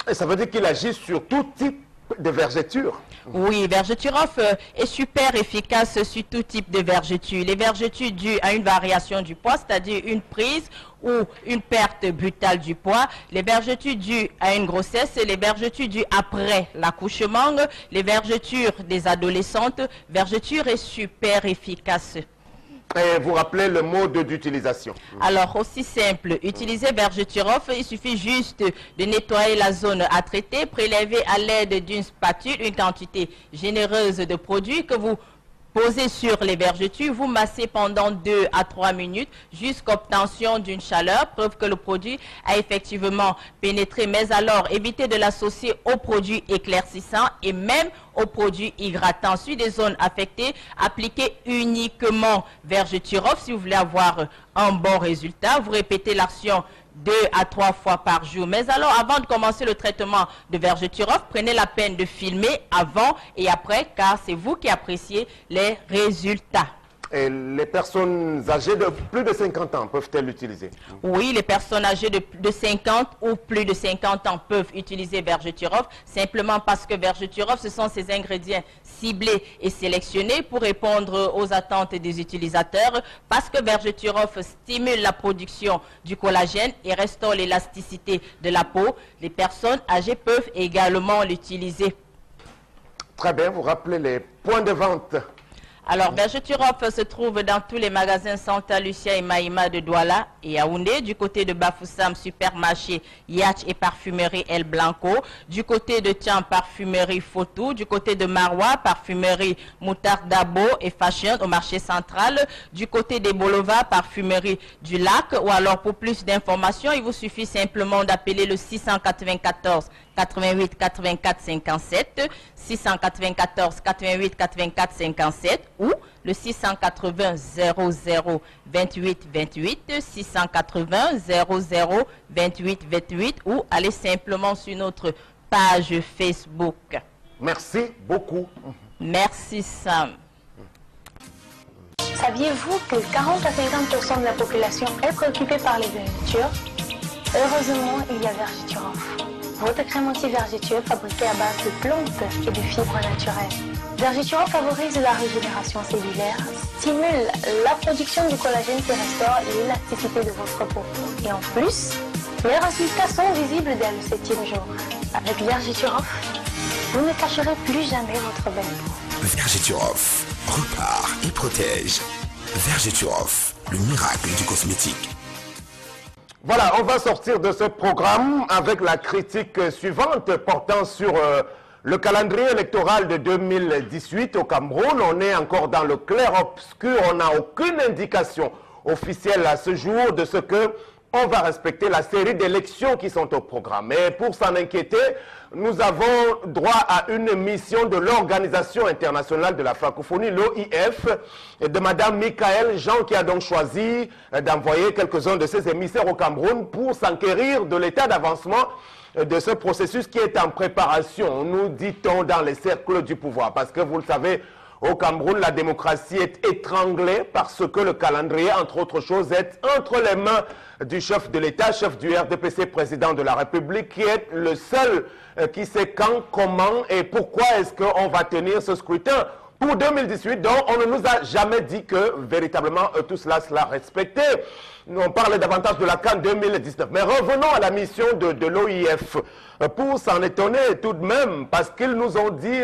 Et ça veut dire qu'il agit sur tout type de vergetures. Oui, Vergiturof est super efficace sur tout type de vergetures. Les vergetures dues à une variation du poids, c'est-à-dire une prise ou une perte brutale du poids, les vergetures dues à une grossesse, les vergetures dues après l'accouchement, les vergetures des adolescentes, vergeture est super efficace. Et vous rappelez le mode d'utilisation. Alors, aussi simple, utilisez Vergiturof, il suffit juste de nettoyer la zone à traiter, prélever à l'aide d'une spatule une quantité généreuse de produits que vous posez sur les vergetures, vous massez pendant 2 à 3 minutes jusqu'à obtention d'une chaleur, preuve que le produit a effectivement pénétré. Mais alors, évitez de l'associer aux produits éclaircissants et même aux produits hydratants. Sur des zones affectées, appliquez uniquement Vergiturof si vous voulez avoir un bon résultat. Vous répétez l'action 2 à 3 fois par jour. Mais alors, avant de commencer le traitement de Vergeturov, prenez la peine de filmer avant et après, car c'est vous qui appréciez les résultats. Et les personnes âgées de plus de 50 ans peuvent-elles l'utiliser? Oui, les personnes âgées de 50 ou plus de 50 ans peuvent utiliser Vergeturov, simplement parce que Vergeturov, ce sont ces ingrédients ciblés et sélectionnés pour répondre aux attentes des utilisateurs, parce que Vergeturov stimule la production du collagène et restaure l'élasticité de la peau. Les personnes âgées peuvent également l'utiliser. Très bien, vous rappelez les points de vente. Alors, Vergeturov se trouve dans tous les magasins Santa Lucia et Mahima de Douala et Yaoundé, du côté de Bafoussam, supermarché Yach et parfumerie El Blanco, du côté de Tian, parfumerie Fotou, du côté de Marwa, parfumerie Moutarde Dabo et Fashion au marché central, du côté des Bolova, parfumerie du Lac, ou alors pour plus d'informations, il vous suffit simplement d'appeler le 694 88 84 57, 694 88 84 57 ou le 680 00 28 28, 680 00 28 28 ou allez simplement sur notre page Facebook. Merci beaucoup. Merci Sam. Saviez-vous que 40 à 50% de la population est préoccupée par les vergetures? Heureusement, il y a Vergeturov. Votre crème anti-vergeture fabriquée à base de plantes et de fibres naturelles. Vergeturov favorise la régénération cellulaire, stimule la production du collagène qui restaure l'élasticité de votre peau. Et en plus, les résultats sont visibles dès le 7e jour. Avec Vergeturov, vous ne cacherez plus jamais votre belle peau. Vergeturov repart et protège. Vergeturov, le miracle du cosmétique. Voilà, on va sortir de ce programme avec la critique suivante portant sur le calendrier électoral de 2018 au Cameroun. On est encore dans le clair-obscur, on n'a aucune indication officielle à ce jour de ce que on va respecter la série d'élections qui sont au programme. Et pour s'en inquiéter, nous avons droit à une mission de l'Organisation internationale de la francophonie, l'OIF, de Mme Michaël Jean, qui a donc choisi d'envoyer quelques-uns de ses émissaires au Cameroun pour s'enquérir de l'état d'avancement de ce processus qui est en préparation, nous dit-on dans les cercles du pouvoir. Parce que vous le savez, au Cameroun, la démocratie est étranglée parce que le calendrier, entre autres choses, est entre les mains du chef de l'État, chef du RDPC, président de la République, qui est le seul qui sait quand, comment et pourquoi est-ce qu'on va tenir ce scrutin pour 2018. Donc, on ne nous a jamais dit que véritablement tout cela sera respecté. Nous, on parle davantage de la CAN 2019. Mais revenons à la mission de l'OIF pour s'en étonner tout de même, parce qu'ils nous ont dit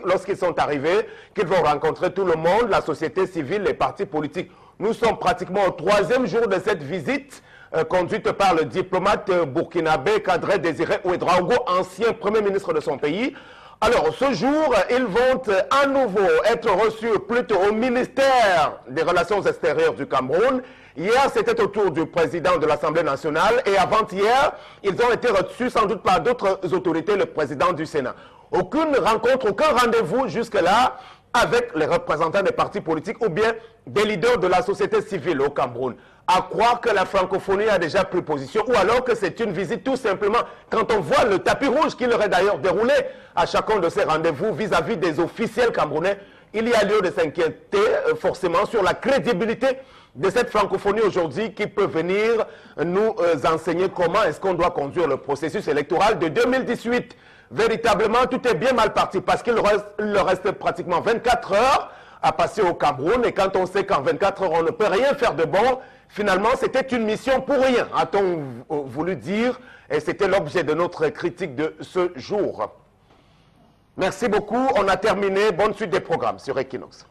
lorsqu'ils sont arrivés qu'ils vont rencontrer tout le monde, la société civile, les partis politiques. Nous sommes pratiquement au 3e jour de cette visite conduite par le diplomate burkinabé Kadre Désiré Ouédraogo, ancien premier ministre de son pays. Alors, ce jour, ils vont à nouveau être reçus plutôt au ministère des Relations extérieures du Cameroun. Hier, c'était au tour du président de l'Assemblée nationale et avant-hier, ils ont été reçus sans doute par d'autres autorités, le président du Sénat. Aucune rencontre, aucun rendez-vous jusque-là avec les représentants des partis politiques ou bien des leaders de la société civile au Cameroun. À croire que la francophonie a déjà pris position ou alors que c'est une visite tout simplement quand on voit le tapis rouge qu'il aurait d'ailleurs déroulé à chacun de ces rendez-vous vis-à-vis des officiels camerounais. Il y a lieu de s'inquiéter forcément sur la crédibilité de cette francophonie aujourd'hui qui peut venir nous enseigner comment est-ce qu'on doit conduire le processus électoral de 2018. Véritablement, tout est bien mal parti parce qu'il leur reste pratiquement 24 heures à passer au Cameroun. Et quand on sait qu'en 24 heures, on ne peut rien faire de bon, finalement, c'était une mission pour rien, a-t-on voulu dire. Et c'était l'objet de notre critique de ce jour. Merci beaucoup. On a terminé. Bonne suite des programmes sur Equinox.